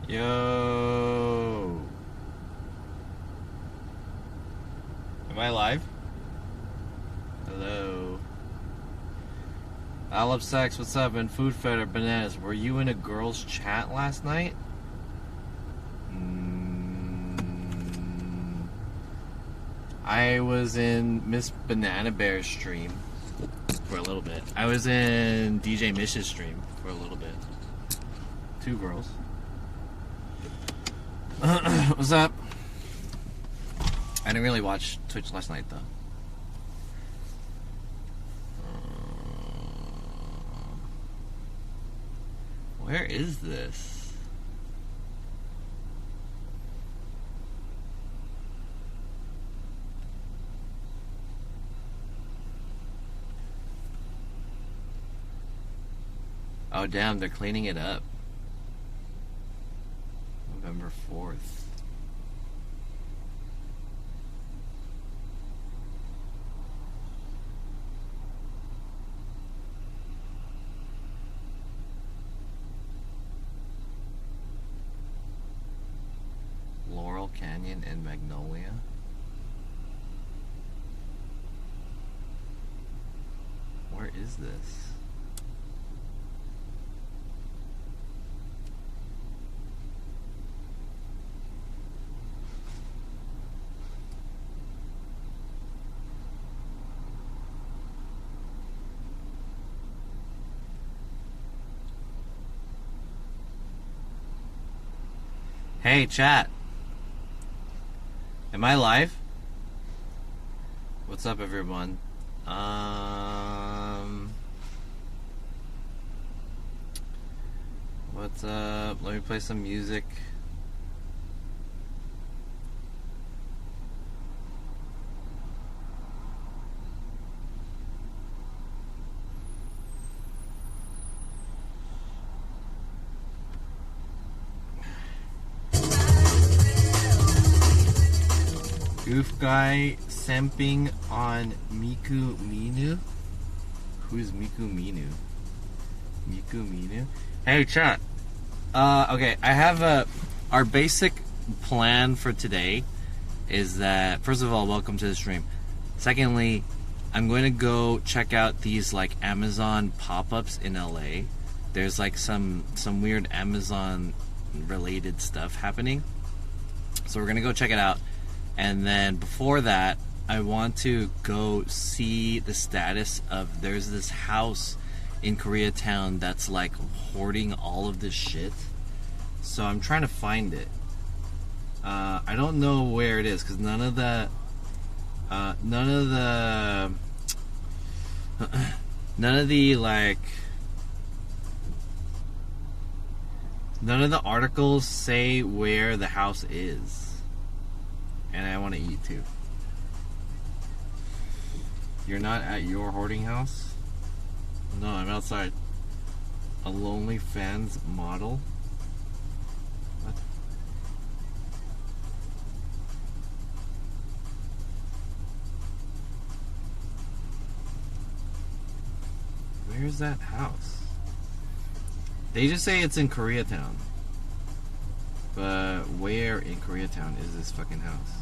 Yo. Am I live? Hello. I love sex. What's up? And food fed or bananas. Were you in a girl's chat last night? I was in Miss Banana Bear's stream for a little bit. I was in DJ Mish's stream for a little bit. Two girls. What's up? I didn't really watch Twitch last night though. Where is this? Oh damn, they're cleaning it up. November 4th. Laurel Canyon and Magnolia. Where is this? Hey, chat. Am I live? What's up, everyone? What's up? Let me play some music. Goof guy semping on Miku Minu. Who's Miku Minu? Miku Minu? Hey chat. Okay, I have our basic plan for today is that, first of all, welcome to the stream. Secondly, I'm going to go check out these like Amazon pop-ups in LA. There's like some weird Amazon related stuff happening. So we're going to go check it out. And then before that, I want to go see the status of, there's this house in Koreatown that's like hoarding all of this shit. So I'm trying to find it. I don't know where it is because none of the articles say where the house is. And I want to eat too. You're not at your hoarding house? No, I'm outside. A lonely fans model? What? Where's that house? They just say it's in Koreatown. But where in Koreatown is this fucking house?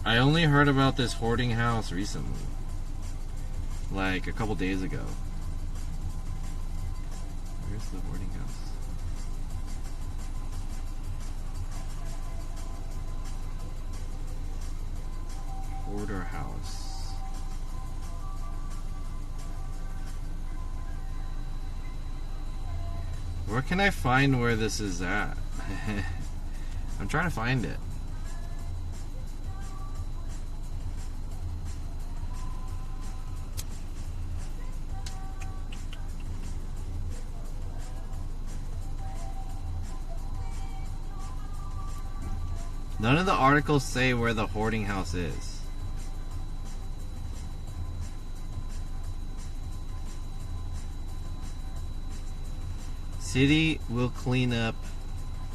I only heard about this hoarding house recently. Like a couple days ago. Where's the hoarding house? Hoarder house. Where can I find where this is at? I'm trying to find it. None of the articles say where the hoarding house is. City will clean up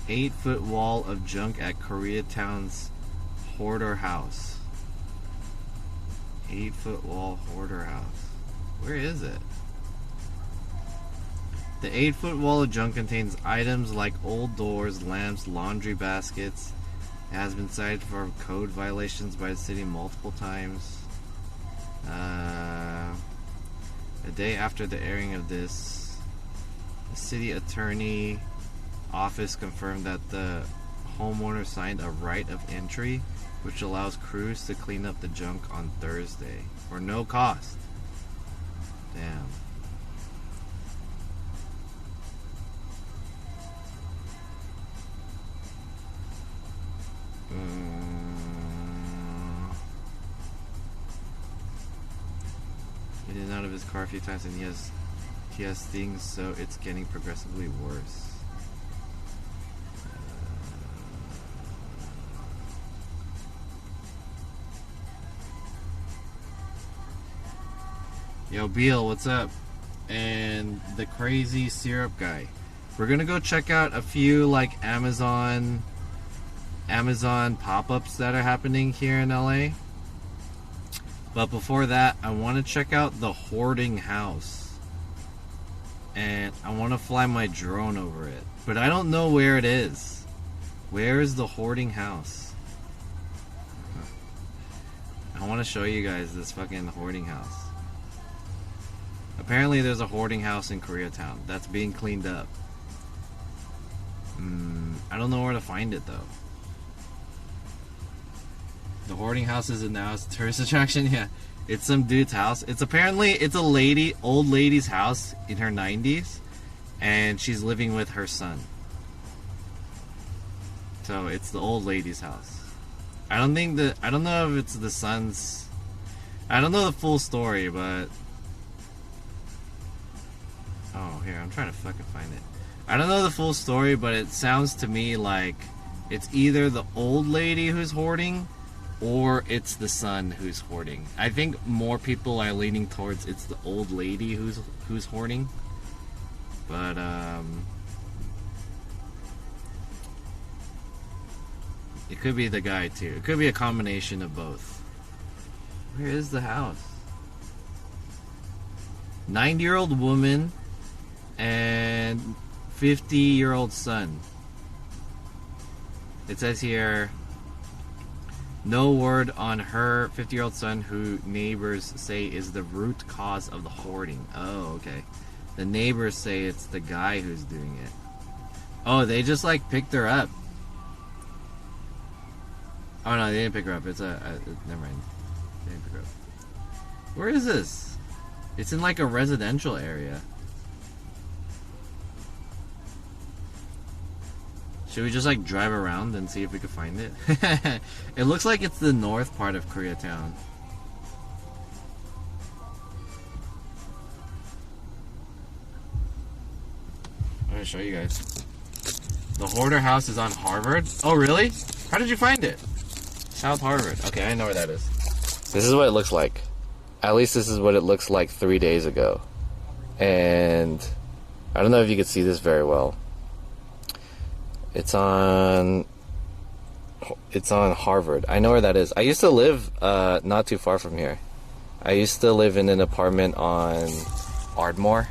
8-foot wall of junk at Koreatown's hoarder house. 8-foot wall hoarder house. Where is it? The 8-foot wall of junk contains items like old doors, lamps, laundry baskets. It has been cited for code violations by the city multiple times. A day after the airing of this, the city attorney office confirmed that the homeowner signed a right of entry which allows crews to clean up the junk on Thursday for no cost. Damn. He did out of his car a few times and he has things, so it's getting progressively worse. Yo, Beal, what's up? And the crazy syrup guy. We're gonna go check out a few like Amazon pop-ups that are happening here in LA. But before that, I want to check out the hoarding house. And I want to fly my drone over it. But I don't know where it is. Where is the hoarding house? I want to show you guys this fucking hoarding house. Apparently there's a hoarding house in Koreatown that's being cleaned up. I don't know where to find it though. The hoarding house is now a tourist attraction. Yeah, it's some dude's house. It's a old lady's house in her 90s, and she's living with her son. So it's the old lady's house. I don't know if it's the son's. I don't know the full story, but oh, here, I'm trying to fucking find it. I don't know the full story, but it sounds to me like it's either the old lady who's hoarding or it's the son who's hoarding. I think more people are leaning towards it's the old lady who's hoarding. But it could be the guy too. It could be a combination of both. Where is the house? 90-year-old woman and 50-year-old son. It says here, no word on her 50-year-old son, who neighbors say is the root cause of the hoarding. Oh, okay. The neighbors say it's the guy who's doing it. Oh, they just like picked her up. Oh no, they didn't pick her up. It's never mind. They didn't pick her up. Where is this? It's in like a residential area. Should we just like drive around and see if we can find it? It looks like it's the north part of Koreatown. I'm gonna show you guys. The hoarder house is on Harvard. Oh really? How did you find it? South Harvard. Okay, I know where that is. This is what it looks like. At least this is what it looks like 3 days ago. And I don't know if you can see this very well. It's on Harvard. I know where that is. I used to live not too far from here. I used to live in an apartment on Ardmore,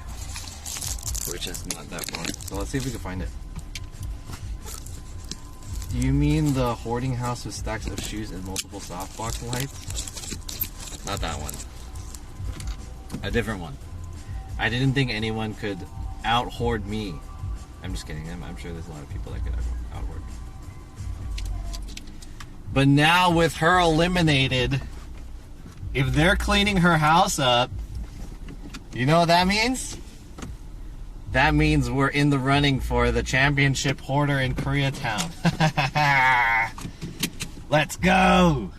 which is not that far. So let's see if we can find it. Do you mean the hoarding house with stacks of shoes and multiple softbox lights? Not that one. A different one. I didn't think anyone could out-hoard me. I'm just kidding. I'm sure there's a lot of people that could out-hoard me. But now with her eliminated, if they're cleaning her house up, you know what that means? That means we're in the running for the championship hoarder in Koreatown. Let's go!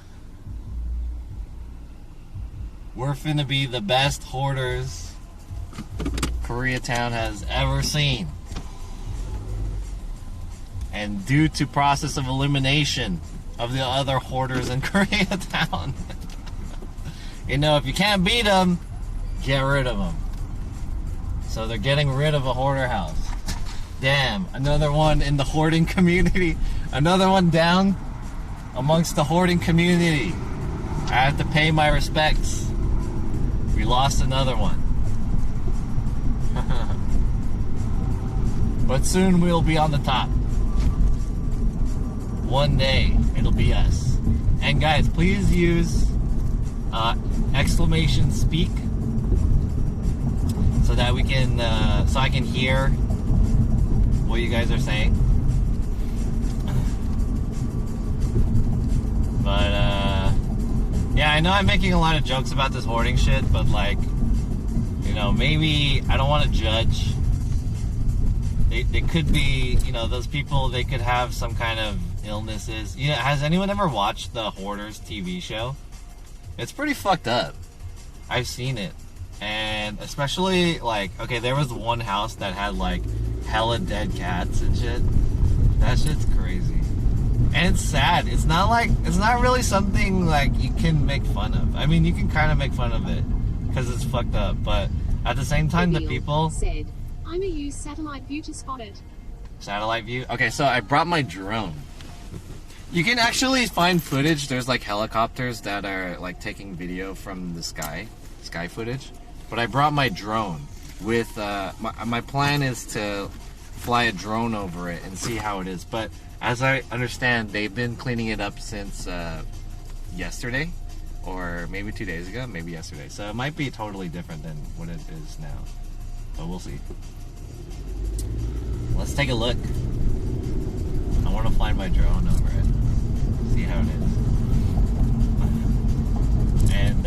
We're finna be the best hoarders Koreatown has ever seen. And due to process of elimination of the other hoarders in Koreatown. You know, if you can't beat them, get rid of them. So they're getting rid of a hoarder house. Damn, another one in the hoarding community. Another one down amongst the hoarding community. I have to pay my respects. We lost another one. But soon we'll be on the top. One day it'll be us. And guys, please use exclamation speak so that we can, so I can hear what you guys are saying. But yeah, I know I'm making a lot of jokes about this hoarding shit, but like, you know, maybe I don't want to judge. They could be, you know, those people, they could have some kind of illnesses. You know, has anyone ever watched the Hoarders TV show? It's pretty fucked up. I've seen it. And especially, like, okay, there was one house that had, like, hella dead cats and shit. That shit's crazy. And it's sad. It's not really something, like, you can make fun of. I mean, you can kind of make fun of it because it's fucked up. But at the same time, the people... said, I'm a use satellite view to spot it. Satellite view? Okay, so I brought my drone. You can actually find footage. There's like helicopters that are like taking video from the sky footage. But I brought my drone with, my plan is to fly a drone over it and see how it is. But as I understand, they've been cleaning it up since yesterday, or maybe 2 days ago, maybe yesterday. So it might be totally different than what it is now. But we'll see. Let's take a look. I want to fly my drone over it. See how it is. And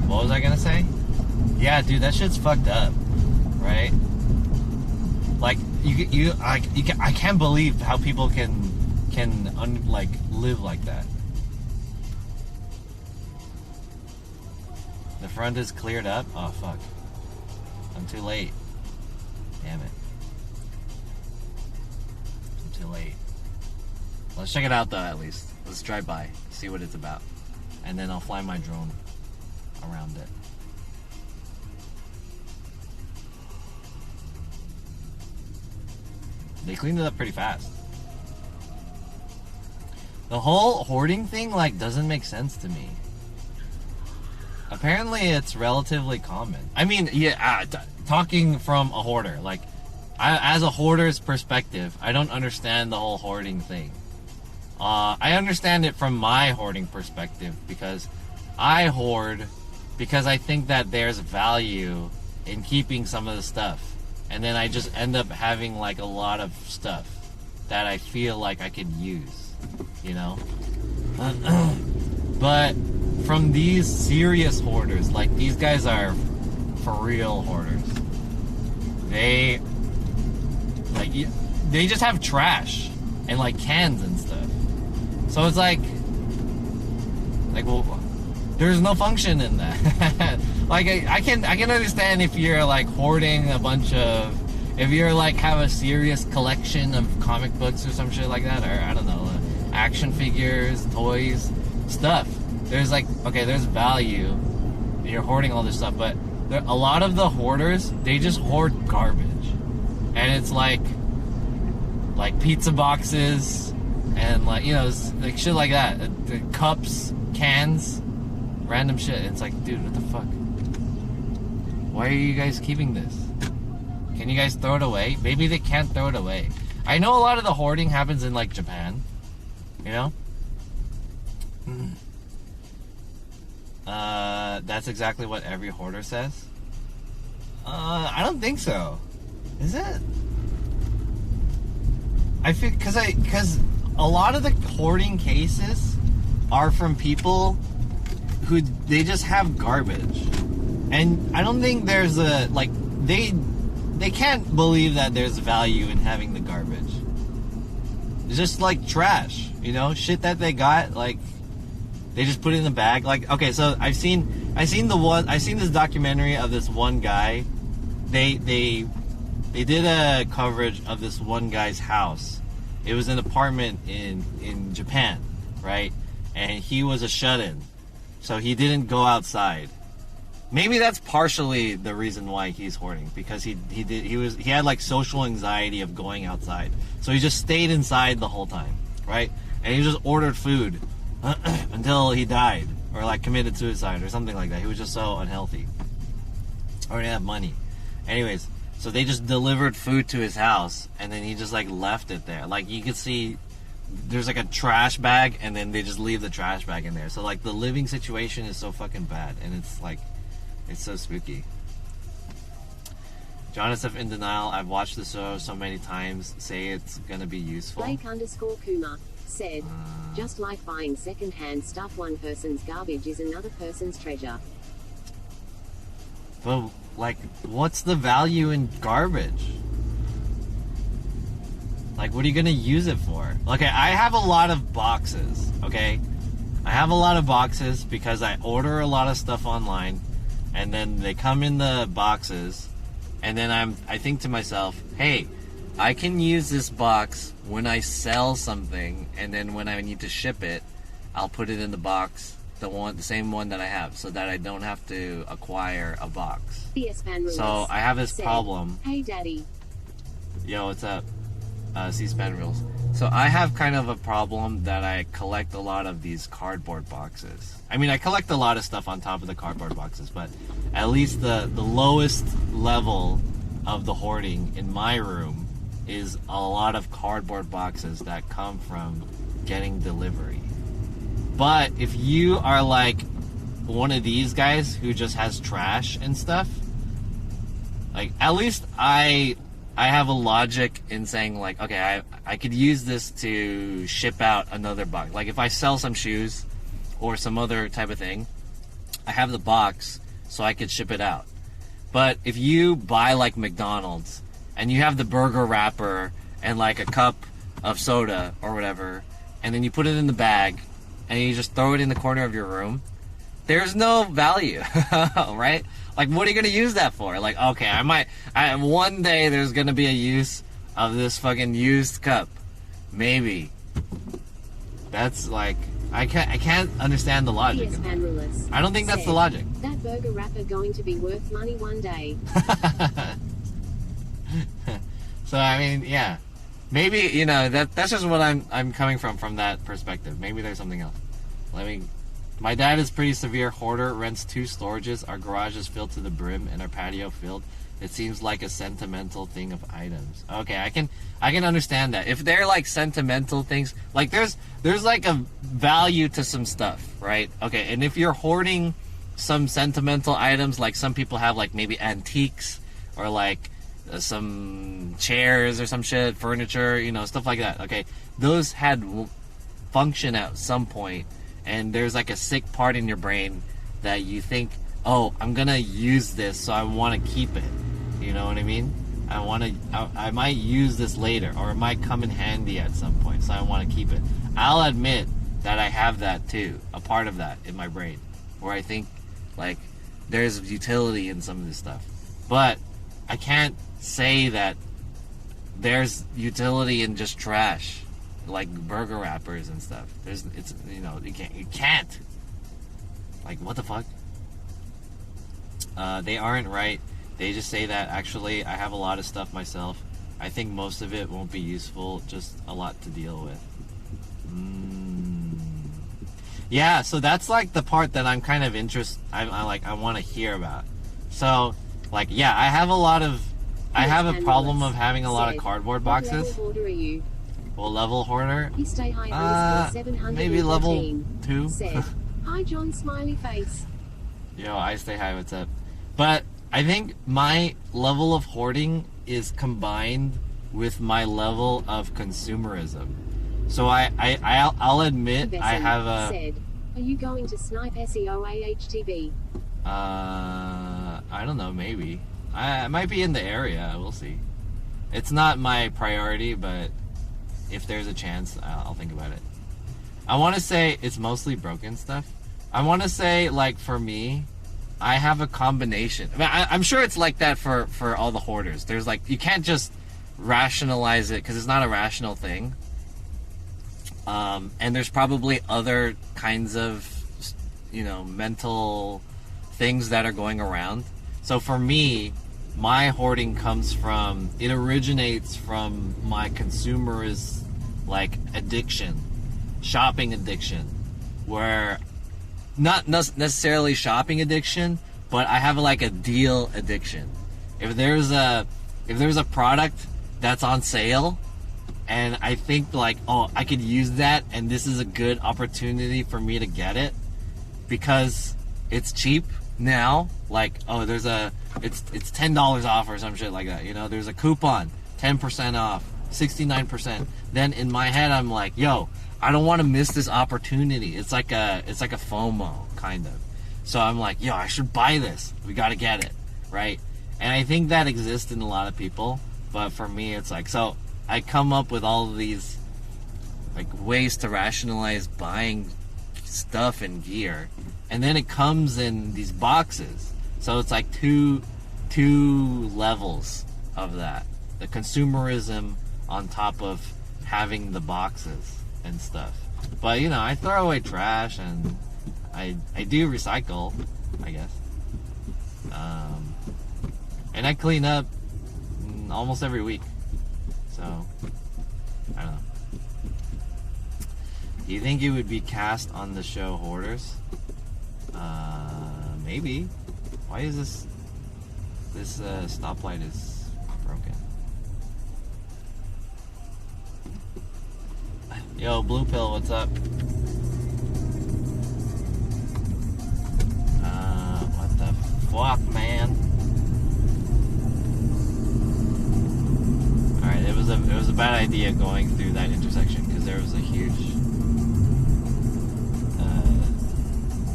what was I gonna say? Yeah, dude, that shit's fucked up, right? Like I can't believe how people can like live like that. The front is cleared up. Oh fuck! I'm too late. Damn it! I'm too late. Let's check it out though, at least. Let's drive by, see what it's about. And then I'll fly my drone around it. They cleaned it up pretty fast. The whole hoarding thing, like, doesn't make sense to me. Apparently it's relatively common. I mean, yeah, talking from a hoarder, like, as a hoarder's perspective, I don't understand the whole hoarding thing. I understand it from my hoarding perspective because I hoard because I think that there's value in keeping some of the stuff. And then I just end up having like a lot of stuff that I feel like I could use, you know? But from these serious hoarders, like these guys are for real hoarders. They just have trash and like cans and stuff. So it's like, well, there's no function in that. Like I can understand if you're like hoarding a bunch of, if you're like have a serious collection of comic books or some shit like that, or I don't know, action figures, toys, stuff. There's like, okay, there's value. You're hoarding all this stuff, but a lot of the hoarders, they just hoard garbage, and it's like pizza boxes and like, you know, like shit like that, the cups, cans, random shit. It's like, dude, what the fuck? Why are you guys keeping this? Can you guys throw it away? Maybe they can't throw it away. I know a lot of the hoarding happens in like Japan, you know? That's exactly what every hoarder says. I don't think so. Is it? I feel because a lot of the hoarding cases are from people who they just have garbage, and I don't think there's a like they can't believe that there's value in having the garbage. It's just like trash, you know, shit that they got, like they just put it in the bag. Like, okay, so I've seen this documentary of this one guy. They did a coverage of this one guy's house. It was an apartment in Japan, right? And he was a shut-in, so he didn't go outside. maybe that's partially the reason why he's hoarding, because he had like social anxiety of going outside, so he just stayed inside the whole time, right? And he just ordered food until he died or like committed suicide or something like that. He was just so unhealthy, or didn't have money. Anyways, so they just delivered food to his house, and then he just like left it there. Like you could see there's like a trash bag, and then they just leave the trash bag in there. So like the living situation is so fucking bad, and it's like, it's so spooky. Jonathan in denial. I've watched the show so many times. Say it's gonna be useful. Blake_Kuma said, just like buying second-hand stuff, one person's garbage is another person's treasure. But like, what's the value in garbage? Like, what are you gonna use it for? Okay, I have a lot of boxes, okay? I have a lot of boxes because I order a lot of stuff online, and then they come in the boxes, and then I think to myself, hey, I can use this box when I sell something, and then when I need to ship it, I'll put it in the box, the same one that I have, so that I don't have to acquire a box. So I have this problem. Hey, Daddy. Yo, what's up? C-SPAN rules. So I have kind of a problem that I collect a lot of these cardboard boxes. I mean, I collect a lot of stuff on top of the cardboard boxes, but at least the lowest level of the hoarding in my room is a lot of cardboard boxes that come from getting delivery. But if you are like one of these guys who just has trash and stuff, like, at least I have a logic in saying, like, okay, I could use this to ship out another box. Like, if I sell some shoes or some other type of thing, I have the box so I could ship it out. But if you buy, like, McDonald's, and you have the burger wrapper and, like, a cup of soda or whatever, and then you put it in the bag, and you just throw it in the corner of your room, there's no value, right? Like, what are you gonna use that for? Like, okay, one day there's gonna be a use of this fucking used cup. Maybe. That's like, I can't understand the logic. I don't think that's the logic. That burger wrapper going to be worth money one day. So, I mean, yeah. Maybe, you know, that's just what I'm coming from that perspective. Maybe there's something else. My dad is pretty severe hoarder, rents 2 storages. Our garage is filled to the brim and our patio filled. It seems like a sentimental thing of items. Okay, I can understand that. If they're like sentimental things, like there's like a value to some stuff, right? Okay, and if you're hoarding some sentimental items, like some people have like maybe antiques or like some chairs or some shit, furniture, you know, stuff like that. Okay, those had function at some point, and there's like a sick part in your brain that you think, oh, I'm gonna use this, so I want to keep it. You know what I mean? I might use this later, or it might come in handy at some point, so I want to keep it. I'll admit that I have that too, a part of that in my brain, where I think like there's utility in some of this stuff, but I can't say that there's utility in just trash, like burger wrappers and stuff. It's you know, you can't. Like, what the fuck? They aren't right. They just say that. Actually, I have a lot of stuff myself. I think most of it won't be useful, just a lot to deal with. Yeah, so that's like the part that I'm kind of I want to hear about. So, like, yeah, I have a problem of having a lot of cardboard boxes. What level hoarder are you? Well, level hoarder? You stay high maybe level 2. Said, hi John, smiley face. Yo, I stay high, what's up? But I think my level of hoarding is combined with my level of consumerism. So I'll admit Besson I have a... said, are you going to snipe SEOAHTB? I don't know, maybe. I might be in the area, we'll see. It's not my priority, but if there's a chance, I'll think about it. I want to say it's mostly broken stuff. I want to say, like, for me, I have a combination. I mean, I'm sure it's like that for all the hoarders. There's like, you can't just rationalize it because it's not a rational thing. And there's probably other kinds of, you know, mental things that are going around. So for me, my hoarding it originates from my consumerist like addiction, shopping addiction, where not necessarily shopping addiction, but I have like a deal addiction. If there's a product that's on sale and I think like, oh, I could use that and this is a good opportunity for me to get it because it's cheap now, like, oh, it's $10 off or some shit like that, you know, there's a coupon, 10% off, 69%. Then in my head I'm like, yo, I don't want to miss this opportunity. It's like a FOMO kind of. So I'm like, yo, I should buy this. We got to get it, right? And I think that exists in a lot of people, but for me it's like, so I come up with all of these like ways to rationalize buying stuff and gear, and then it comes in these boxes. So it's like two levels of that. The consumerism on top of having the boxes and stuff. But you know, I throw away trash and I do recycle, I guess. And I clean up almost every week. So, I don't know. Do you think it would be cast on the show Hoarders? Maybe. Why is this stoplight is broken? Yo, Blue Pill, what's up? What the fuck, man? Alright, it was a bad idea going through that intersection because there was a huge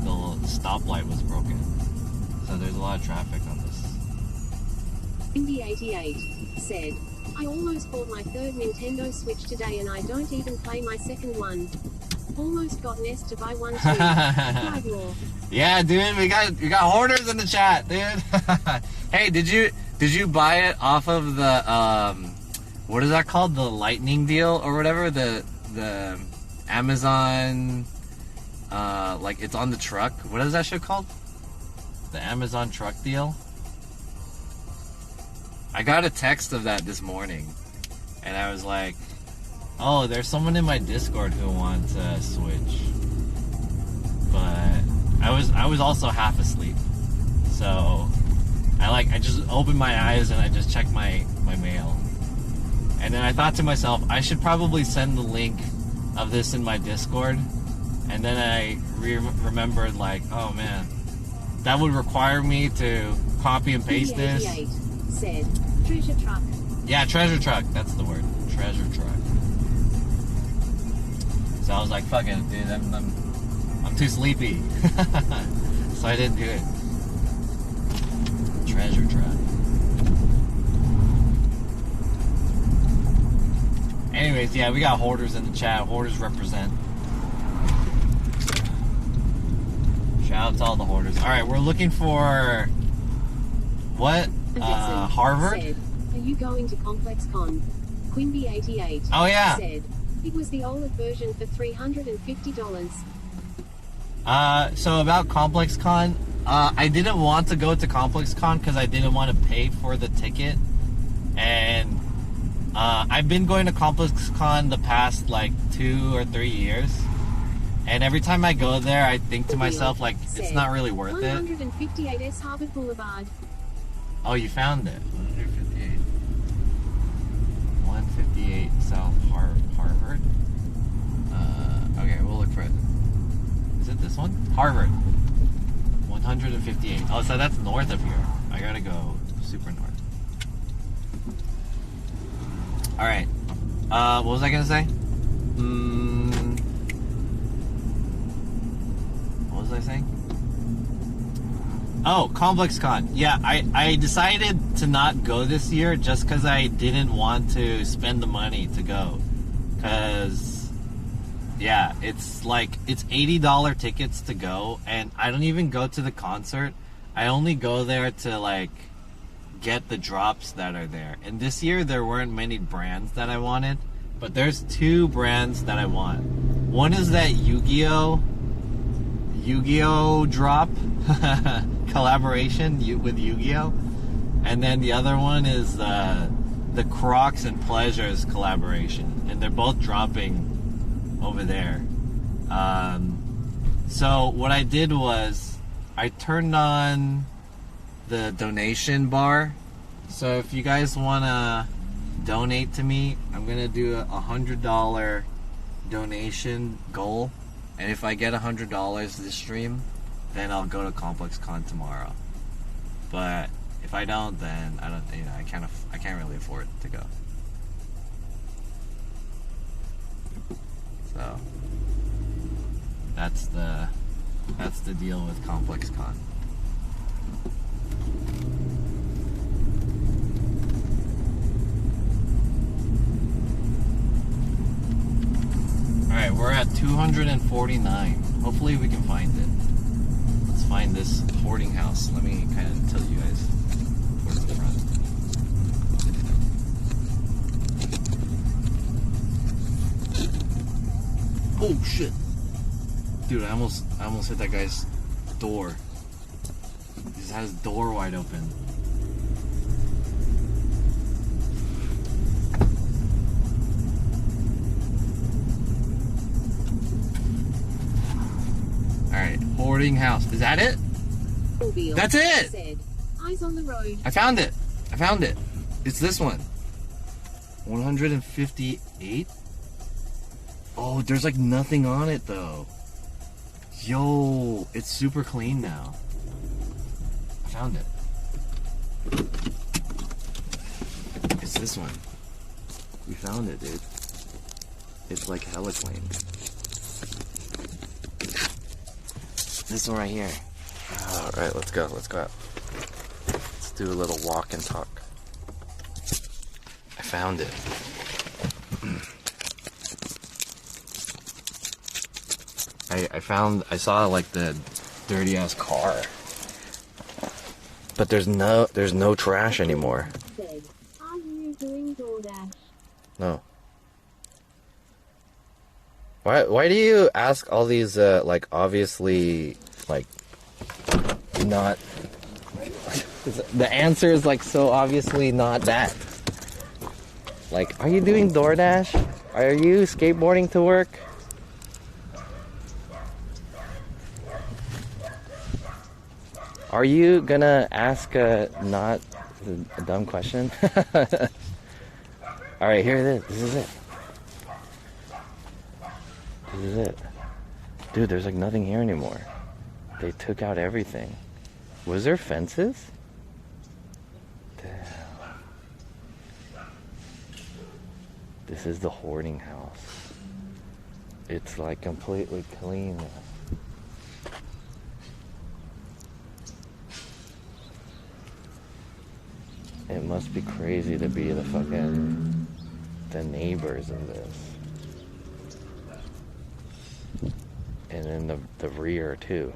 the stoplight was broken. So there's a lot of traffic on this. Indy88 said, I almost bought my third Nintendo Switch today and I don't even play my second one. Almost got Nest to buy one too. Drive more. Yeah, dude, we got hoarders in the chat, dude. Hey, did you buy it off of the what is that called? The Lightning deal or whatever? The Amazon like it's on the truck. What is that shit called? The Amazon truck deal? I got a text of that this morning, and I was like, oh, there's someone in my Discord who wants a Switch. But I was also half asleep. So I just opened my eyes and I just checked my mail. And then I thought to myself, I should probably send the link of this in my Discord. And then I remembered like, oh man, that would require me to copy and paste this. Said, treasure truck. Yeah, treasure truck. That's the word. Treasure truck. So I was like, fuck it, dude. I'm too sleepy. So I didn't do it. Treasure truck. Anyways, yeah, we got hoarders in the chat. Hoarders represent. Shout out to all the hoarders. All right, we're looking for what? Harvard? Said, are you going to Complex Con? Quimby88 oh yeah said, it was the OLED version for $350. So about Complex Con, I didn't want to go to Complex Con because I didn't want to pay for the ticket. And I've been going to Complex Con the past like 2 or 3 years. And every time I go there, I think to myself, like, it's not really worth it. 158 S Harvard Boulevard. Oh, you found it. 158. 158 South Harvard. Okay, we'll look for it. Is it this one? Harvard. 158. Oh, so that's north of here. I gotta go super north. Alright. What was I gonna say? What was I saying? Oh, Complex Con. Yeah, I decided to not go this year just because I didn't want to spend the money to go. Because, yeah, it's $80 tickets to go, and I don't even go to the concert. I only go there to, like, get the drops that are there. And this year, there weren't many brands that I wanted, but there's 2 brands that I want. One is that Yu-Gi-Oh! Yu-Gi-Oh drop collaboration with Yu-Gi-Oh, and then the other one is the Crocs and Pleasures collaboration, and they're both dropping over there. So what I did was I turned on the donation bar. So if you guys want to donate to me, I'm gonna do a $100 donation goal, and if I get $100 this stream, then I'll go to ComplexCon tomorrow. But if I don't, then I don't. You know, I can't really afford to go. So that's the deal with ComplexCon. Alright, we're at 249. Hopefully we can find it. Let's find this hoarding house. Let me kind of tell you guys towards the front. Oh shit! Dude, I almost hit that guy's door. He just had his door wide open. Alright, hoarding house. Is that it? That's it! Said, eyes on the road. I found it. I found it. It's this one. 158? Oh, there's like nothing on it though. Yo, it's super clean now. I found it. It's this one. We found it, dude. It's like hella clean. This one right here. Alright, let's go. Let's go out. Let's do a little walk and talk. I found it. I saw like the dirty ass car. But there's no trash anymore. Said, are you doing DoorDash? No. Why do you ask all these like obviously like not the answer is like so obviously not that. Like, are you doing DoorDash? Are you skateboarding to work? Are you gonna ask not a dumb question? Alright, here it is. This is it. This is it. Dude, there's like nothing here anymore. They took out everything. Was there fences? Damn. This is the hoarding house. It's like completely clean. It must be crazy to be the neighbors of this. And then the rear too.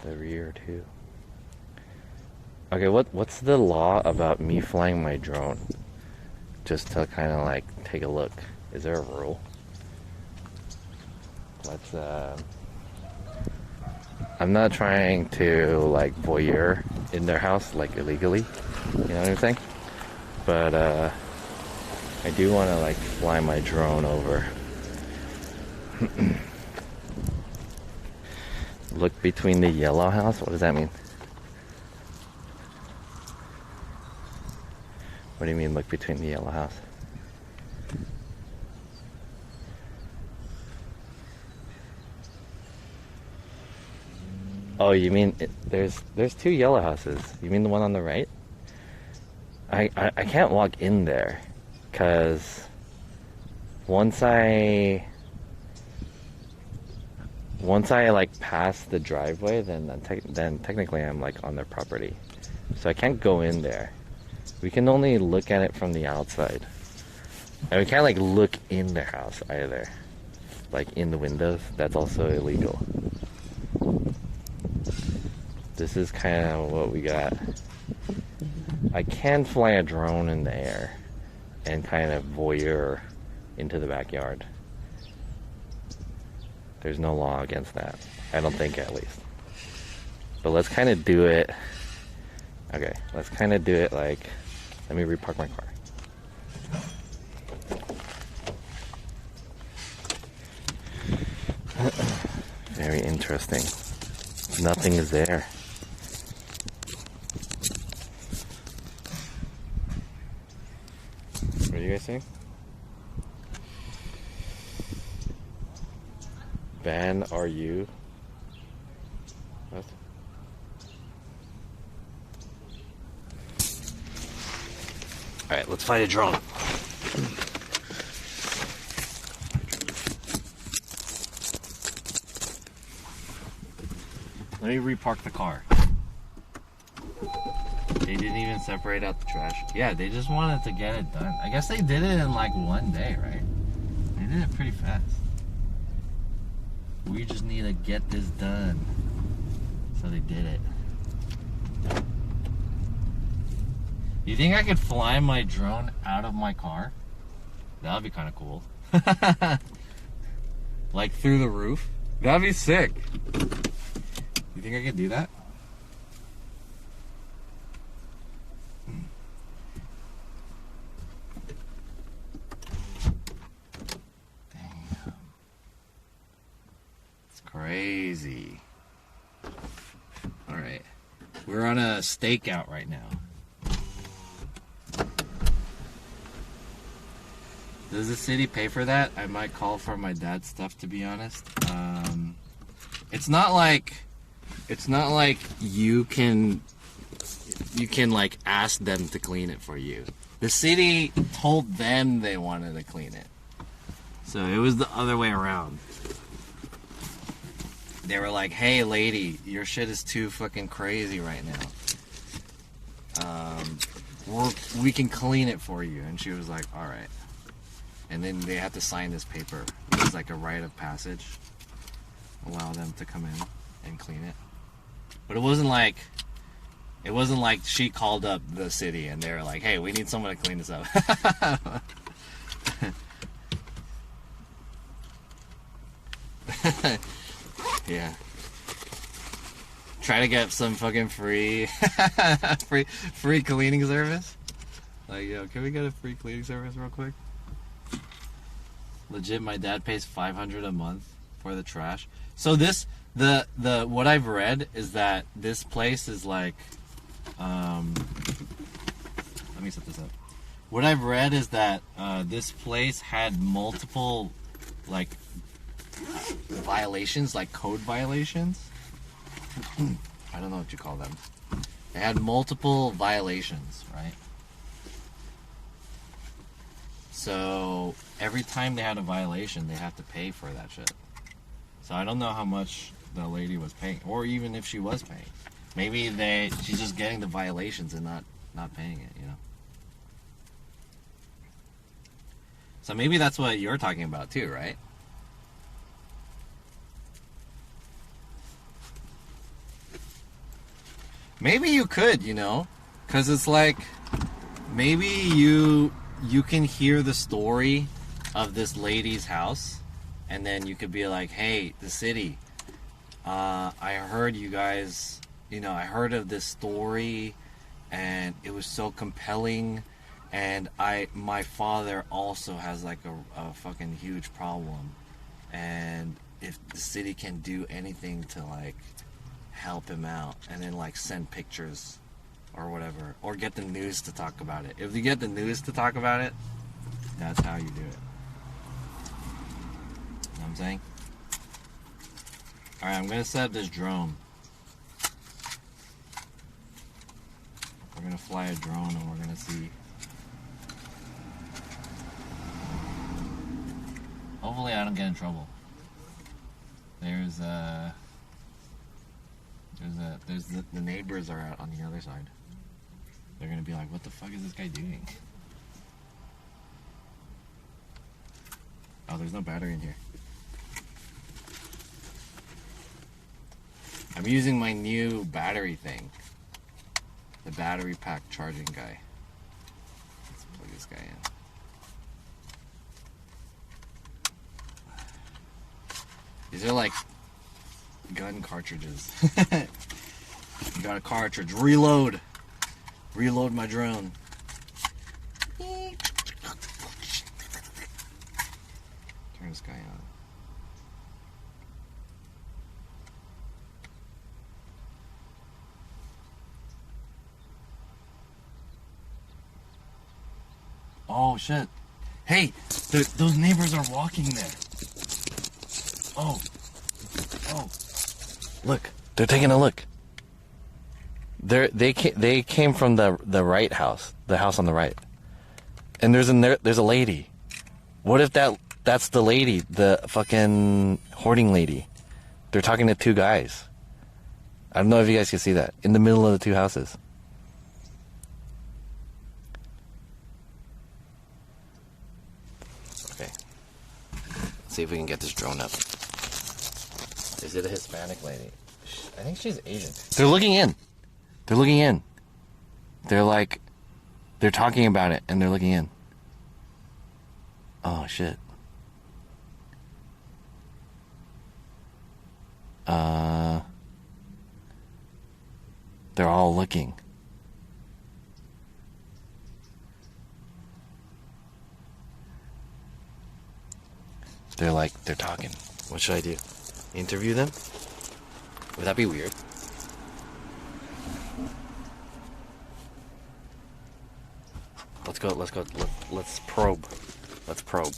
The rear too. Okay, what's the law about me flying my drone? Just to kind of like take a look. Is there a rule? Let's I'm not trying to like voyeur in their house like illegally. You know what I'm saying? But I do want to like fly my drone over. Look between the yellow house? What does that mean? What do you mean look between the yellow house? Oh, you mean there's two yellow houses. You mean the one on the right? I can't walk in there because once I like pass the driveway, then technically I'm like on their property, so I can't go in there. We can only look at it from the outside, and we can't like look in their house either, like in the windows. That's also illegal. This is kind of what we got. I can fly a drone in the air and kind of voyeur into the backyard. There's no law against that. I don't think, at least. But let's kind of do it. Okay, let's kind of do it like, let me repark my car. Very interesting. Nothing is there. What do you guys think? Ban, are you? What? Alright, let's fly a drone. Let me repark the car. They didn't even separate out the trash. Yeah, they just wanted to get it done. I guess they did it in like one day, right? They did it pretty fast. We just need to get this done. So they did it. You think I could fly my drone out of my car? That would be kind of cool. Like through the roof? That'd be sick. You think I could do that? Damn. It's crazy. Alright. We're on a stakeout right now. Does the city pay for that? I might call for my dad's stuff, to be honest. It's not like you can like ask them to clean it for you. The city told them they wanted to clean it. So it was the other way around. They were like, hey lady, your shit is too fucking crazy right now. We can clean it for you. And she was like, alright. And then they had to sign this paper. It was like a rite of passage. Allow them to come in and clean it. But it wasn't like she called up the city and they were like, hey, we need someone to clean this up. Yeah. Try to get some fucking free cleaning service. Like, yo, can we get a free cleaning service real quick? Legit, my dad pays $500 a month for the trash. So the what I've read is that this place is like, let me set this up. What I've read is that this place had multiple like violations, like code violations. I don't know what you call them. They had multiple violations, right? So every time they had a violation, they have to pay for that shit. So I don't know how much the lady was paying, or even if she was paying. Maybe she's just getting the violations and not paying it, you know? So maybe that's what you're talking about too, right? Maybe you could, you know? Because it's like, maybe you can hear the story of this lady's house, and then you could be like, hey, the city, I heard you guys, you know, I heard of this story and it was so compelling, and my father also has like a fucking huge problem, and if the city can do anything to like help him out, and then like send pictures or whatever, or get the news to talk about it. If you get the news to talk about it, that's how you do it. You know what I'm saying? Alright, I'm gonna set up this drone. We're gonna fly a drone and we're gonna see. Hopefully I don't get in trouble. There's the neighbors are out on the other side. They're gonna be like, what the fuck is this guy doing? Oh, there's no battery in here. I'm using my new battery thing. The battery pack charging guy. Let's plug this guy in. These are like gun cartridges. You got a cartridge. Reload. Reload my drone. Turn this guy on. Oh shit. Hey, those neighbors are walking there. Oh. Oh. Look, they're taking a look. They came from the right house, the house on the right. And there's a lady. What if that's the lady, the fucking hoarding lady? They're talking to two guys. I don't know if you guys can see that in the middle of the two houses. Okay. Let's see if we can get this drone up. Is it a Hispanic lady? I think she's Asian. They're looking in. They're looking in. They're like, they're talking about it and they're looking in. Oh shit. They're all looking. They're talking. What should I do? Interview them? Would that be weird? Let's go, let's probe. Let's probe.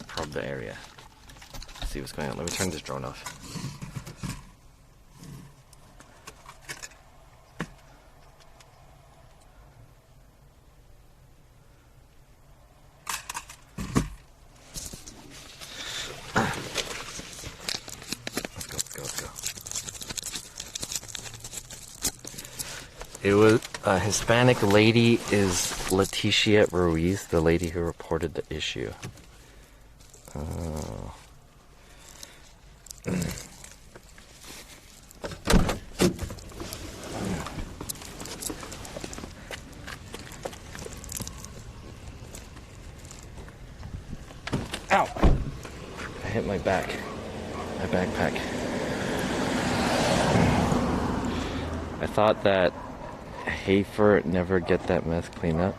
Probe the area. See what's going on. Let me turn this drone off. Let's go. It was a Hispanic lady is Leticia Ruiz, the lady who reported the issue. Ow! I hit my back. My backpack. I thought that Hafer never get that mess cleaned up.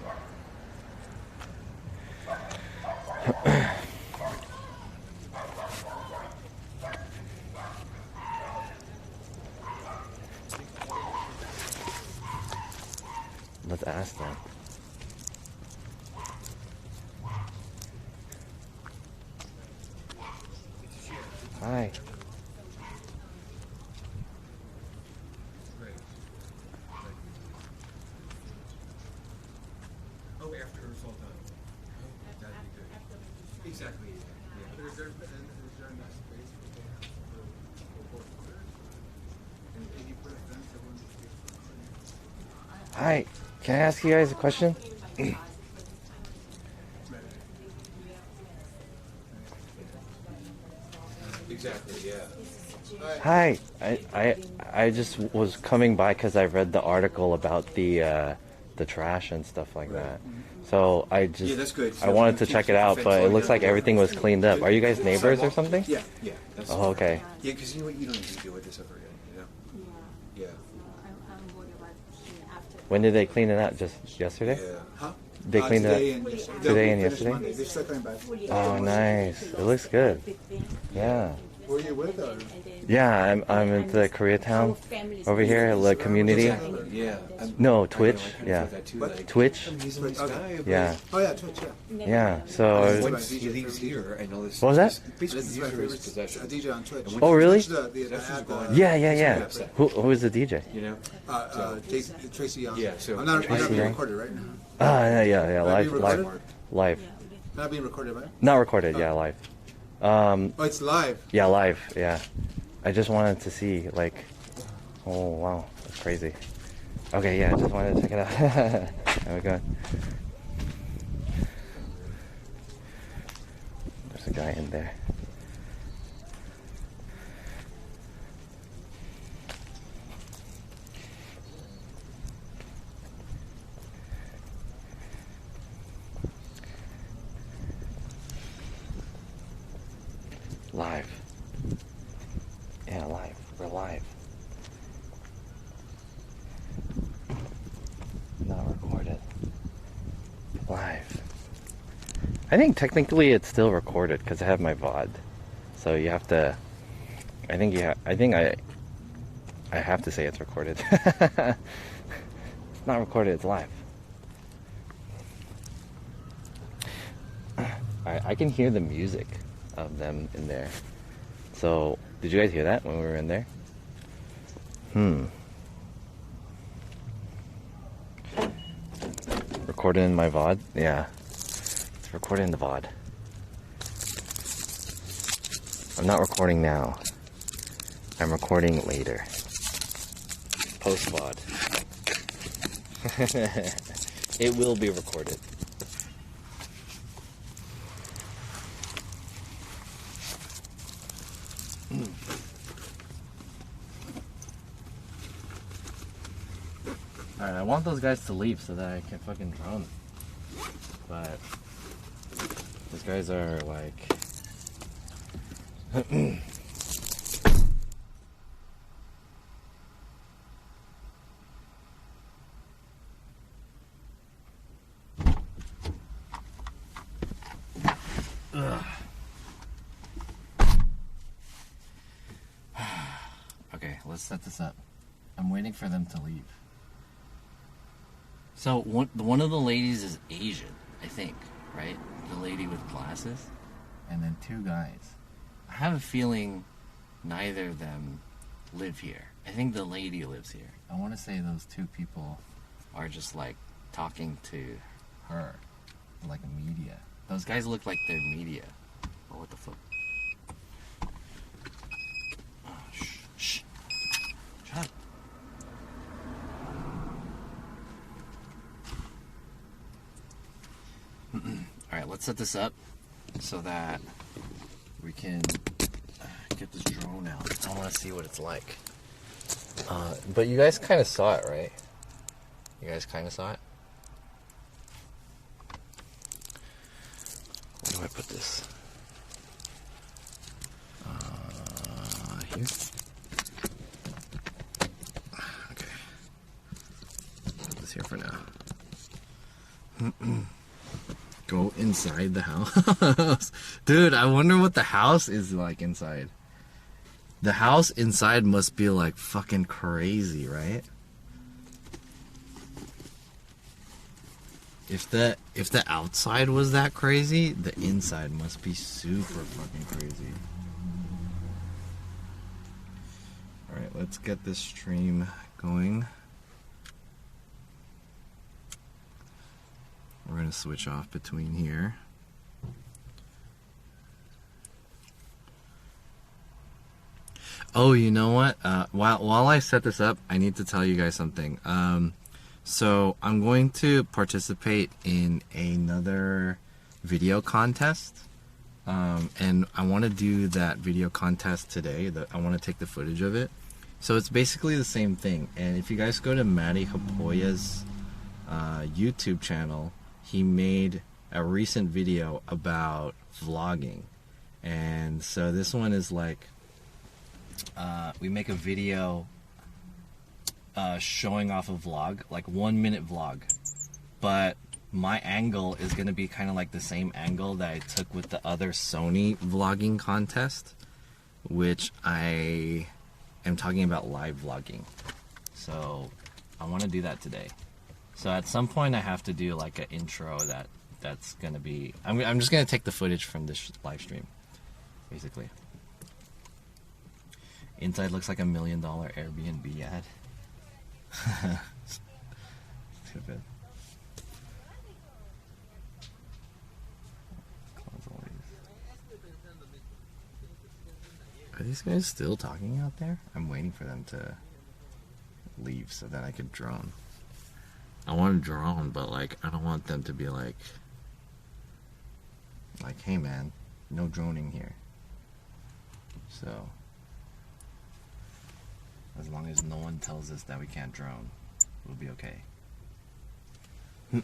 Let's ask them. Hi. Oh, after it's all done. That'd be good. Exactly. Yeah. Is there enough space for both quarters? And 80% everyone's Hi. Can I ask you guys a question? Exactly, yeah. Hi. I just was coming by because I read the article about the trash and stuff like that. So I just Yeah, that's good. I wanted to check it out, but it looks like everything was cleaned up. Are you guys neighbors or something? Yeah. That's Oh, okay. Yeah, because you know what? You don't need to deal with this ever again, you know? Yeah. I'm worried about after. When did they clean it up? Just yesterday? Yeah. Huh? They cleaned it today up and yesterday. today and They'll be finished yesterday? Monday. They're still coming back. Oh, nice. It looks good. Yeah. Who are you with? Or? Yeah, I'm in the Koreatown over here, the community. Yeah. No, Twitch. Yeah. Twitch. He's a nice guy. Yeah. Oh, yeah, Twitch, yeah. Yeah. So. Once he leaves here and all this. What was that? Basically, these are his possessions. DJ on Twitch. Oh, really? The Yeah. Who is the DJ? You know? Tracy Young. Yeah, so. I'm Tracy not being Young? recorded, right? Yeah. Am I being recorded? Live. Not being recorded, right? Not recorded. Yeah, live. Oh, it's live. Yeah, live. Yeah. I just wanted to see, like. Oh wow, that's crazy. Okay, yeah, I just wanted to check it out. There we go. There's a guy in there. Live. I think technically it's still recorded because I have my VOD. So you have to. I think you. I have to say it's recorded. It's not recorded. It's live. I can hear the music of them in there. So did you guys hear that when we were in there? Recorded in my VOD? Yeah. It's recorded in the VOD. I'm not recording now. I'm recording later. Post VOD. It will be recorded. Alright, I want those guys to leave so that I can fucking drone. But these guys are like Ugh. Okay, let's set this up. I'm waiting for them to leave. So one of the ladies is Asian, I think, right? The lady with glasses. And then two guys. I have a feeling neither of them live here. I think the lady lives here. I want to say those two people are just like talking to her, like media. Those guys look like they're media. Oh, what the fuck? Oh, shh. Shut up. Alright, let's set this up so that we can get this drone out. I want to see what it's like. But you guys kind of saw it, right? You guys kind of saw it? Where do I put this? Here? Okay. Put this here for now. Go inside the house. Dude, I wonder what the house is like inside. The house inside must be like fucking crazy, right? If the outside was that crazy, the inside must be super fucking crazy. Alright, let's get this stream going. We're gonna switch off between here. Oh, you know what? While I set this up, I need to tell you guys something. So I'm going to participate in another video contest. And I want to do that video contest today. I want to take the footage of it. So it's basically the same thing. And if you guys go to Matty Hapoya's YouTube channel, he made a recent video about vlogging. And so this one is like, we make a video showing off a vlog, like 1 minute vlog. But my angle is going to be kind of like the same angle that I took with the other Sony vlogging contest, which I am talking about live vlogging. So I want to do that today. So at some point I have to do like an intro that's going to be, I'm just going to take the footage from this live stream, basically. Inside looks like $1 million Airbnb ad. Stupid. Are these guys still talking out there? I'm waiting for them to leave so that I could drone. I want to drone, but like I don't want them to be like, hey man, no droning here. So as long as no one tells us that we can't drone, we'll be okay. Why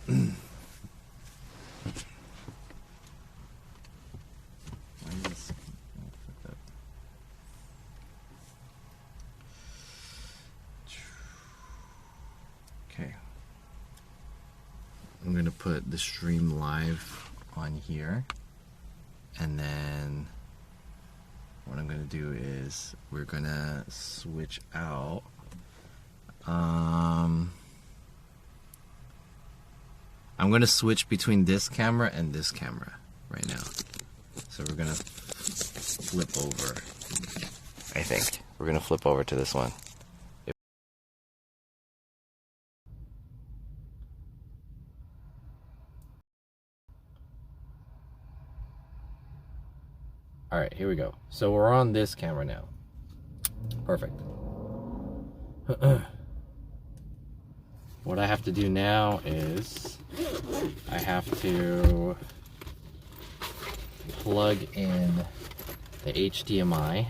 is this? Okay. I'm gonna put the stream live on here. And then what I'm gonna do is we're gonna switch out. I'm gonna switch between this camera and this camera right now. So we're gonna flip over. I think we're gonna flip over to this one. All right, here we go. So we're on this camera now. Perfect. What I have to do now is I have to plug in the HDMI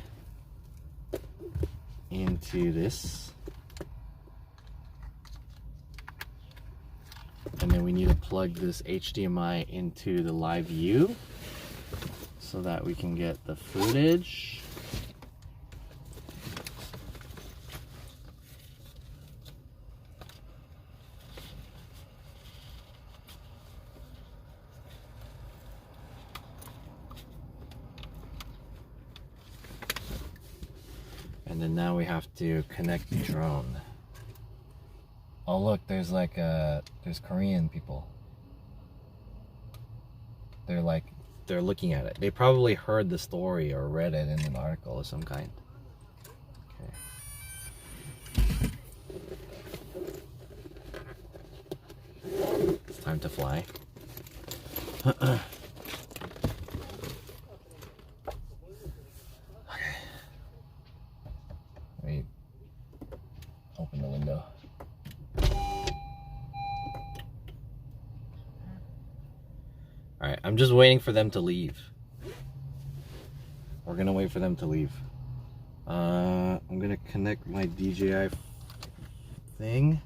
into this. And then we need to plug this HDMI into the live view so that we can get the footage. And then now we have to connect the drone. Oh look, there's like there's Korean people. They're looking at it. They probably heard the story or read it in an article of some kind. Okay. It's time to fly. Okay. Let me open the window. Alright, I'm just waiting for them to leave. We're gonna wait for them to leave. I'm gonna connect my DJI thing,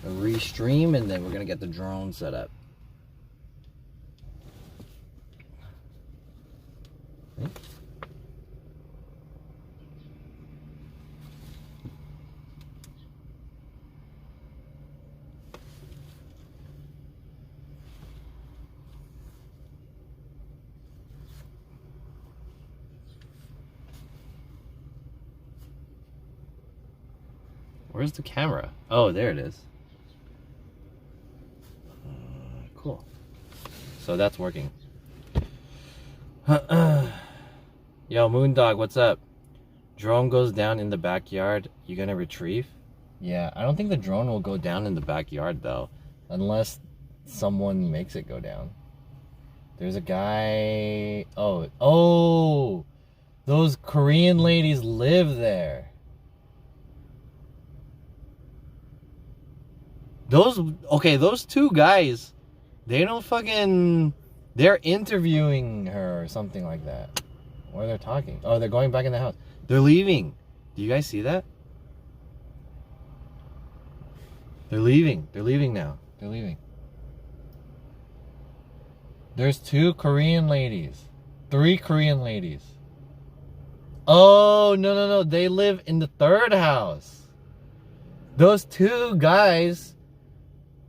restream, and then we're gonna get the drone set up. Okay. Where's the camera? Oh, there it is. Cool. So that's working. Yo, Moondog, what's up? Drone goes down in the backyard. You gonna retrieve? Yeah, I don't think the drone will go down in the backyard though, unless someone makes it go down. There's a guy. Oh, those Korean ladies live there. Those two guys, they don't fucking, they're interviewing her or something like that. Or they're talking. Oh, they're going back in the house. They're leaving. Do you guys see that? They're leaving. They're leaving now. They're leaving. There's 2 Korean ladies. 3 Korean ladies. Oh, no. They live in the 3rd house. Those 2 guys,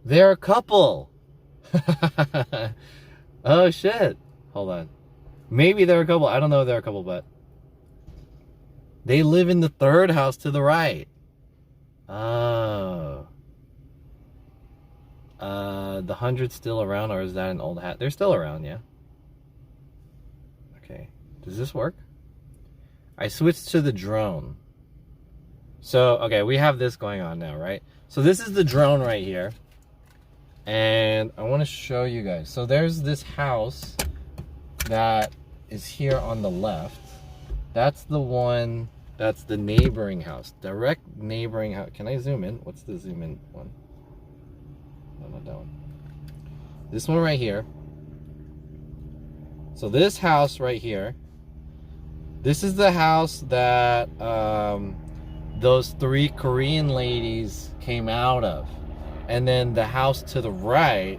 they're a couple. Oh shit. Hold on. Maybe they're a couple. I don't know if they're a couple, but they live in the 3rd house to the right. Oh. The 100's still around, or is that an old hat? They're still around, yeah. Okay. Does this work? I switched to the drone. So, okay, we have this going on now, right? So this is the drone right here. And I want to show you guys. So there's this house that is here on the left. That's the one, that's the neighboring house. Direct neighboring house. Can I zoom in? What's the zoom in one? No, not that one. This one right here. So this house right here. This is the house that those 3 Korean ladies came out of. And then the house to the right,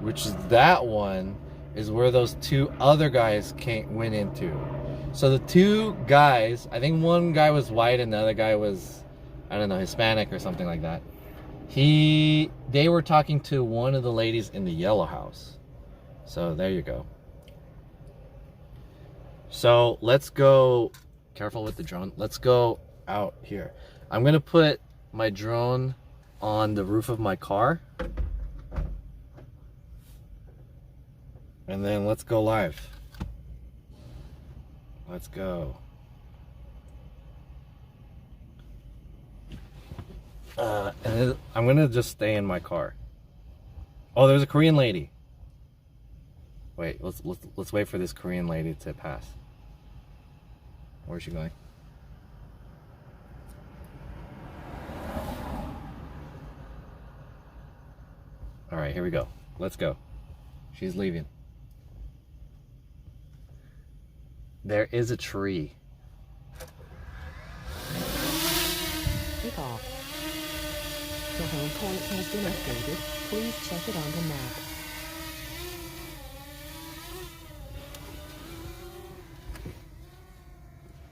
which is that one, is where those 2 other guys went into. So the 2 guys, I think one guy was white and the other guy was, I don't know, Hispanic or something like that. They were talking to one of the ladies in the yellow house. So there you go. So let's go, careful with the drone. Let's go out here. I'm gonna put my drone on the roof of my car. And then let's go live. Let's go. And then I'm gonna just stay in my car. Oh, there's a Korean lady. Wait, let's wait for this Korean lady to pass. Where's she going? All right, here we go. Let's go. She's leaving. There is a tree. Take off. The home point has been updated. Please check it on the map.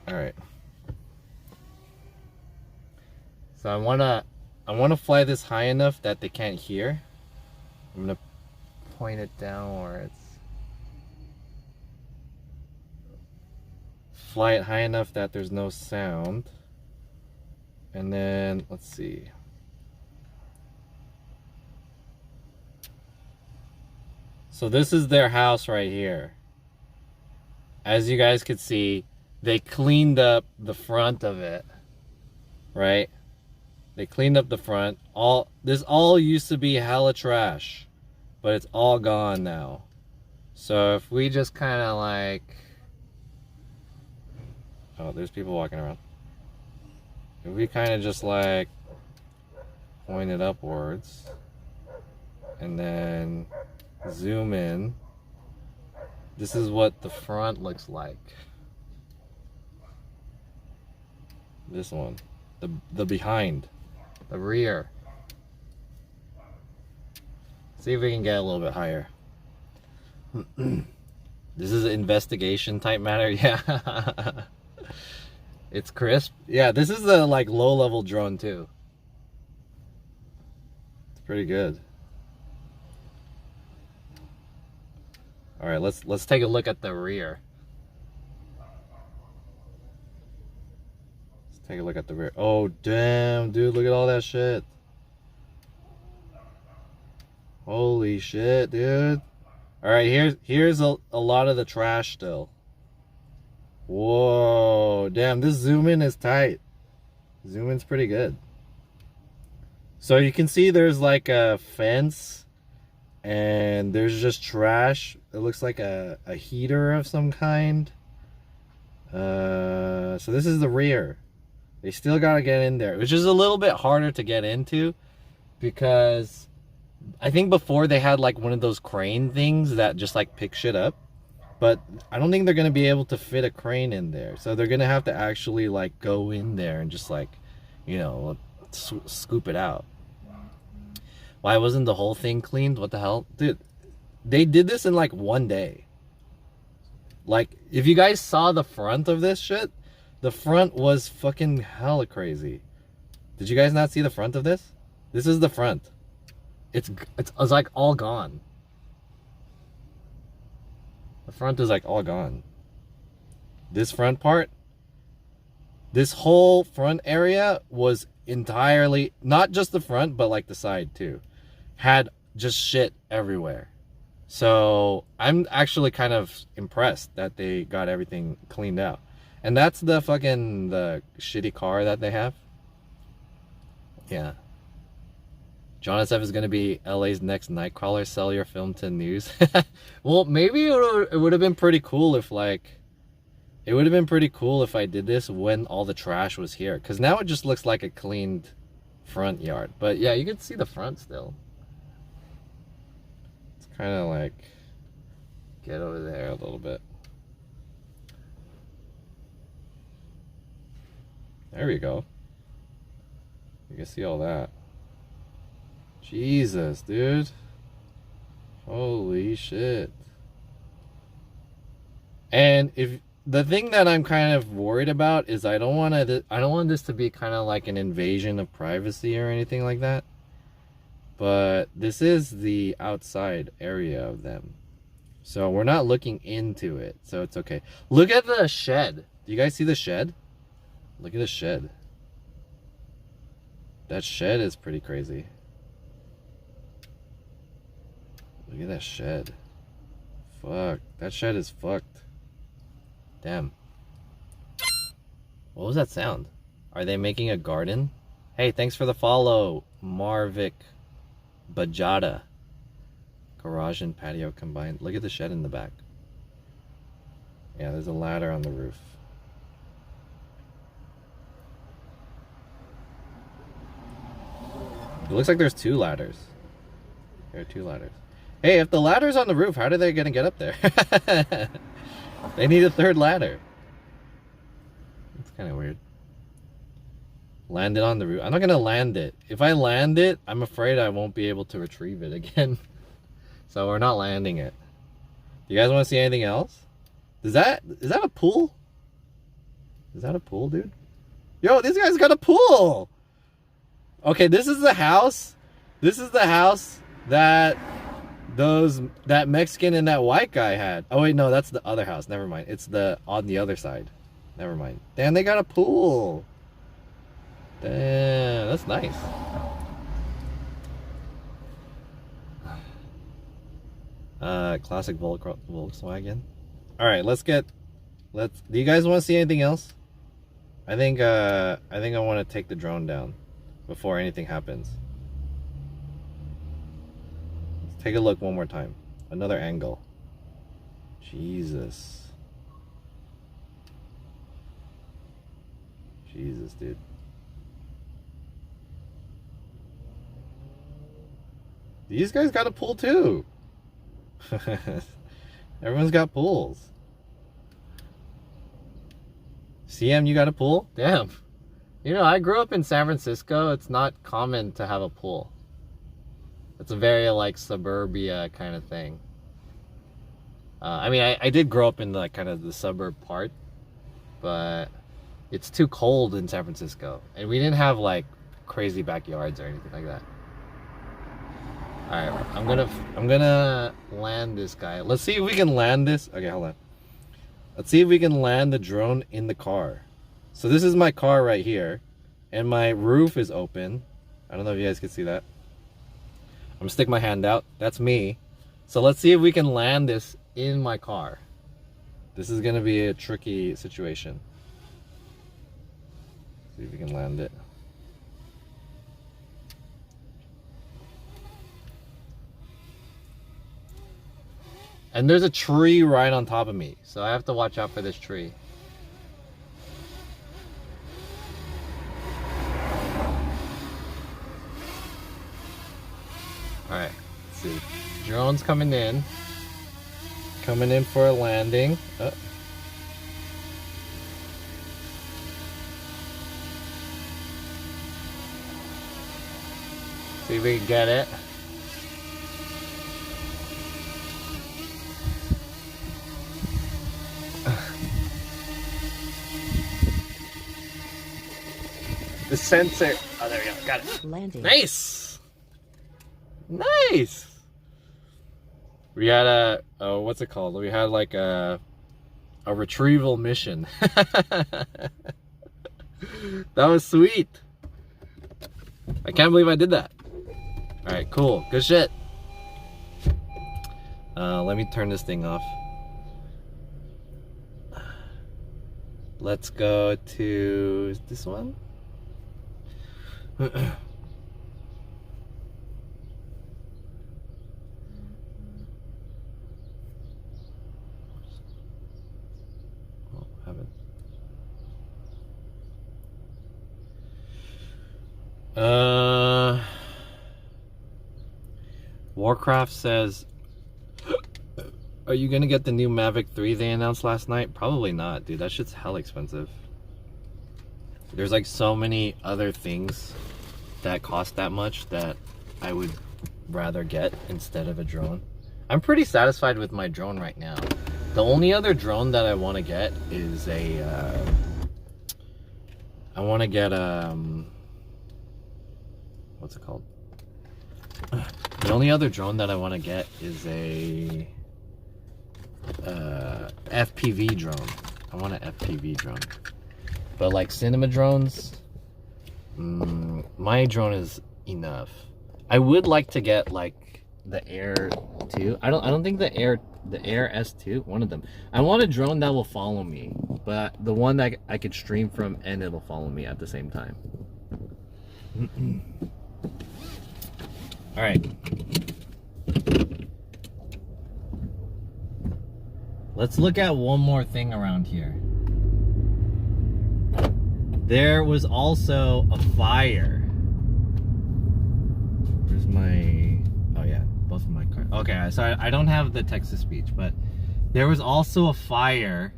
All right. So I wanna fly this high enough that they can't hear. I'm gonna point it down where it's. Fly it high enough that there's no sound. And then, let's see. So this is their house right here. As you guys could see, they cleaned up the front of it, right? They cleaned up the front. This all used to be hella trash, but it's all gone now. So if we just kind of like, oh, there's people walking around. If we kind of just like point it upwards and then zoom in, this is what the front looks like. This one, the behind, the rear. See if we can get a little bit higher. This is an investigation type matter. Yeah. It's crisp. Yeah, this is the like low level drone too. It's pretty good. All right, let's take a look at the rear. Let's take a look at the rear. Oh damn, dude, look at all that shit. Holy shit, dude. All right, here's a lot of the trash still. Whoa, damn, this zoom in is tight. Zoom in's pretty good. So you can see there's like a fence and there's just trash. It looks like a heater of some kind. So this is the rear. They still gotta get in there, which is a little bit harder to get into because I think before they had like one of those crane things that just like pick shit up. But I don't think they're going to be able to fit a crane in there. So they're going to have to actually like go in there and just like, you know, scoop it out. Why wasn't the whole thing cleaned? What the hell? Dude, they did this in like one day. Like, if you guys saw the front of this shit, the front was fucking hella crazy. Did you guys not see the front of this? This is the front. It's like all gone. The front is like all gone. This front part, this whole front area was entirely, not just the front, but like the side too, had just shit everywhere. So I'm actually kind of impressed that they got everything cleaned out. And that's the shitty car that they have. Yeah. John SF is going to be LA's next Nightcrawler. Sell your film to news. Well, maybe it would have been pretty cool if I did this when all the trash was here. Because now it just looks like a cleaned front yard. But yeah, you can see the front still. It's kind of like, get over there a little bit. There we go. You can see all that. Jesus, dude. Holy shit. And if the thing that I'm kind of worried about is I don't want this to be kind of like an invasion of privacy or anything like that. But this is the outside area of them. So we're not looking into it, so it's okay. Look at the shed. Do you guys see the shed? Look at the shed. That shed is pretty crazy. Look at that shed. Fuck. That shed is fucked. Damn. What was that sound? Are they making a garden? Hey, thanks for the follow, Marvik Bajada. Garage and patio combined. Look at the shed in the back. Yeah, there's a ladder on the roof. It looks like there's 2 ladders. There are 2 ladders. Hey, if the ladder's on the roof, how are they gonna get up there? They need a 3rd ladder. It's kind of weird. Land it on the roof. I'm not gonna land it. If I land it, I'm afraid I won't be able to retrieve it again. So we're not landing it. Do you guys want to see anything else? Is that a pool? Is that a pool, dude? Yo, this guy's got a pool! Okay, this is the house. This is the house that that Mexican and that white guy had. Oh wait, no, that's the other house. Never mind. It's on the other side. Never mind. Damn, they got a pool. Damn, that's nice. Classic Volkswagen. All right, do you guys want to see anything else? I think I want to take the drone down before anything happens. Let's take a look one more time. Another angle. Jesus. Jesus, dude. These guys got a pool too. Everyone's got pools. CM, you got a pool? Damn. You know, I grew up in San Francisco. It's not common to have a pool. It's a very like suburbia kind of thing. I mean, I did grow up in like kind of the suburb part, but it's too cold in San Francisco, and we didn't have like crazy backyards or anything like that. All right, I'm gonna land this guy. Let's see if we can land this. Okay, hold on. Let's see if we can land the drone in the car. So this is my car right here, and my roof is open. I don't know if you guys can see that. I'm gonna stick my hand out. That's me. So let's see if we can land this in my car. This is gonna be a tricky situation. See if we can land it. And there's a tree right on top of me, so I have to watch out for this tree. Alright, let's see. Drone's coming in. Coming in for a landing. Oh. See if we can get it. The sensor. Oh, there we go. Got it. Landing. Nice. Nice. We had a what's it called? We had like a retrieval mission. That was sweet. I can't believe I did that. All right, cool. Good shit. Let me turn this thing off. Let's go to this one. Oh, haven't. Warcraft says, are you gonna get the new Mavic 3 they announced last night? Probably not, dude. That shit's hell expensive. There's like so many other things that cost that much that I would rather get instead of a drone. I'm pretty satisfied with my drone right now. The only other drone that I want to get is a I want to get what's it called? The only other drone that I want to get is a FPV drone. I want an FPV drone. But like cinema drones, my drone is enough. I would like to get like the Air 2. I don't think the Air S2, one of them. I want a drone that will follow me, but the one that I could stream from and it'll follow me at the same time. All right. Let's look at one more thing around here. There was also a fire. Where's my... Oh yeah, both of my cards. Okay, sorry, I don't have the text-to-speech, but there was also a fire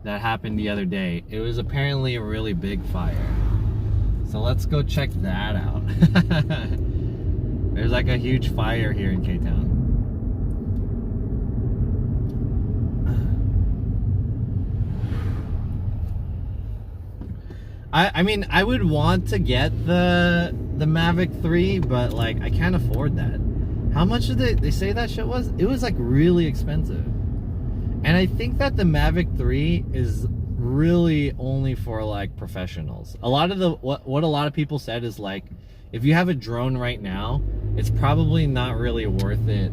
that happened the other day. It was apparently a really big fire. So let's go check that out. There's like a huge fire here in Ktown. I mean, I would want to get the Mavic 3, but like I can't afford that. How much did they say that shit was? It was like really expensive. And I think that the Mavic 3 is really only for like professionals. A lot of the what a lot of people said is like, if you have a drone right now, it's probably not really worth it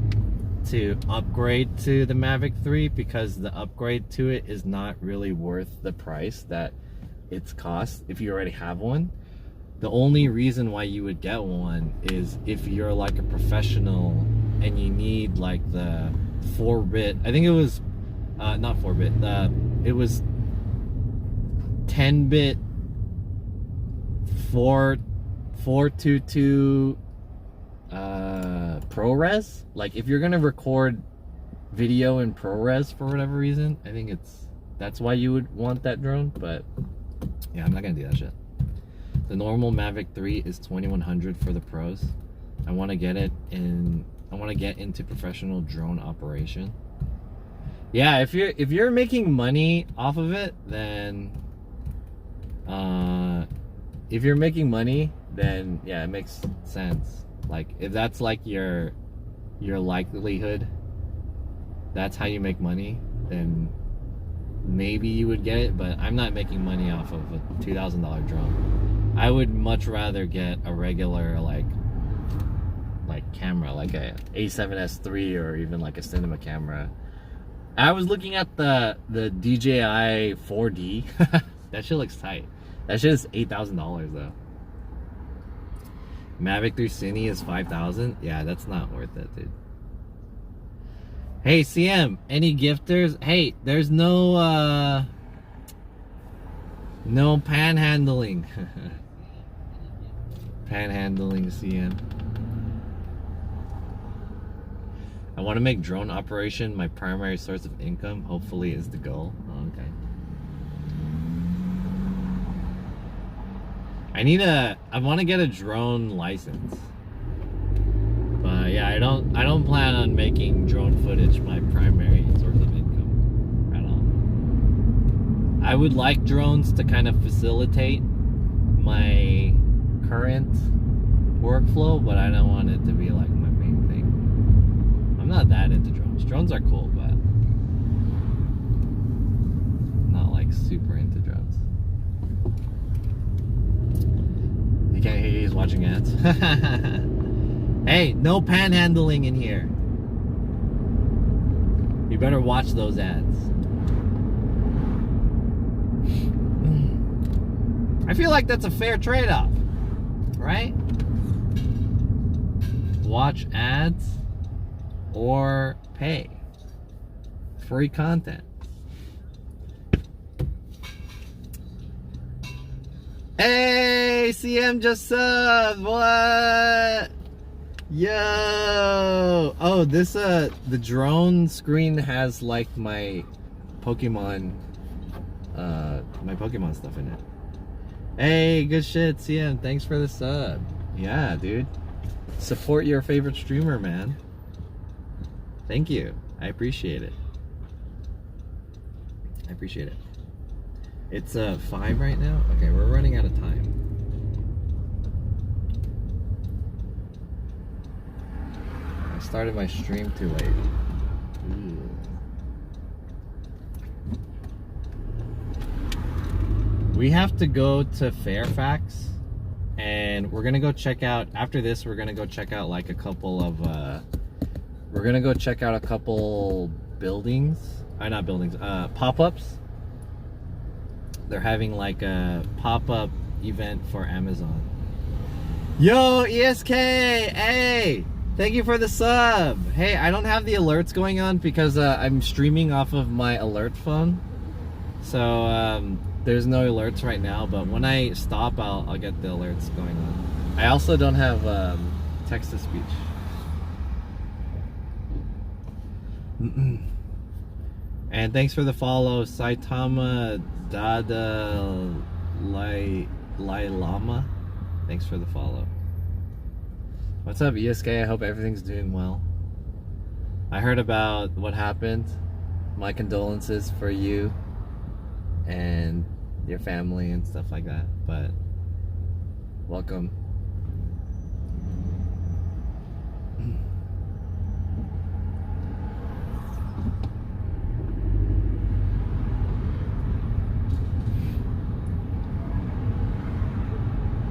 to upgrade to the Mavic 3 because the upgrade to it is not really worth the price that its cost if you already have one. The only reason why you would get one is if you're like a professional and you need like the 4-bit, I think it was not 4-bit, it was 10-bit 422 ProRes. Like if you're gonna record video in ProRes for whatever reason, I think that's why you would want that drone. But yeah, I'm not gonna do that shit. The normal Mavic 3 is $2,100 for the pros. I want to get it in. I want to get into professional drone operation. Yeah, if you're making money off of it, then if you're making money, then yeah, it makes sense. Like if that's like your likelihood, that's how you make money, then maybe you would get it. But I'm not making money off of a $2,000 drone. I would much rather get a regular like camera, like a A7S III or even like a cinema camera. I was looking at the DJI 4D. That shit looks tight. That shit is $8,000 though. Mavic 3 Cine is $5,000. Yeah, that's not worth it, dude. Hey CM, any gifters? Hey, there's no panhandling. Panhandling CM. I want to make drone operation my primary source of income. Hopefully is the goal. Oh, okay. I want to get a drone license. But yeah, I don't plan on making drone footage my primary source of income at all. I would like drones to kind of facilitate my current workflow, but I don't want it to be like my main thing. I'm not that into drones. Drones are cool, but not like super into drones. You can't hear he's watching ads. Hey, no panhandling in here. You better watch those ads. I feel like that's a fair trade-off, right? Watch ads or pay. Free content. Hey, CM just subbed. What? Yo! Oh, this the drone screen has like my Pokemon stuff in it. Hey, good shit, CM. Thanks for the sub. Yeah, dude. Support your favorite streamer, man. Thank you. I appreciate it. I appreciate it. It's 5 right now. Okay, we're running out of time. I started my stream too late. Ooh. We have to go to Fairfax, and we're gonna go check out, after this we're gonna go check out like a couple of we're gonna go check out a couple buildings, not buildings, pop-ups. They're having like a pop-up event for Amazon. Yo, ESK, hey, thank you for the sub. Hey, I don't have the alerts going on because I'm streaming off of my alert phone, so there's no alerts right now, but when I stop, I'll get the alerts going on. I also don't have text-to-speech. And thanks for the follow, Saitama Dada Lai Lama. Thanks for the follow. What's up, ESK? I hope everything's doing well. I heard about what happened. My condolences for you and your family and stuff like that, but welcome.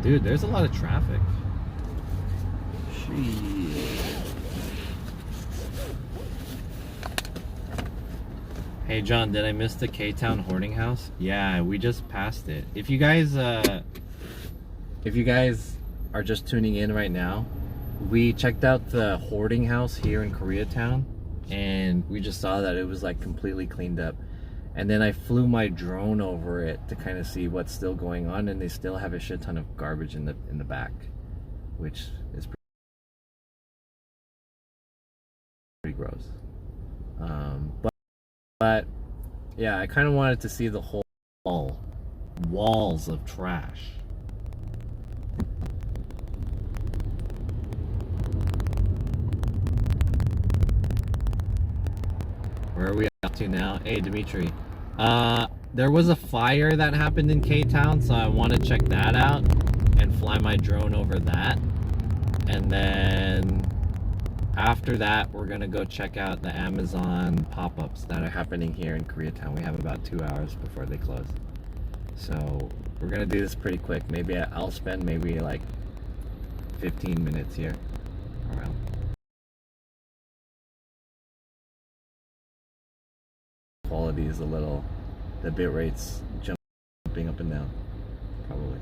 Dude, there's a lot of traffic. Hey John, did I miss the Ktown hoarding house? Yeah, we just passed it. If you guys are just tuning in right now, we checked out the hoarding house here in Koreatown, and we just saw that it was like completely cleaned up. And then I flew my drone over it to kind of see what's still going on, and they still have a shit ton of garbage in the back, which is pretty gross. But yeah, I kind of wanted to see the whole walls of trash. Where are we up to now? Hey, Dimitri. There was a fire that happened in Ktown, so I want to check that out and fly my drone over that. And then after that, we're going to go check out the Amazon pop-ups that are happening here in Koreatown. We have about 2 hours before they close. So we're going to do this pretty quick. Maybe I'll spend maybe like 15 minutes here around. Quality is a little, the bit rate's jumping up and down, probably.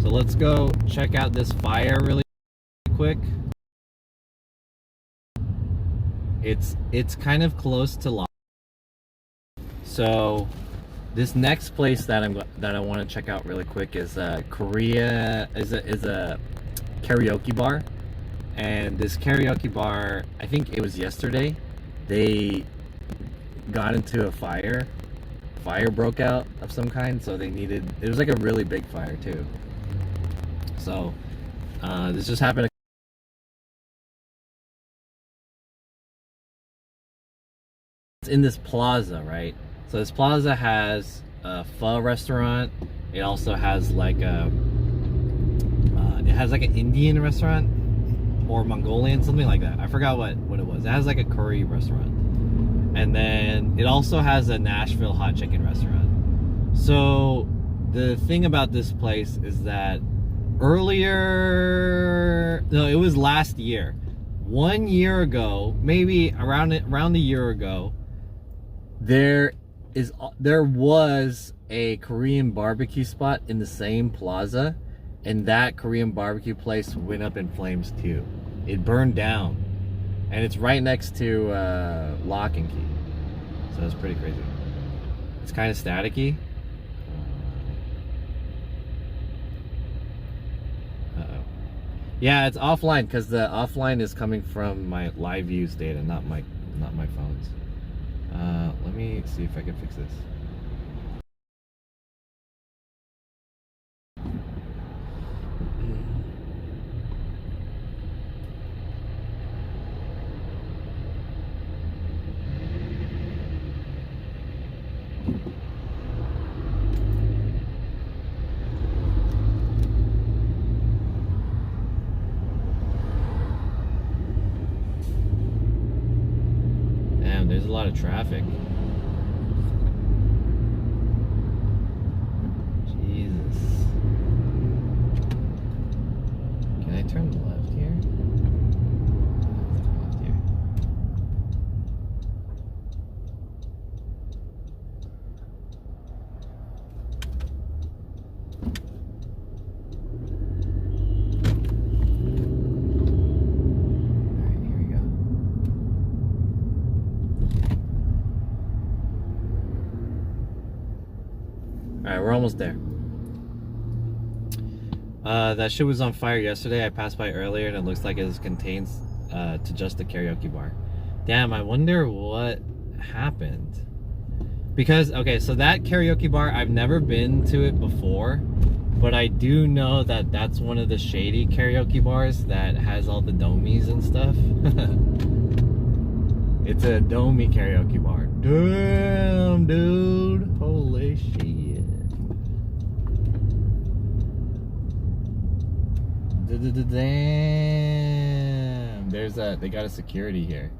So let's go check out this fire really quick. It's kind of close to lock. So this next place that I want to check out really quick is Korea is a karaoke bar, and this karaoke bar, I think it was yesterday, they got into a fire broke out of some kind, so it was like a really big fire too. So this just happened. It's in this plaza, right? So this plaza has a pho restaurant. It also has like an Indian restaurant or Mongolian, something like that. I forgot what it was. It has like a curry restaurant. And then it also has a Nashville hot chicken restaurant. So the thing about this place is that it was last year. 1 year ago, maybe around a year ago, there was a Korean barbecue spot in the same plaza, and that Korean barbecue place went up in flames too. It burned down, and it's right next to Lock and Key, so it's pretty crazy. It's kind of staticky. Yeah, it's offline because the offline is coming from my live views data, not my phone's. Let me see if I can fix this. traffic. Jesus. Can I turn left here? Left here. Alright, here we go. Alright, we're almost there. That shit was on fire yesterday. I passed by earlier and it looks like it contains to just the karaoke bar. Damn, I wonder what happened. Because, okay, so that karaoke bar, I've never been to it before, but I do know that that's one of the shady karaoke bars that has all the domies and stuff. It's a domie karaoke bar. Damn, dude. Holy shit. Damn. There's they got a security here.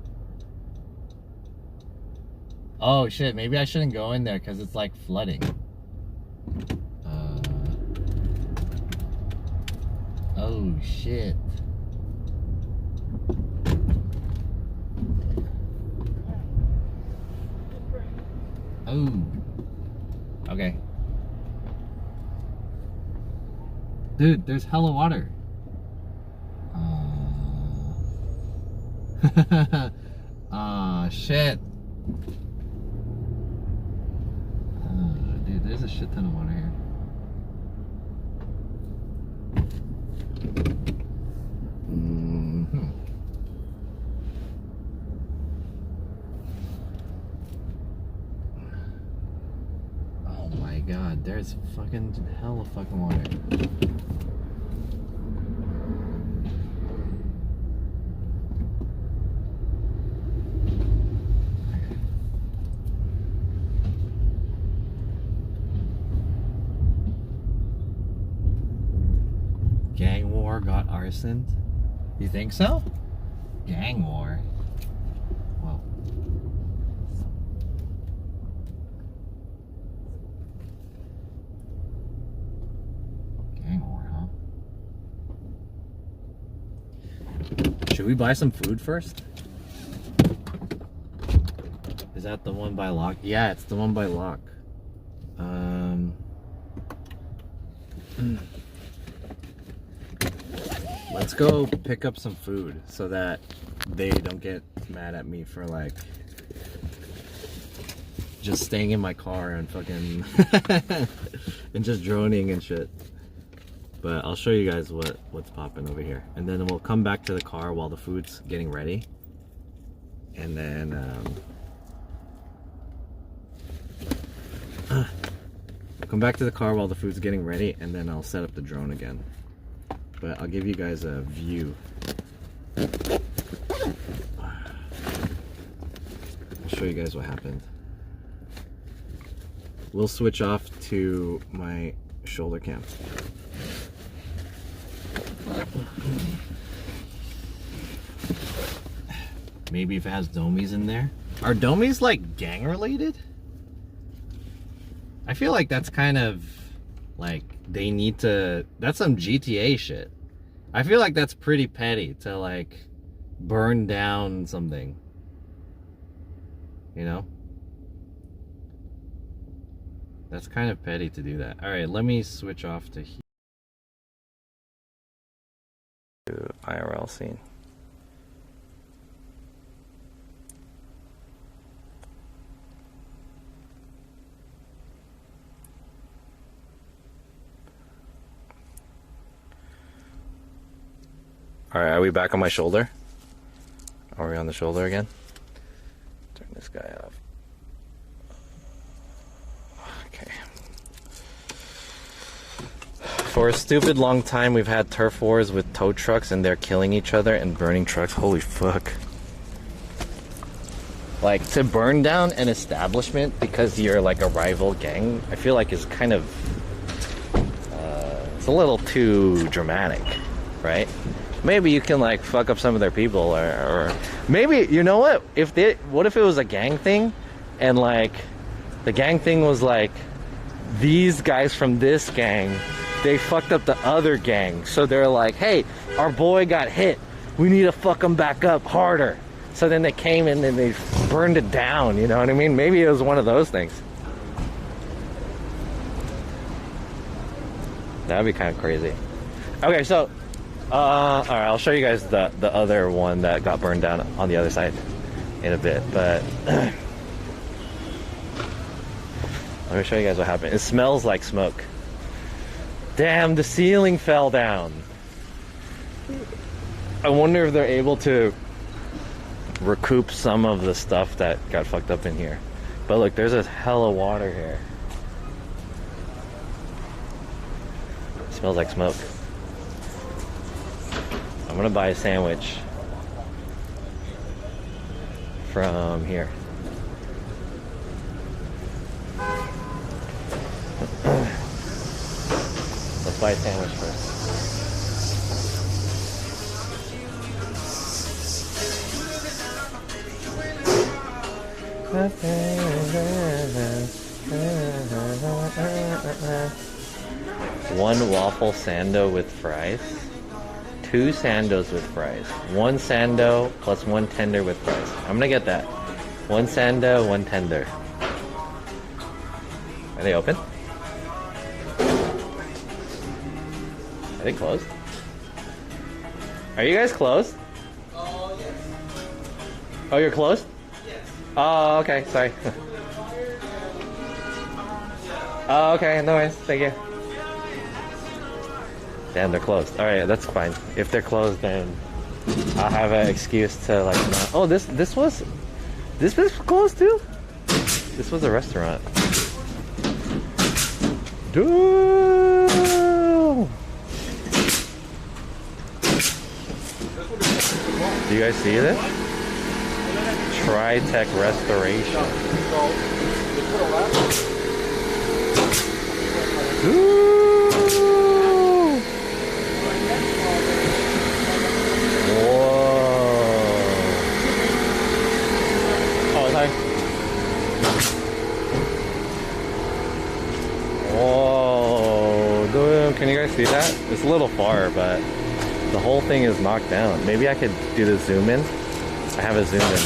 Oh shit, maybe I shouldn't go in there because it's like flooding. Oh shit. Oh. Okay. Dude, there's hella water. Shit. Dude, there's a shit ton of water here. Oh my god, there's fucking hella fucking water. Gang war got arsoned? You think so? Gang war? Whoa. Gang war, huh? Should we buy some food first? Is that the one by lock? Yeah, it's the one by lock. Let's go pick up some food so that they don't get mad at me for like just staying in my car and fucking and just droning and shit. But I'll show you guys what's popping over here, and then we'll come back to the car while the food's getting ready, and then we'll come back to the car while the food's getting ready, and then I'll set up the drone again. But I'll give you guys a view. I'll show you guys what happened. We'll switch off to my shoulder cam. Maybe if it has domies in there. Are domies like gang related? I feel like that's kind of like they need to, that's some GTA shit. I feel like that's pretty petty to like burn down something, you know? That's kind of petty to do that. All right, let me switch off to IRL scene. Alright, are we back on my shoulder? Are we on the shoulder again? Turn this guy off. Okay. For a stupid long time, we've had turf wars with tow trucks and they're killing each other and burning trucks. Holy fuck. Like, to burn down an establishment because you're like a rival gang, I feel like is kind of... it's a little too dramatic, right? Maybe you can like fuck up some of their people, or maybe, you know what? What if it was a gang thing, And like, the gang thing was like, these guys from this gang, they fucked up the other gang. So they're like, hey, our boy got hit. We need to fuck him back up harder. So then they came in and they burned it down, you know what I mean? Maybe it was one of those things. That'd be kind of crazy. Okay, so, all right, I'll show you guys the other one that got burned down on the other side in a bit, but let me show you guys what happened. It smells like smoke. Damn, the ceiling fell down. I wonder if they're able to recoup some of the stuff that got fucked up in here. But look, there's a hell of water here. It smells like smoke. I'm gonna buy a sandwich from here. Let's buy a sandwich first. One waffle sando with fries. 2 sandos with fries. 1 sando plus 1 tender with fries. I'm gonna get that. 1 sando, 1 tender. Are they open? Are they closed? Are you guys closed? Oh, yes. Oh, you're closed? Yes. Oh, okay, sorry. Oh, okay, no worries, thank you. Damn, they're closed. Alright, that's fine. If they're closed, then I'll have an excuse to like not... Oh, this was closed too? This was a restaurant. Dude! Do you guys see this? Tri-Tech Restoration. Ooh. Whoa. Oh, sorry. Whoa, dude, can you guys see that? It's a little far, but the whole thing is knocked down. Maybe I could do the zoom in. I have a zoom in.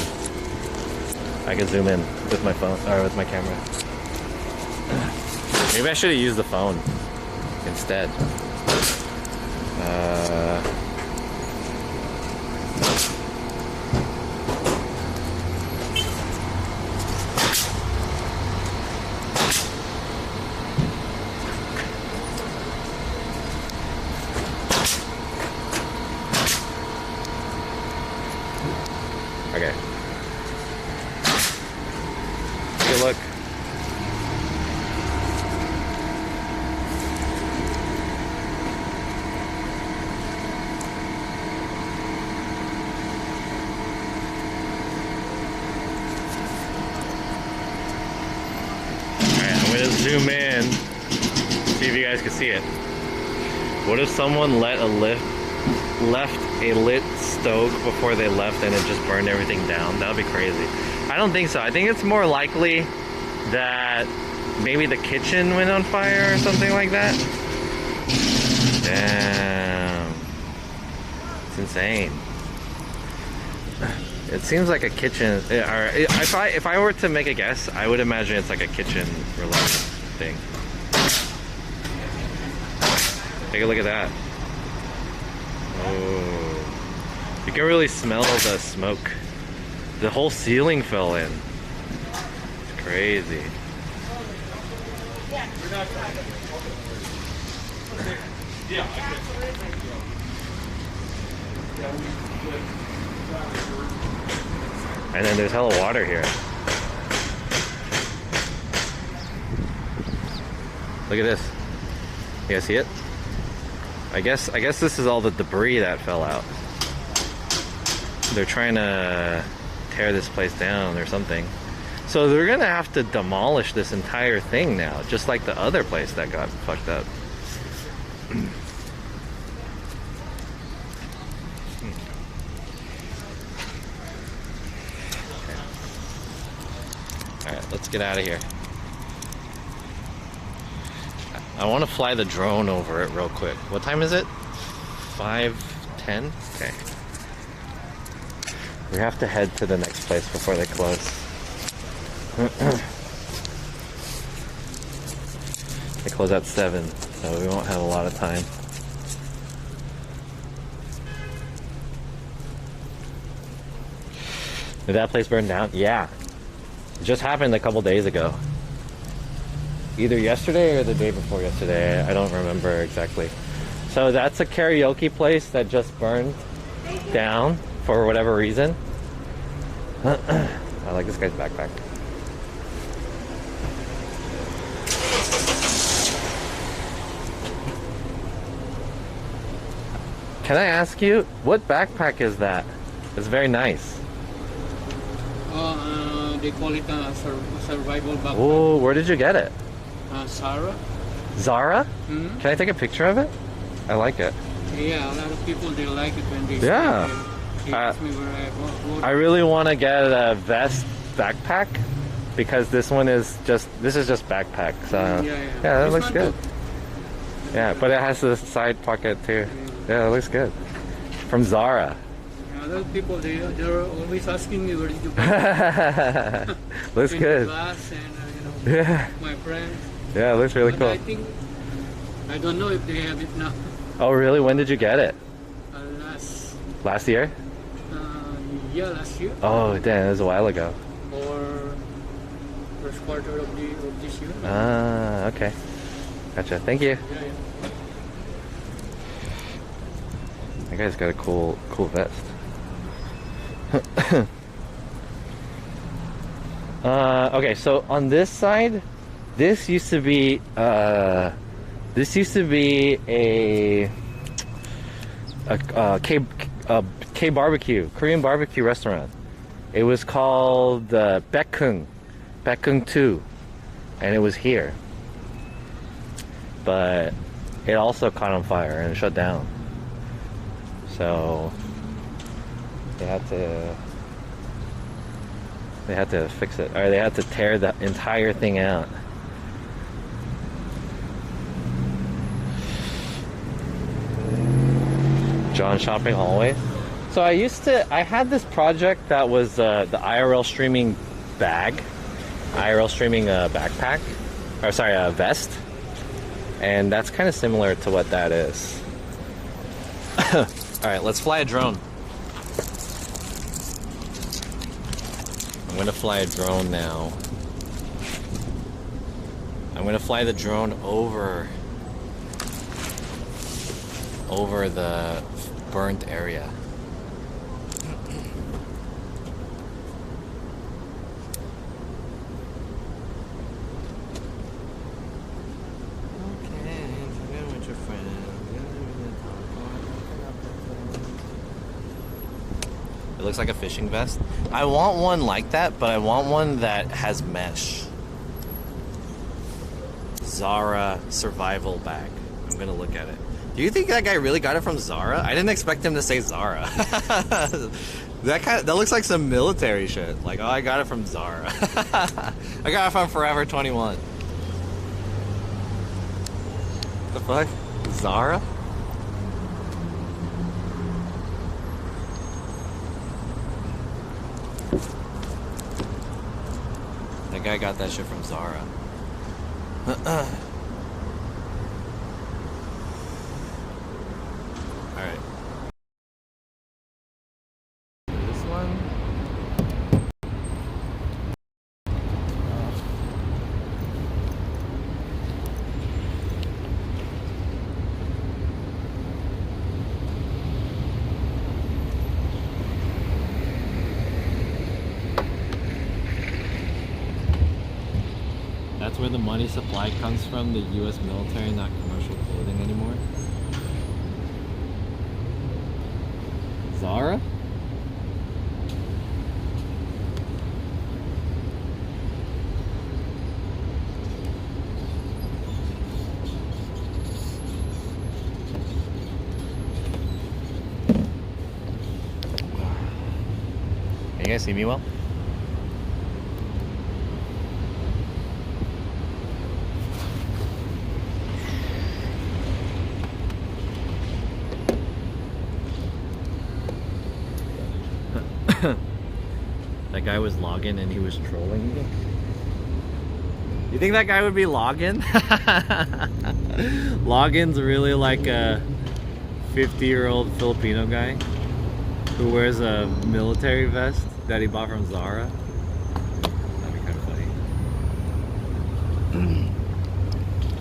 I can zoom in with my phone, or with my camera. Maybe I should have used the phone instead. Okay. Take a look. Zoom in, see if you guys can see it. What if someone left a lit stove before they left and it just burned everything down? That would be crazy. I don't think so. I think it's more likely that maybe the kitchen went on fire or something like that. Damn. It's insane. It seems like a kitchen, or if I were to make a guess, I would imagine it's like a kitchen related thing. Take a look at that. Oh, you can really smell the smoke. The whole ceiling fell in. It's crazy. And then there's hella water here. Look at this. You guys see it? I guess this is all the debris that fell out. They're trying to tear this place down or something. So they're gonna have to demolish this entire thing now, just like the other place that got fucked up. get out of here. I want to fly the drone over it real quick. What time is it? 5:10? Okay. We have to head to the next place before they close. They close at 7, so we won't have a lot of time. Did that place burn down? Yeah. It just happened a couple days ago. Either yesterday or the day before yesterday. I don't remember exactly. So that's a karaoke place that just burned down for whatever reason. I like this guy's backpack. Can I ask you, what backpack is that? It's very nice. They call it a survival backpack. Oh, where did you get it? Sarah? Zara? Hmm? Can I take a picture of it? I like it. Yeah, a lot of people they like it when they Yeah. see it. They ask me where I go. I really want to get a vest backpack because this is just backpack. So Yeah. that This looks one good. too. Yeah, but it has the side pocket too. Yeah, it looks good. From Zara. A lot of people they're always asking me where did you buy it? Looks In good. class and Yeah. my friends. Yeah, it looks really But cool. I don't know if they have it now. Oh, really? When did you get it? Last year? Yeah, last year Oh, damn, it was a while ago. or first quarter of this year. Ah, okay. Gotcha. Thank you. Yeah. That guy's got a cool vest. Okay, so on this side, this used to be a K barbecue, Korean barbecue restaurant. It was called Baekkeung 2, and it was here. But it also caught on fire and shut down. So they had to fix it, or they had to tear the entire thing out. John shopping hallway. So I had this project that was the IRL streaming bag, IRL streaming backpack, or sorry, vest, and that's kind of similar to what that is. All right, let's fly a drone. I'm gonna fly a drone now. I'm gonna fly the drone over the burnt area. It looks like a fishing vest. I want one like that, but I want one that has mesh. Zara survival bag. I'm gonna look at it. Do you think that guy really got it from Zara? I didn't expect him to say Zara. That looks like some military shit. Like, oh, I got it from Zara. I got it from Forever 21. The fuck? Zara? That guy got that shit from Zara. Alright. This one. That's where the money supply comes from, the US military, not commercial clothing anymore. Zara? Can you guys see me well? That guy was logging and he was trolling me. You think that guy would be Login? Login's really like a 50-year-old Filipino guy who wears a military vest that he bought from Zara. That'd be kind of funny.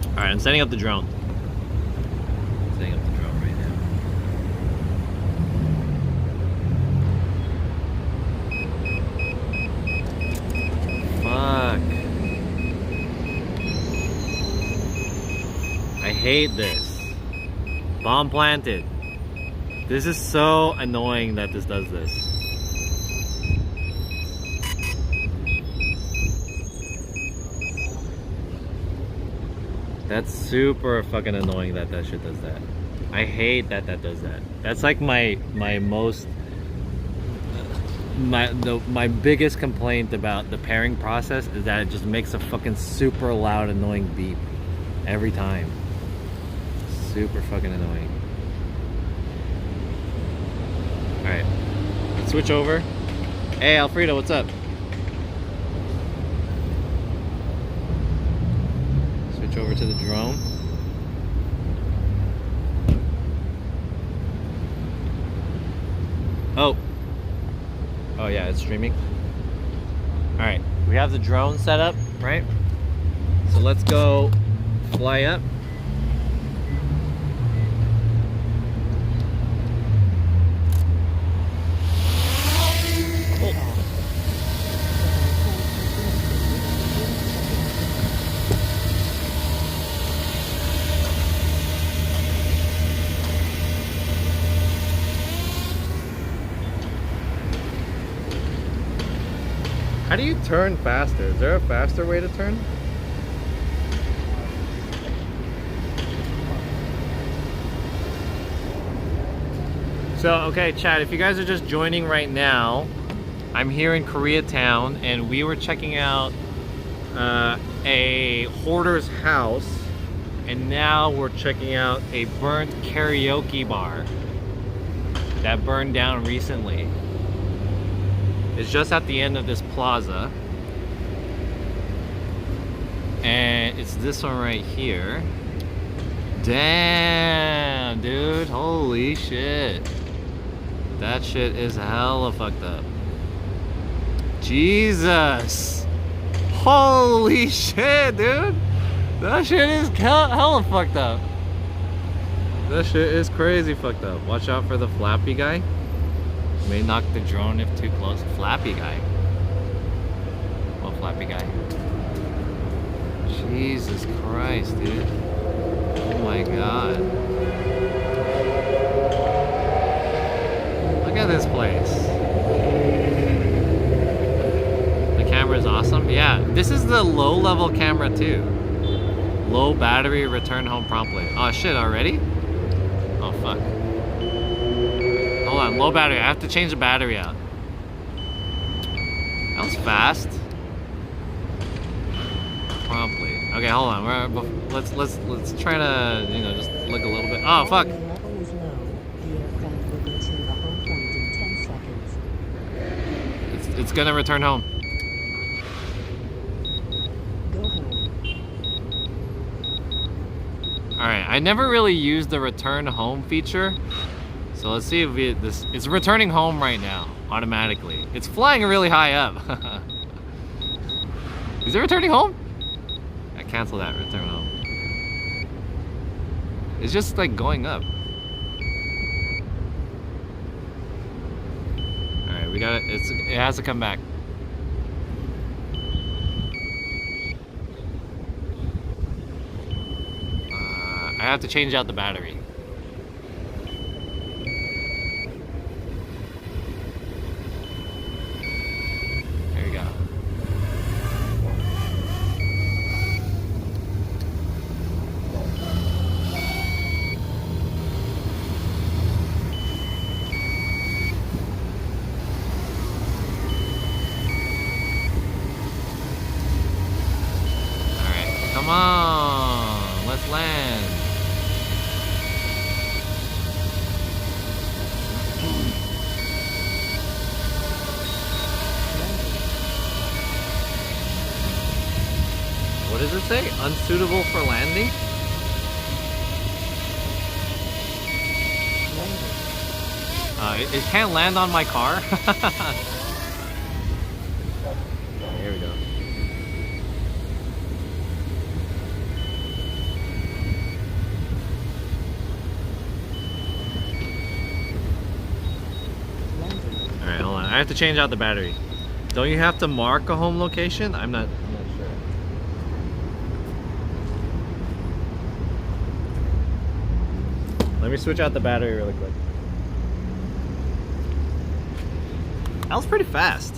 Alright, I'm setting up the drone. Setting up the drone right now. Fuck. I hate this. Bomb planted. This is so annoying that this does this. That's super fucking annoying that that shit does that. I hate that that does that. That's like my most my biggest complaint about the pairing process is that it just makes a fucking super loud annoying beep every time. Super fucking annoying. Alright, let's switch over. Hey Alfredo, what's up? Switch over to the drone. Oh yeah, it's streaming. Alright, we have the drone set up, right? So let's go fly up. How do you turn faster? Is there a faster way to turn? So, okay, chat, if you guys are just joining right now, I'm here in Koreatown and we were checking out a hoarder's house, and now we're checking out a burnt karaoke bar that burned down recently. It's just at the end of this plaza. And it's this one right here. Damn, dude. Holy shit. That shit is hella fucked up. Jesus. Holy shit, dude. That shit is hella fucked up. That shit is crazy fucked up. Watch out for the flappy guy. May knock the drone if too close. Flappy guy. What flappy guy? Jesus Christ, dude. Oh my god. Look at this place. The camera is awesome. Yeah, this is the low level camera too. Low battery, return home promptly. Oh shit, already? Oh fuck. Hold on, low battery. I have to change the battery out. That was fast. Promptly. Okay, hold on. Let's try to, you know, just look a little bit. Oh fuck. Level is low. The aircraft will go to the home point in 10 seconds. It's gonna return home. Go home. Alright, I never really used the return home feature. So let's see if it's returning home right now, automatically. It's flying really high up. Is it returning home? I cancel that, return home. It's just like going up. Alright, we got it. It has to come back. I have to change out the battery. There we go. Alright, come on, let's land. does it say? Unsuitable for landing? It can't land on my car. Here we go. Alright, hold on. I have to change out the battery. Don't you have to mark a home location? I'm not sure. Let me switch out the battery really quick. That was pretty fast.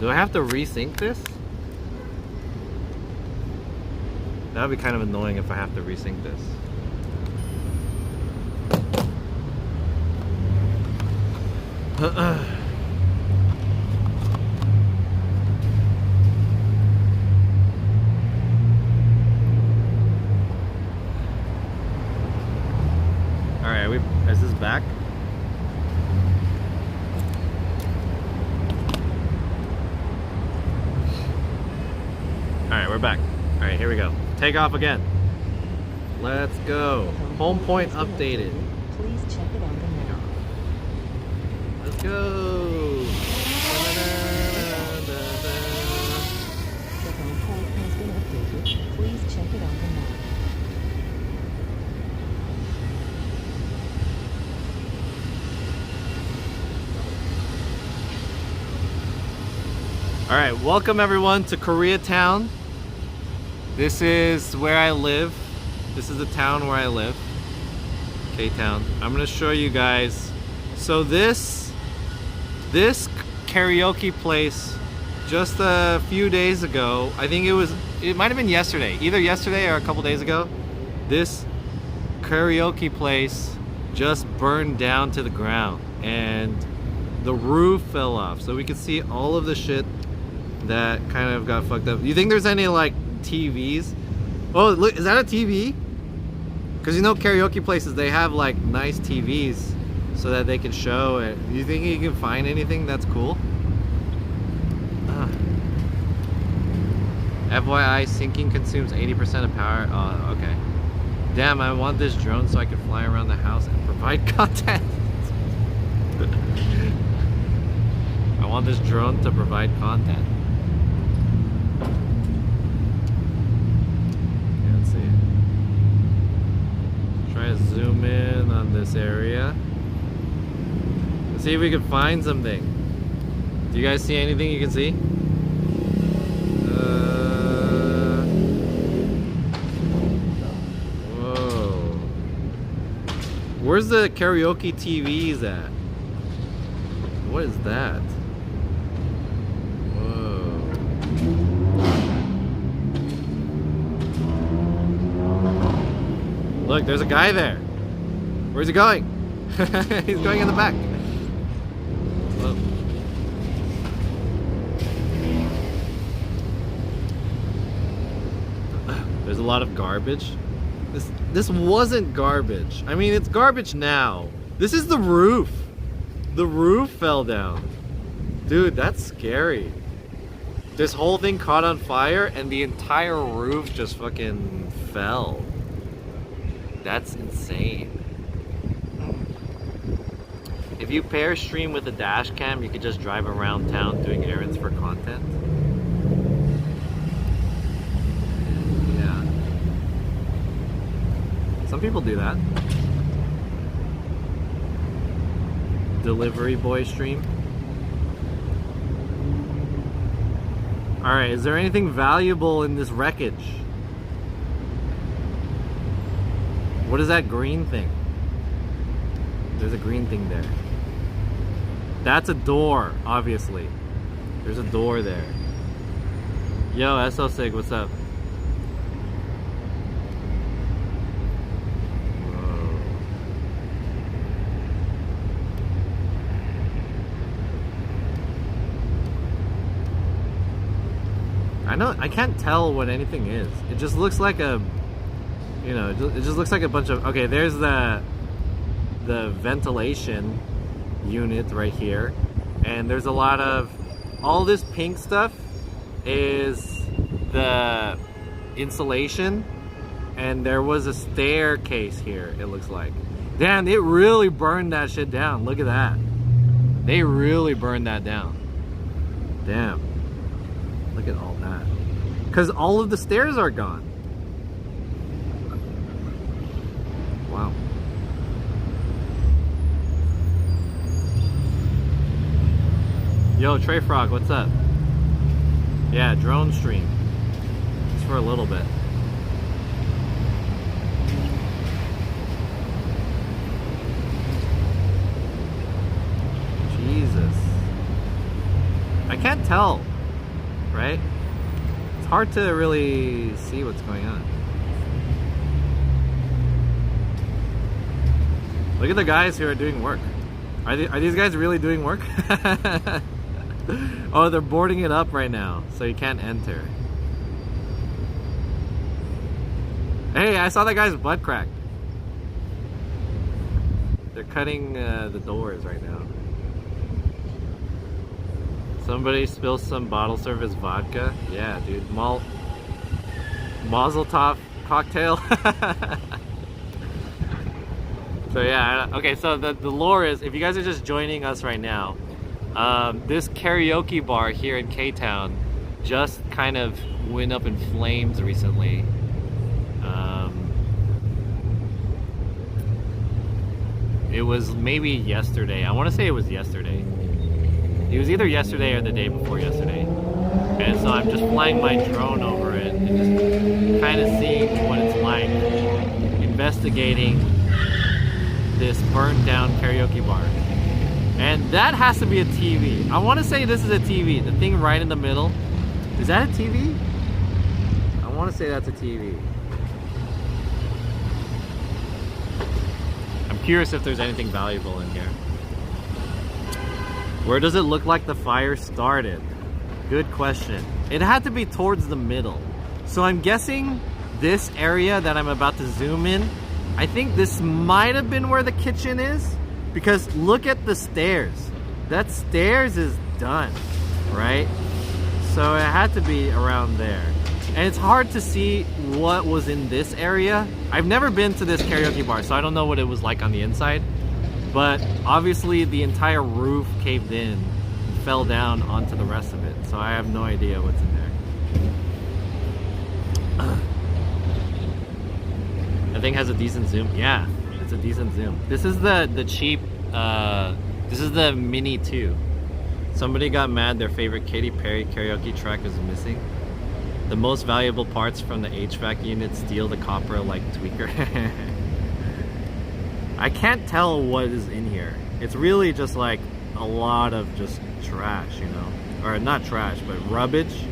Do I have to resync this? That would be kind of annoying if I have to resync this. Alright, is this back? Alright, we're back. Alright, here we go. Take off again. Let's go. Home point updated. Please check it on the map. Let's go. The home point has been updated. Please check it on the map. Alright, welcome everyone to Koreatown. This is where I live. This is the town where I live. Ktown. I'm gonna show you guys. So this karaoke place just a few days ago, I think it might have been yesterday, either yesterday or a couple days ago, this karaoke place just burned down to the ground and the roof fell off. So we could see all of the shit that kind of got fucked up. You think there's any like TVs? Oh, look, is that a TV? Because you know karaoke places, they have like nice TVs so that they can show it. Do you think you can find anything that's cool? FYI, syncing consumes 80% of power. Oh, okay. Damn, I want this drone so I can fly around the house and provide content. I want this drone to provide content. Try to zoom in on this area. Let's see if we can find something. Do you guys see anything you can see? Whoa. Where's the karaoke TVs at? What is that? Look, there's a guy there. Where's he going? He's going in the back. Whoa. There's a lot of garbage. This wasn't garbage. I mean, it's garbage now. This is the roof. The roof fell down. Dude, that's scary. This whole thing caught on fire and the entire roof just fucking fell. That's insane. If you pair stream with a dash cam, you could just drive around town doing errands for content. Yeah. Some people do that. Delivery boy stream. Alright, is there anything valuable in this wreckage? What is that green thing? There's a green thing there. That's a door, obviously. There's a door there. Yo, SO6, what's up? Whoa. I can't tell what anything is. It just looks like a, you know, it just looks like a bunch of, okay, there's the the ventilation unit right here, and there's a lot of all this pink stuff is the insulation, and there was a staircase here, it looks like. Damn, it really burned that shit down. Look at that. They really burned that down. Damn. Look at all that. Because all of the stairs are gone. Wow. Yo, Trey Frog, what's up? Yeah, drone stream. Just for a little bit. Jesus. I can't tell, right? It's hard to really see what's going on. Look at the guys who are doing work. Are these guys really doing work? Oh, they're boarding it up right now, so you can't enter. Hey, I saw that guy's butt crack. They're cutting the doors right now. Somebody spilled some bottle service vodka. Yeah, dude. Mazel tov cocktail. So yeah, okay, so the lore is, if you guys are just joining us right now, this karaoke bar here in K-Town just kind of went up in flames recently. It was maybe yesterday. I want to say it was yesterday. It was either yesterday or the day before yesterday. And so I'm just flying my drone over it and just kind of seeing what it's like, investigating this burnt down karaoke bar. And that has to be a TV. I want to say this is a TV. The thing right in the middle. Is that a TV? I want to say that's a TV. I'm curious if there's anything valuable in here. Where does it look like the fire started? Good question. It had to be towards the middle. So I'm guessing this area that I'm about to zoom in, I think this might have been where the kitchen is, because look at the stairs. That stairs is done, right? So it had to be around there. And it's hard to see what was in this area. I've never been to this karaoke bar, so I don't know what it was like on the inside. But obviously the entire roof caved in and fell down onto the rest of it. So I have no idea what's in there. That thing has a decent zoom. Yeah, it's a decent zoom. This is the cheap, this is the Mini 2. Somebody got mad their favorite Katy Perry karaoke track is missing. The most valuable parts from the HVAC unit steal the copper like tweaker. I can't tell what is in here. It's really just like a lot of just trash, you know? Or not trash, but rubbish.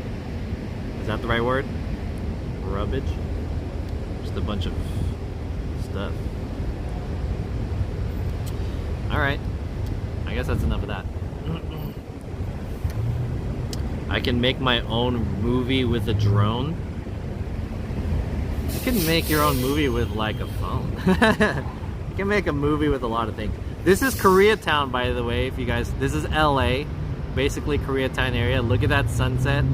Is that the right word? Rubbish? Just a bunch of stuff. Alright. I guess that's enough of that. I can make my own movie with a drone. You can make your own movie with like a phone. You can make a movie with a lot of things. This is Koreatown, by the way, if you guys, this is LA, basically Koreatown area. Look at that sunset.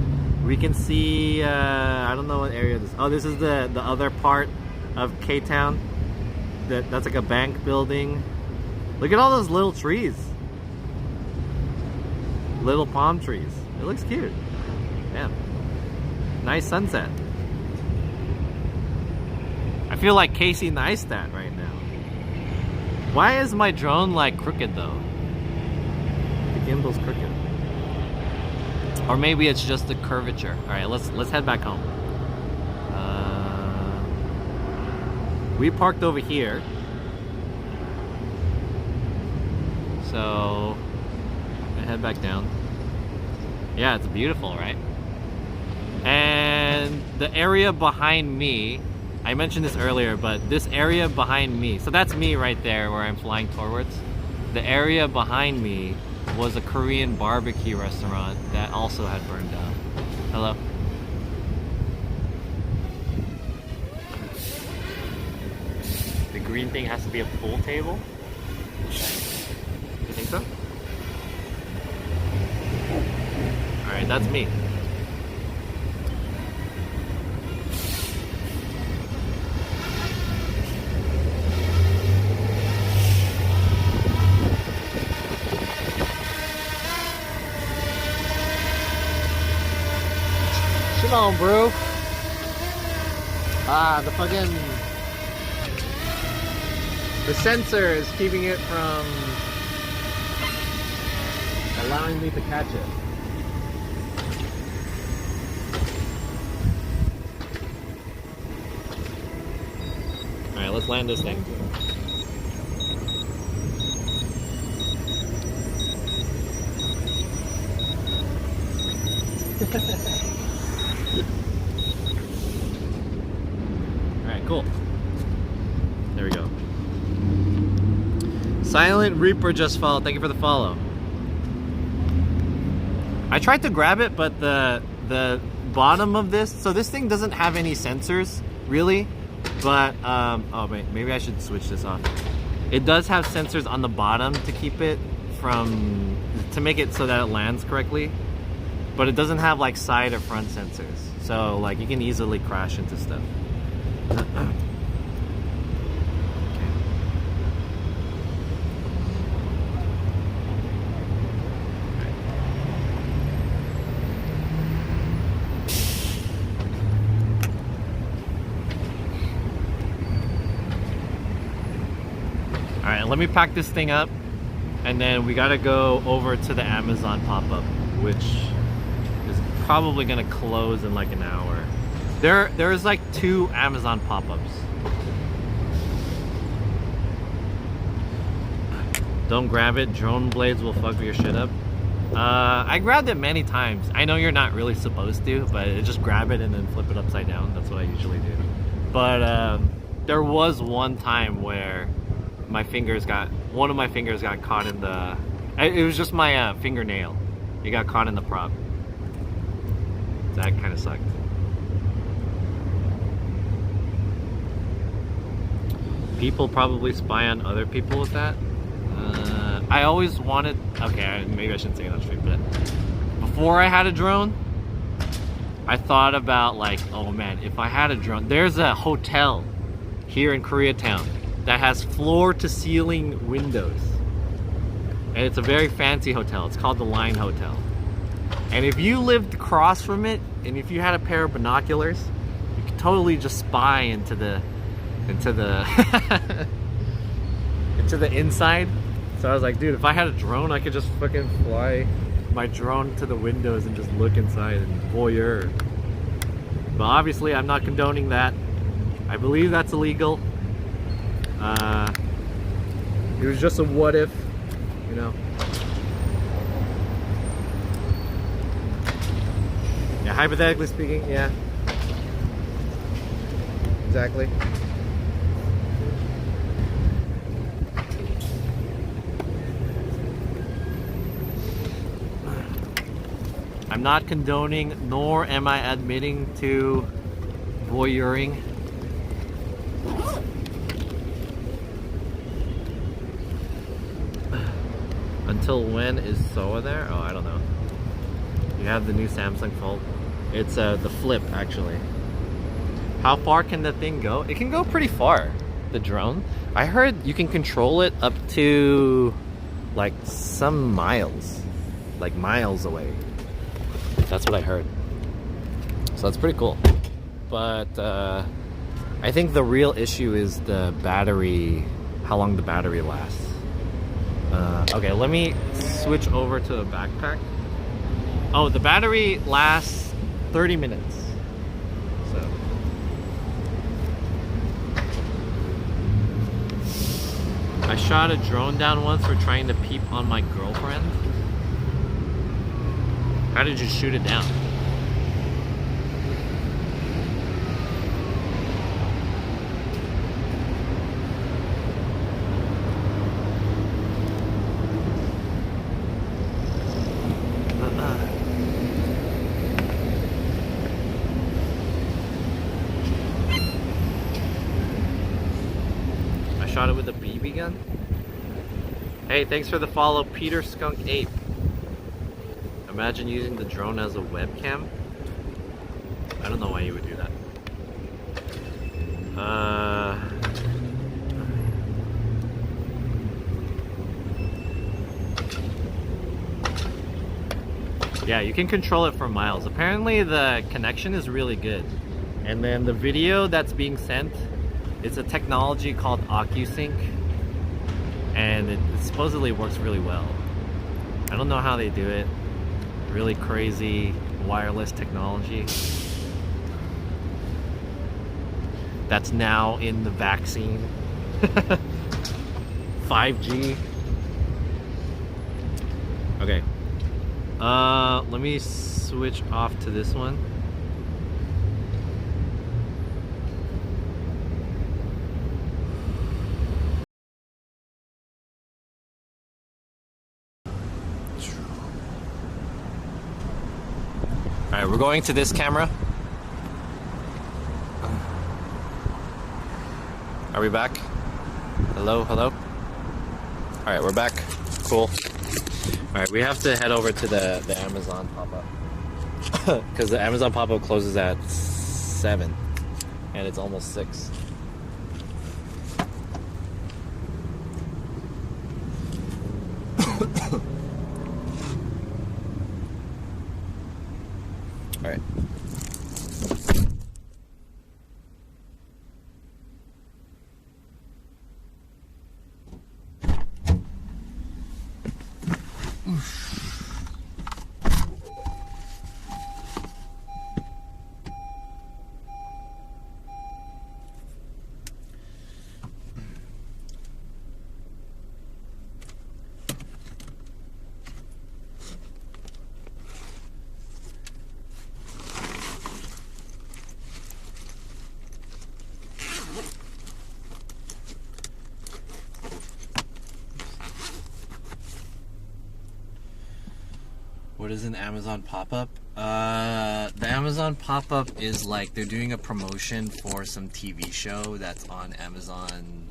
We can see, I don't know what area this is. Oh, this is the other part of K-Town. That's like a bank building. Look at all those little trees. Little palm trees. It looks cute. Yeah. Nice sunset. I feel like Casey Neistat right now. Why is my drone like crooked though? The gimbal's crooked. Or maybe it's just the curvature. Alright, let's head back home. We parked over here. So I head back down. Yeah, it's beautiful, right? And the area behind me, I mentioned this earlier, but this area behind me, so that's me right there where I'm flying towards. The area behind me was a Korean barbecue restaurant that also had burned down. Hello? The green thing has to be a pool table? Alright, that's me. Shalom, bro. The sensor is keeping it from allowing me to catch it. Alright, let's land this thing. Alright, cool. There we go. Silent Reaper just followed. Thank you for the follow. I tried to grab it, but the bottom of this, so this thing doesn't have any sensors, really. But, oh, maybe I should switch this off. It does have sensors on the bottom to keep it from, to make it so that it lands correctly. But it doesn't have like side or front sensors. So like you can easily crash into stuff. Alright, let me pack this thing up and then we gotta go over to the Amazon pop-up, which is probably gonna close in like an hour. There's like 2 Amazon pop-ups. Don't grab it, drone blades will fuck your shit up. I grabbed it many times. I know you're not really supposed to, but just grab it and then flip it upside down. That's what I usually do. But there was one time where one of my fingers got caught in the, it was just my fingernail. It got caught in the prop. That kind of sucked. People probably spy on other people with that. I always wanted, okay, maybe I shouldn't say that straight, but before I had a drone, I thought about like, oh man, if I had a drone, there's a hotel here in Koreatown that has floor-to-ceiling windows. And it's a very fancy hotel. It's called the Line Hotel. And if you lived across from it, and if you had a pair of binoculars, you could totally just spy into the into the inside. So I was like, dude, if I had a drone, I could just fucking fly my drone to the windows and just look inside and voyeur. But obviously, I'm not condoning that. I believe that's illegal. It was just a what if, you know. Yeah, hypothetically speaking, yeah. Exactly. I'm not condoning, nor am I admitting to voyeuring. Until when is Soa there? Oh, I don't know. You have the new Samsung Fold. It's the Flip, actually. How far can the thing go? It can go pretty far, the drone. I heard you can control it up to like some miles. Like miles away. That's what I heard. So that's pretty cool. But I think the real issue is the battery, how long the battery lasts. Okay, let me switch over to a backpack. Oh, the battery lasts 30 minutes. So. I shot a drone down once for trying to peep on my girlfriend. How did you shoot it down? I shot it with a BB gun. Hey, thanks for the follow, Peter Skunk 8. Imagine using the drone as a webcam. I don't know why you would do that. Yeah, you can control it from miles. Apparently the connection is really good. And then the video that's being sent, it's a technology called OcuSync. And it supposedly works really well. I don't know how they do it. Really crazy wireless technology. That's now in the vaccine. 5G. Okay. Let me switch off to this one. Alright, we're going to this camera. Are we back? Hello, hello? Alright, we're back. Cool. Alright, we have to head over to the Amazon pop-up. Because the Amazon pop-up closes at 7. And it's almost 6. Alright. What is an Amazon pop-up? The Amazon pop-up is like they're doing a promotion for some TV show that's on Amazon.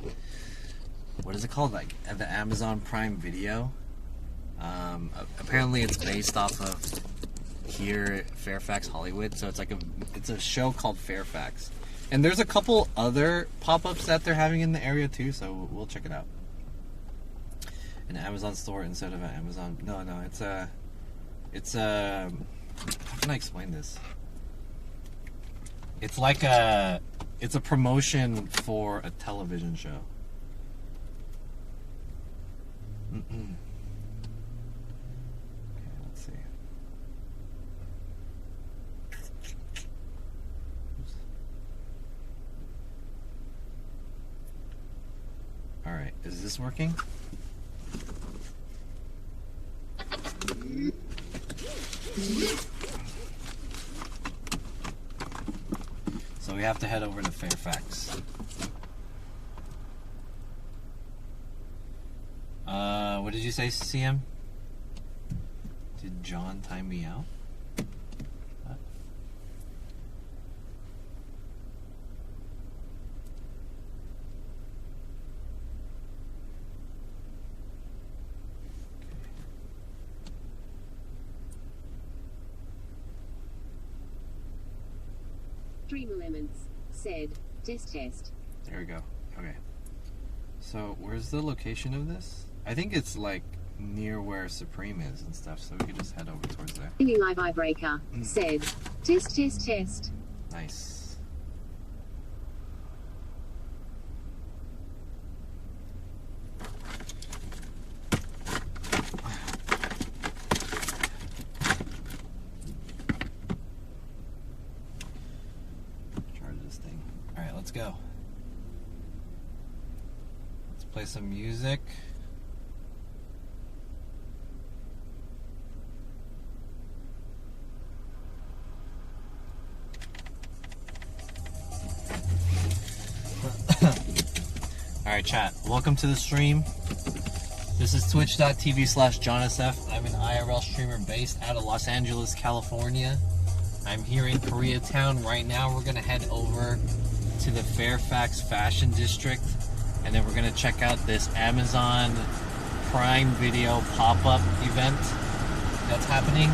What is it called? Like the Amazon Prime Video. Apparently it's based off of here, Fairfax, Hollywood. So it's a show called Fairfax. And there's a couple other pop-ups that they're having in the area too, so we'll check it out. An Amazon store instead of an Amazon. No, it's how can I explain this? It's like it's a promotion for a television show. Okay, let's see. All right, is this working? So we have to head over to Fairfax. What did you say, CM? Did John time me out? What? Dream Elements said, test. There we go. Okay. So where's the location of this? I think it's like near where Supreme is and stuff, so we could just head over towards there. Billy Live Eyebreaker said, test. Nice. Charge this thing. Alright, let's go. Let's play some music. Alright chat, welcome to the stream. This is twitch.tv/JohnSF. I'm an IRL streamer based out of Los Angeles, California. I'm here in Koreatown right now. We're gonna head over to the Fairfax Fashion District, and then we're gonna check out this Amazon Prime Video pop-up event. that's happening.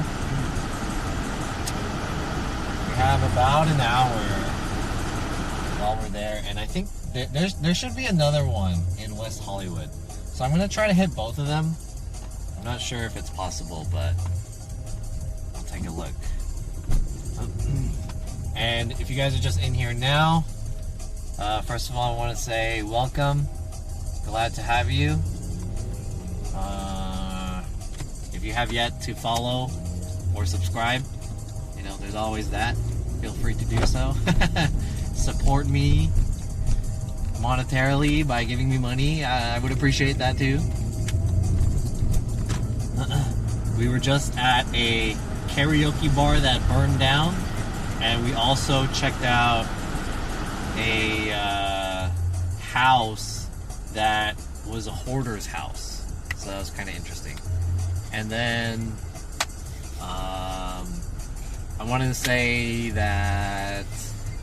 We have about an hour while we're there, and I think there should be another one in West Hollywood. So I'm gonna try to hit both of them. I'm not sure if it's possible, but I'll take a look. And if you guys are just in here now, first of all, I want to say welcome. Glad to have you. If you have yet to follow or subscribe, you know, there's always that. Feel free to do so. Support me monetarily by giving me money. I would appreciate that too. We were just at a karaoke bar that burned down, and we also checked out a house that was a hoarder's house. So that was kind of interesting. And then I wanted to say that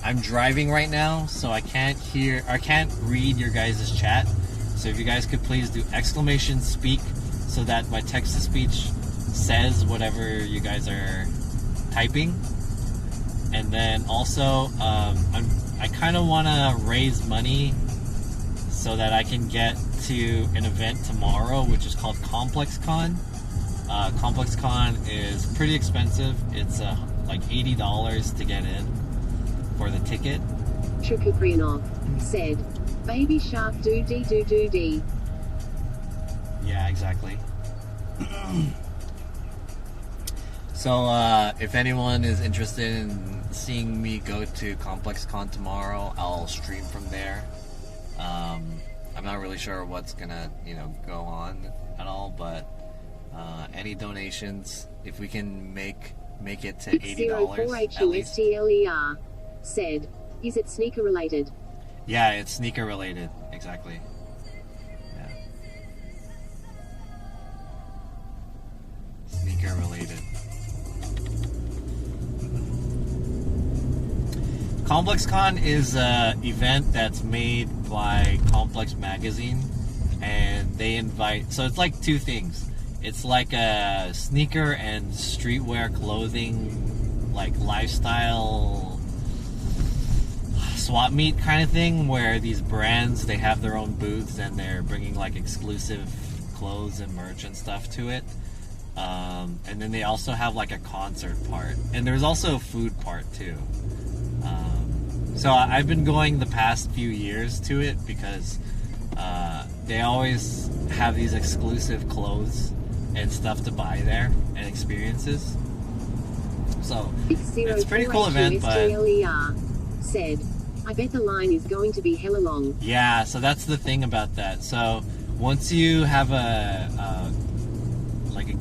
I'm driving right now, so I can't read your guys' chat. So if you guys could please do exclamation speak so that my text-to-speech says whatever you guys are typing. And then also, I kind of want to raise money so that I can get to an event tomorrow, which is called Complex Con. Complex Con is pretty expensive. It's like $80 to get in for the ticket. Chukuprianov said, "Baby shark doo dee doo doo dee." Yeah, exactly. So, if anyone is interested in seeing me go to Complex Con tomorrow, I'll stream from there. I'm not really sure what's gonna, go on at all, but any donations, if we can make it to $80 at least. X04HUSTLER said, "Is it sneaker related?" Yeah, it's sneaker related, exactly. Yeah. Sneaker related. Complex Con is an event that's made by Complex Magazine, and they invite, so it's like two things. It's like a sneaker and streetwear clothing, like lifestyle swap meet kind of thing, where these brands, they have their own booths and they're bringing like exclusive clothes and merch and stuff to it. And then they also have like a concert part, and there's also a food part too. So I've been going the past few years to it because they always have these exclusive clothes and stuff to buy there and experiences. So it's a pretty cool event, but said, "I bet the line is going to be hella long." Yeah, so that's the thing about that. So once you have a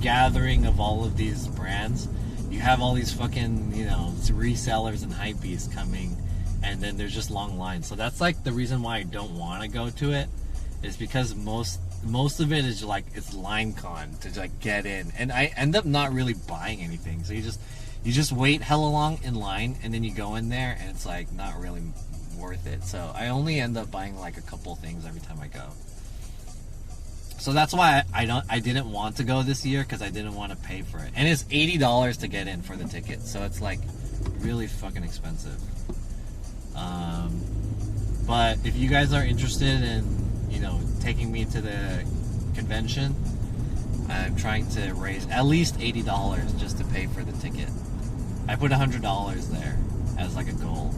gathering of all of these brands, you have all these fucking, resellers and hypebeasts coming, and then there's just long lines. So that's like the reason why I don't want to go to it, is because most of it is like, it's line con to like get in, and I end up not really buying anything. So you just wait hella long in line, and then you go in there and it's like not really worth it. So I only end up buying like a couple things every time I go. So that's why I didn't want to go this year, because I didn't want to pay for it. And it's $80 to get in for the ticket, so it's like really fucking expensive. But if you guys are interested in, taking me to the convention, I'm trying to raise at least $80 just to pay for the ticket. I put $100 there as like a goal,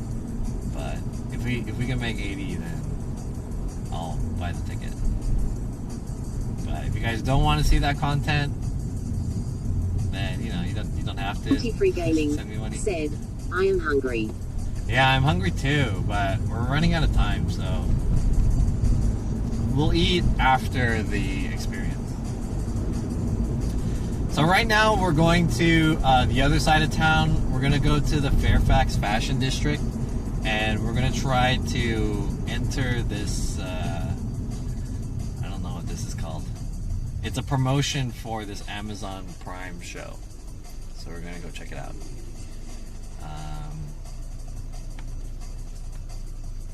but if we can make 80, then I'll buy the ticket. But if you guys don't want to see that content, then you don't have to. Free Gaming send me money. said, "I am hungry." Yeah, I'm hungry too, but we're running out of time, so we'll eat after the experience. So right now we're going to the other side of town. We're gonna go to the Fairfax Fashion District, and we're gonna try to enter this. I don't know what this is called. It's a promotion for this Amazon Prime show, so we're gonna go check it out.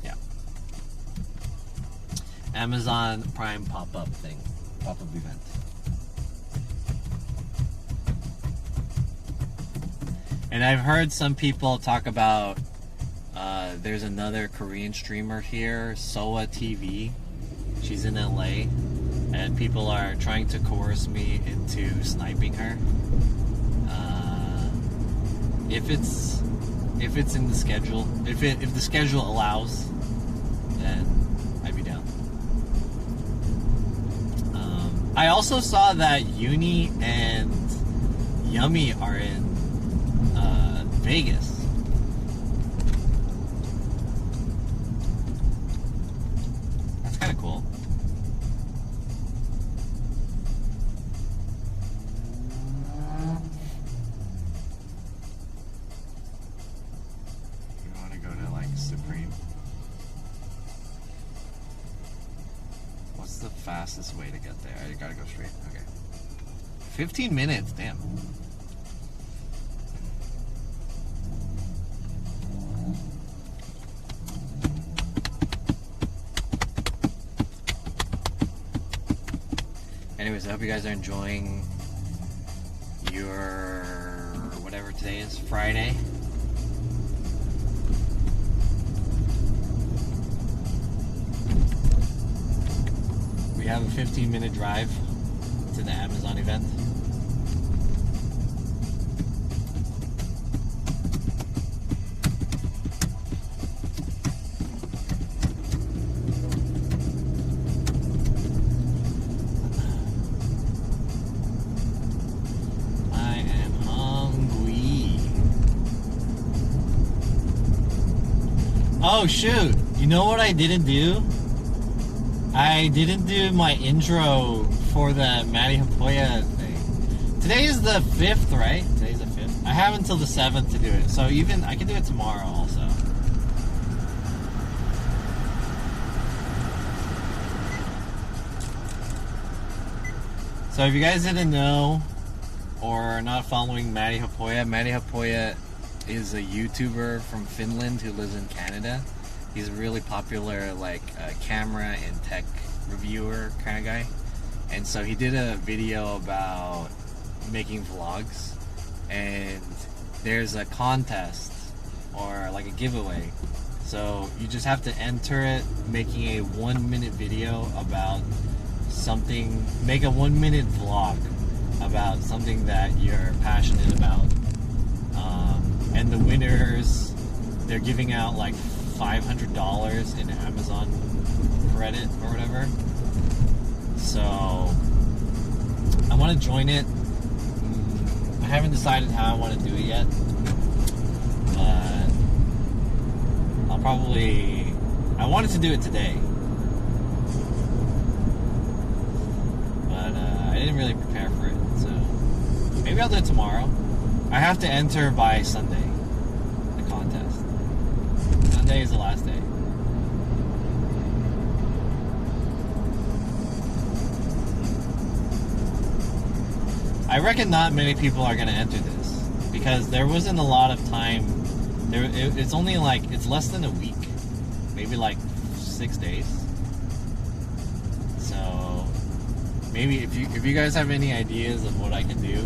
Yeah, Amazon Prime pop-up event. And I've heard some people talk about there's another Korean streamer here, Soa TV. She's in LA, and people are trying to coerce me into sniping her. If it's in the schedule, if the schedule allows, then I'd be down. I also saw that Uni and Yummy are in Vegas. That's kind of cool. 15 minutes, damn. Anyways, I hope you guys are enjoying your whatever today is, Friday. We have a 15-minute drive to the Amazon event. I am hungry. Oh shoot, you know what I didn't do? I didn't do my intro for the Matty Hapoya thing. Today is the 5th, right? Today's the 5th. I have until the 7th to do it. So even, I can do it tomorrow also. So if you guys didn't know, or are not following Matty Hapoya is a YouTuber from Finland who lives in Canada. He's a really popular, like, camera and tech reviewer kind of guy. And so he did a video about making vlogs. And there's a contest, or like a giveaway. So you just have to enter it, making a 1-minute video about something, make a 1-minute vlog about something that you're passionate about. And the winners, they're giving out like $500 in Amazon credit or whatever. So I want to join it. I haven't decided how I want to do it yet, but I'll probably, I wanted to do it today, but I didn't really prepare for it, so maybe I'll do it tomorrow. I have to enter by Sunday, the contest. Sunday is the last day. I reckon not many people are going to enter this because there wasn't a lot of time. It's only like, it's less than a week, maybe like 6 days. So maybe if you guys have any ideas of what I can do,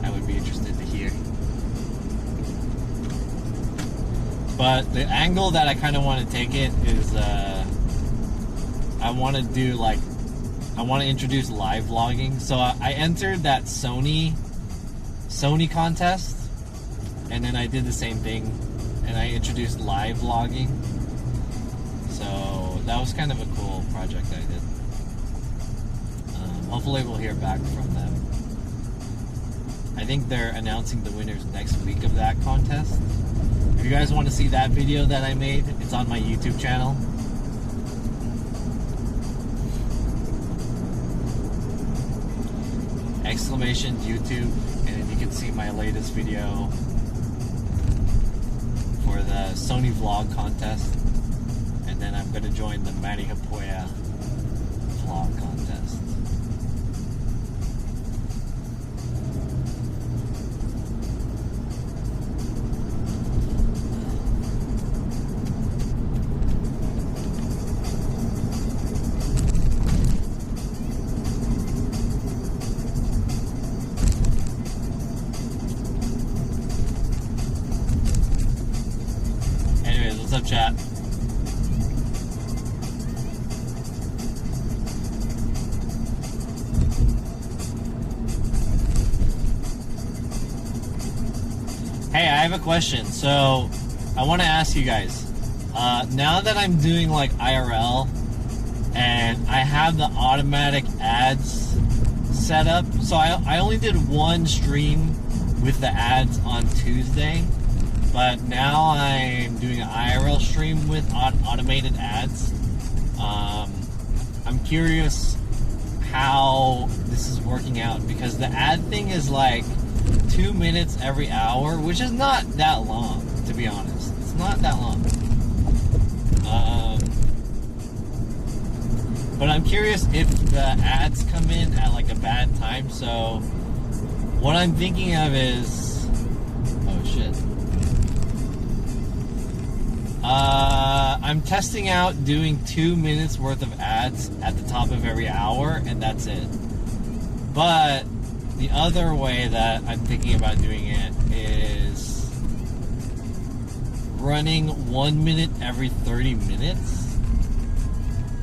I would be interested to hear. But the angle that I kind of want to take it is I want to do like, I want to introduce live vlogging. So I entered that Sony contest, and then I did the same thing, and I introduced live vlogging. So that was kind of a cool project I did. Hopefully we'll hear back from them. I think they're announcing the winners next week of that contest. If you guys want to see that video that I made, it's on my YouTube channel. Exclamation YouTube, and you can see my latest video for the Sony vlog contest, and then I'm going to join the Matty Hapoya vlog contest. Hey, I have a question. So, I want to ask you guys. Now that I'm doing like IRL, and I have the automatic ads set up, so I only did one stream with the ads on Tuesday, but now I'm doing an IRL stream with automated ads. I'm curious how this is working out, because the ad thing is like 2 minutes every hour, which is not that long, to be honest. It's not that long. But I'm curious if the ads come in at like a bad time. So what I'm thinking of is, oh shit. I'm testing out doing 2 minutes worth of ads at the top of every hour, and that's it. But the other way that I'm thinking about doing it is running 1 minute every 30 minutes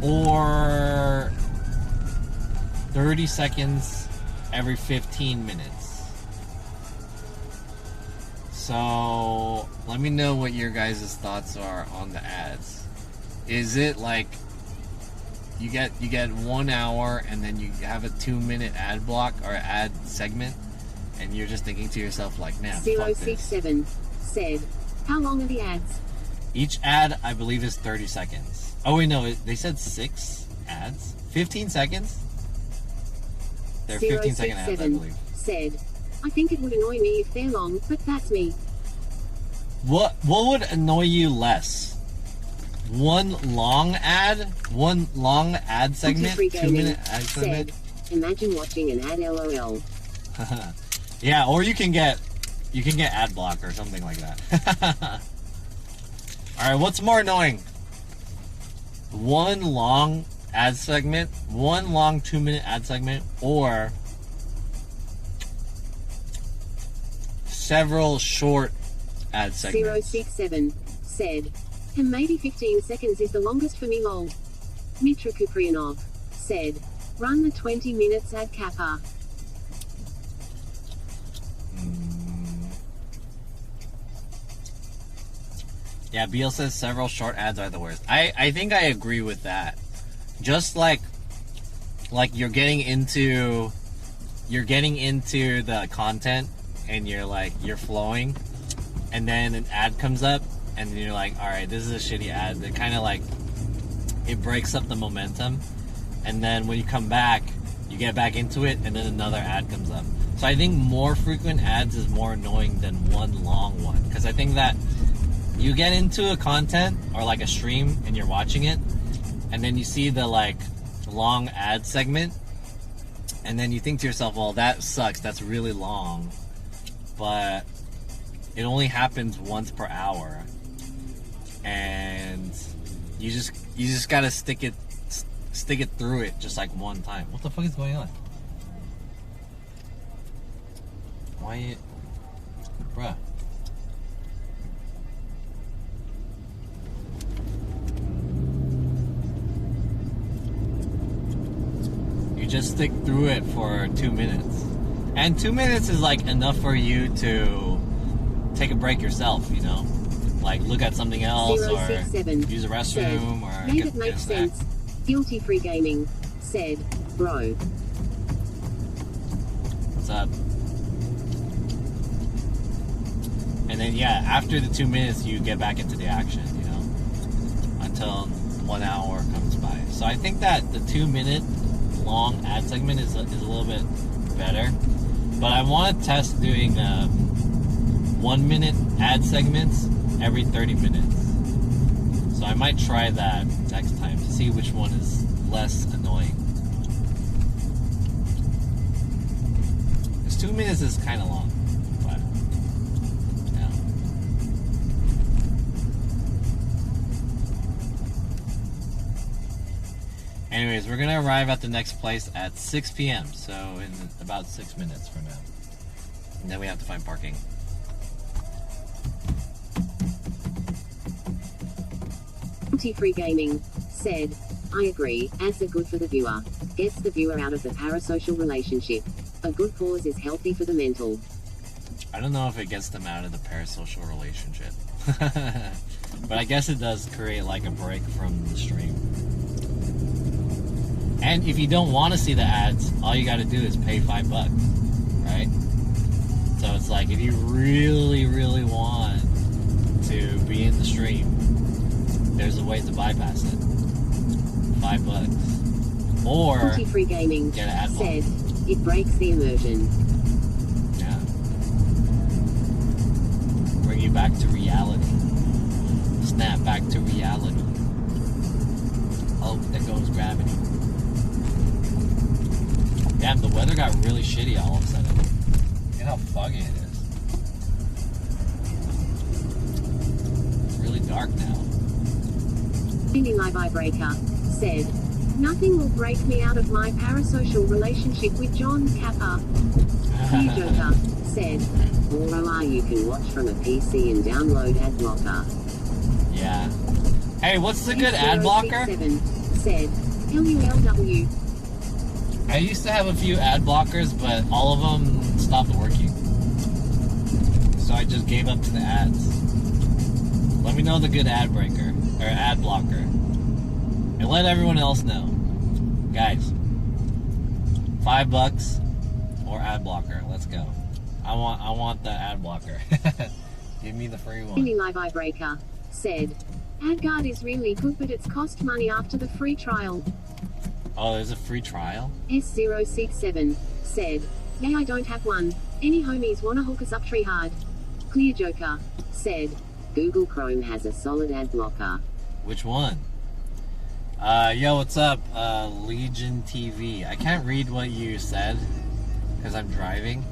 or 30 seconds every 15 minutes. So let me know what your guys' thoughts are on the ads. Is it like you get 1 hour and then you have a 2 minute ad block or ad segment, and you're just thinking to yourself like, nah, fuck this. 067 said, how long are the ads? Each ad, I believe, is 30 seconds. Oh wait, no, they said 6 ads? 15 seconds? They're 15-second ads, I believe. Said, I think it would annoy me if they're long, but that's me. What would annoy you less? One long ad segment? 2 minute ad segment? Said, imagine watching an ad LOL. Yeah, or you can get ad block or something like that. Alright, what's more annoying? One long ad segment, one long 2 minute ad segment, or several short ad segments? 067 said, and maybe 15 seconds is the longest for me lol. Mitra Kuprianov said, run the 20 minutes ad kappa. Yeah, Beal says several short ads are the worst. I think I agree with that. Just like you're getting into the content and you're flowing, and then an ad comes up and you're like, all right, this is a shitty ad. That kind of like, it breaks up the momentum, and then when you come back, you get back into it, and then another ad comes up. So I think more frequent ads is more annoying than one long one, because I think that you get into a content or like a stream and you're watching it, and then you see the like long ad segment, and then you think to yourself, well, that sucks, that's really long, but it only happens once per hour, and you just gotta stick it through it just like one time. What the fuck is going on? Why, bruh? You just stick through it for 2 minutes, and 2 minutes is like enough for you to take a break yourself, you know, like look at something else or use a restroom or made it make sense. Guilty free gaming said, bro. What's up? And then yeah, after the 2 minutes you get back into the action, you know, until 1 hour comes by. So I think that the 2 minute long ad segment is a little bit better, but I want to test doing 1 minute ad segments every 30 minutes. So I might try that next time to see which one is less annoying. Because 2 minutes is kind of long, but yeah. Anyways, we're gonna arrive at the next place at 6 p.m. So in about 6 minutes from now, and then we have to find parking. Guilty free gaming said, I agree, ads are good for the viewer. Gets the viewer out of the parasocial relationship. A good pause is healthy for the mental. I don't know if it gets them out of the parasocial relationship. But I guess it does create like a break from the stream. And if you don't want to see the ads, all you got to do is pay $5, right? So it's like if you really, really want to be in the stream, there's a way to bypass it. $5. Or Free Gaming get an ad block. said it breaks the immersion. Yeah. Bring you back to reality. Snap back to reality. Oh, there goes gravity. Damn, the weather got really shitty all of a sudden. Look at how foggy it is. It's really dark now. Mini Vibrator said, nothing will break me out of my parasocial relationship with John Kappa. New Joker said, or you can watch from a PC and download ad blocker. Yeah. Hey, what's the good ad blocker? 067 said, LULW. I used to have a few ad blockers, but all of them stopped working. So I just gave up to the ads. Let me know the good ad breaker, or ad blocker. And let everyone else know. Guys, $5 or ad blocker, let's go. I want the ad blocker. Give me the free one. Mini Vibrator said, AdGuard is really good but it's cost money after the free trial. Oh, there's a free trial? S067 said, yeah, I don't have one. Any homies wanna hook us up tree hard? Clear Joker said, Google Chrome has a solid ad blocker. Which one? Yo, what's up? Legion TV. I can't read what you said because I'm driving.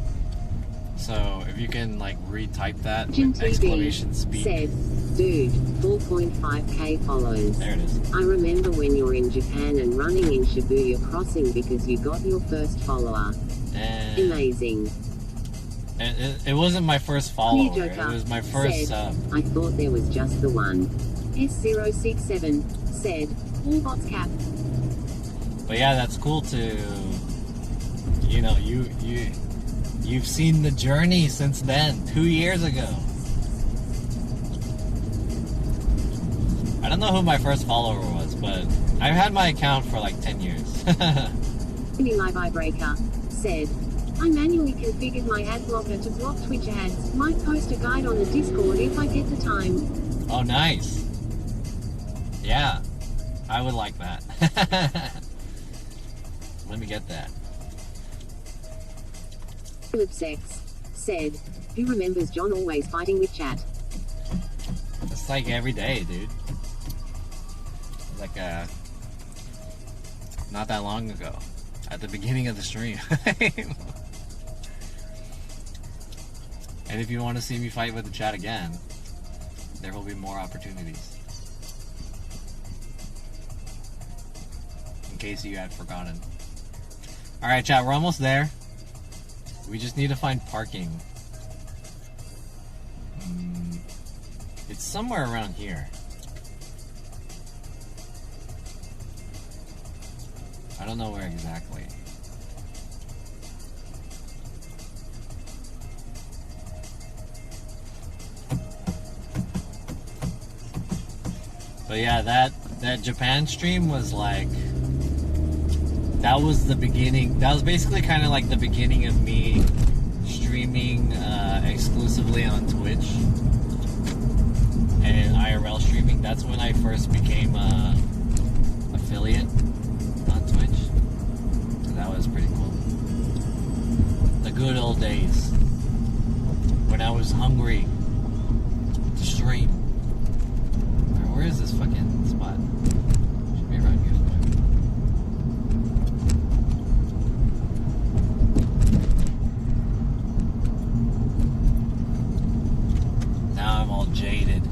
So if you can like retype that with exclamation speed. Said, dude, 4.5k followers. There it is. I remember when you were in Japan and running in Shibuya Crossing because you got your first follower. Amazing. It wasn't my first follower. It was my first said, I thought there was just the one. S067 said, all bots cap. But yeah, that's cool to, you know, you've seen the journey since then, 2 years ago. I don't know who my first follower was, but I've had my account for like 10 years. Mini Vibrator said, I manually configured my ad blocker to block Twitch ads. Might post a guide on the Discord if I get the time. Oh, nice. Yeah, I would like that. Let me get that. Lipsex said, who remembers John always fighting with chat? It's like every day, dude. Like, not that long ago. At the beginning of the stream. And if you want to see me fight with the chat again, there will be more opportunities. In case you had forgotten. Alright, chat, we're almost there. We just need to find parking. It's somewhere around here. I don't know where exactly. But yeah, that Japan stream was like, that was the beginning. That was basically kind of like the beginning of me streaming exclusively on Twitch and IRL streaming. That's when I first became affiliate on Twitch. So that was pretty cool. The good old days when I was hungry to stream. Where is this fucking spot? Should be around here somewhere. Now I'm all jaded.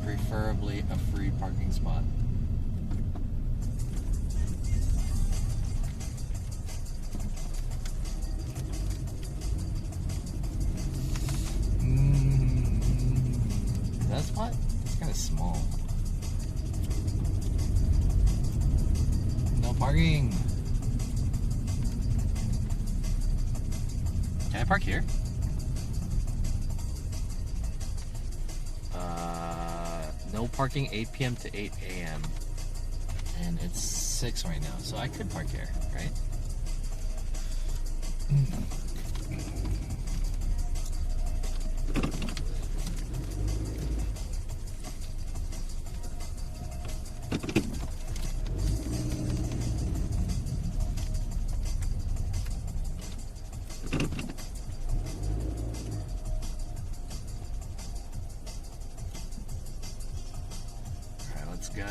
Preferably a free parking spot. parking. Can I park here? No parking 8 p.m. to 8 a.m. And it's 6 right now, so I could park here, right? Let's go.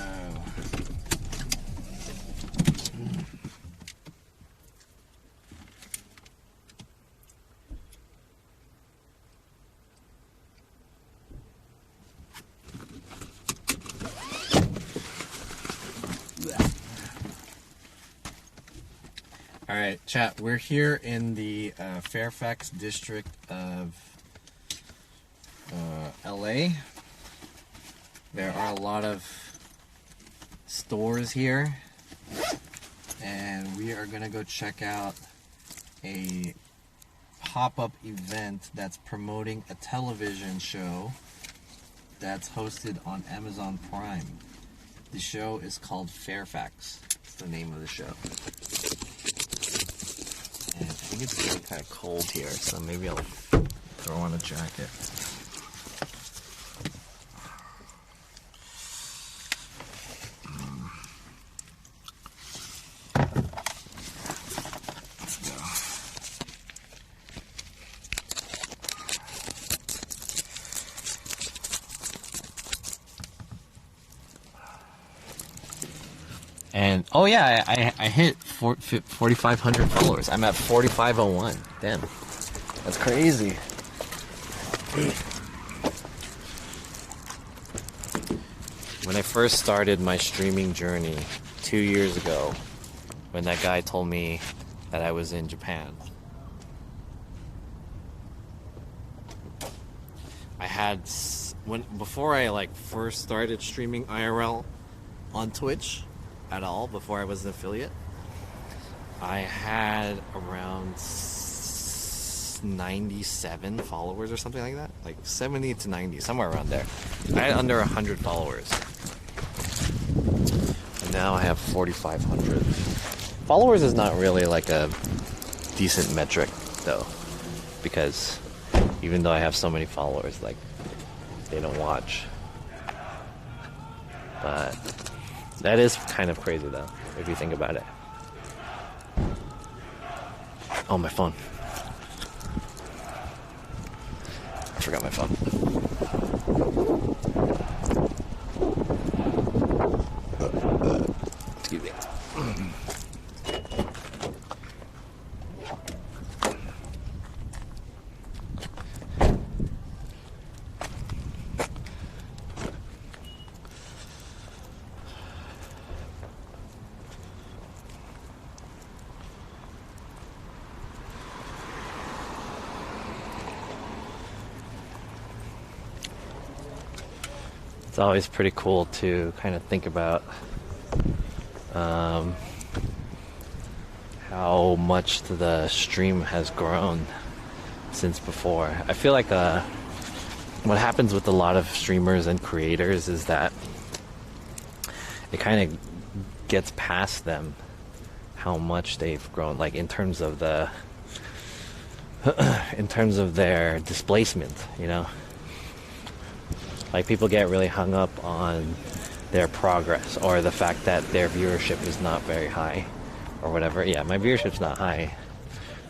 All right, chat. We're here in the Fairfax district of LA. There are a lot of stores here, and we are gonna go check out a pop-up event that's promoting a television show that's hosted on Amazon Prime. The show is called Fairfax. It's the name of the show. And I think it's getting kind of cold here, so maybe I'll throw on a jacket. And oh yeah, I hit 4,500 followers. I'm at 4,501. Damn, that's crazy. When I first started my streaming journey 2 years ago, when that guy told me that I was in Japan, I had before I first started streaming IRL on Twitch at all, before I was an affiliate, I had around 97 followers or something like that, like 70 to 90, somewhere around there. I had under 100 followers, and now I have 4,500. Followers is not really like a decent metric though, because even though I have so many followers, like, they don't watch. But that is kind of crazy though, if you think about it. Oh, my phone. I forgot my phone. Excuse me. It's always pretty cool to kind of think about how much the stream has grown since before. I feel like what happens with a lot of streamers and creators is that it kind of gets past them how much they've grown, like in terms of the in terms of their displacement, you know. Like, people get really hung up on their progress or the fact that their viewership is not very high or whatever. Yeah, my viewership's not high,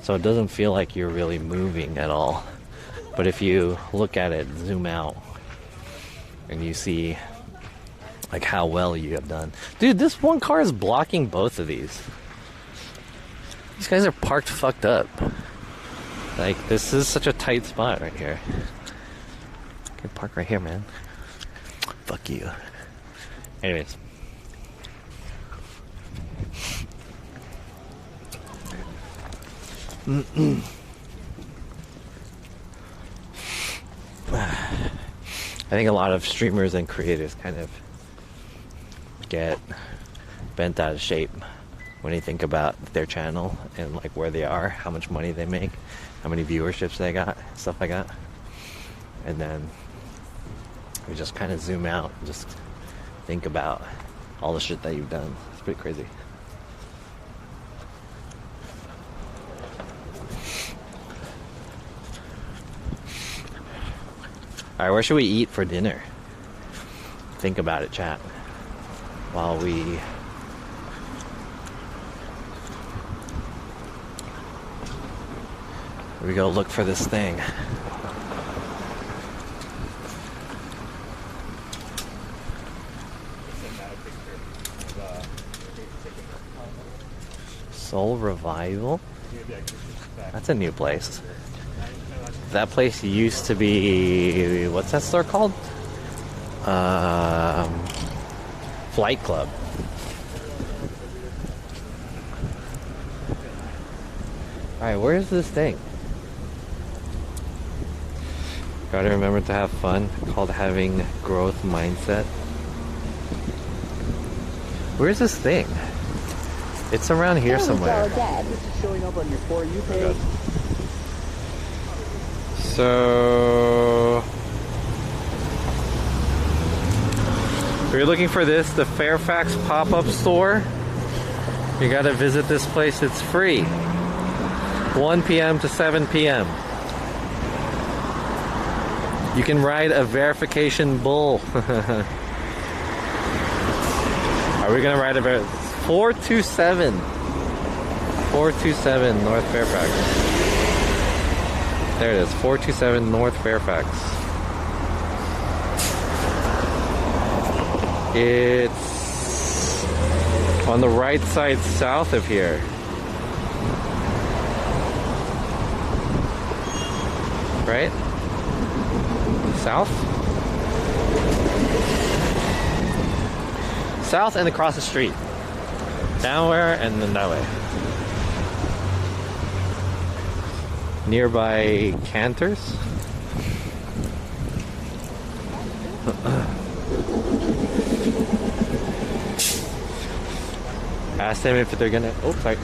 so it doesn't feel like you're really moving at all. But if you look at it, zoom out, and you see like how well you have done. Dude, this one car is blocking both of these. These guys are parked fucked up. Like, this is such a tight spot right here. Can park right here, man. Fuck you. Anyways. I think a lot of streamers and creators kind of get bent out of shape when you think about their channel and like where they are, how much money they make, how many viewerships they got, stuff like that. And then we just kind of zoom out and just think about all the shit that you've done. It's pretty crazy. Alright, where should we eat for dinner? Think about it, chat. While we go look for this thing. Soul Revival? That's a new place. That place used to be... what's that store called? Flight Club. Alright, where's this thing? Gotta remember to have fun, called having growth mindset. Where's this thing? It's around here somewhere. This is showing up on your For You page. So if you're looking for this, the Fairfax pop-up store, you gotta visit this place. It's free. 1 p.m. to 7 p.m. You can ride a verification bull. Are we gonna ride a 427 North Fairfax. There it is, 427 North Fairfax. It's on the right side south of here. Right? South? South and across the street. Downwhere and then that way. Nearby Cantors. Ask them if they're gonna. Oh, sorry.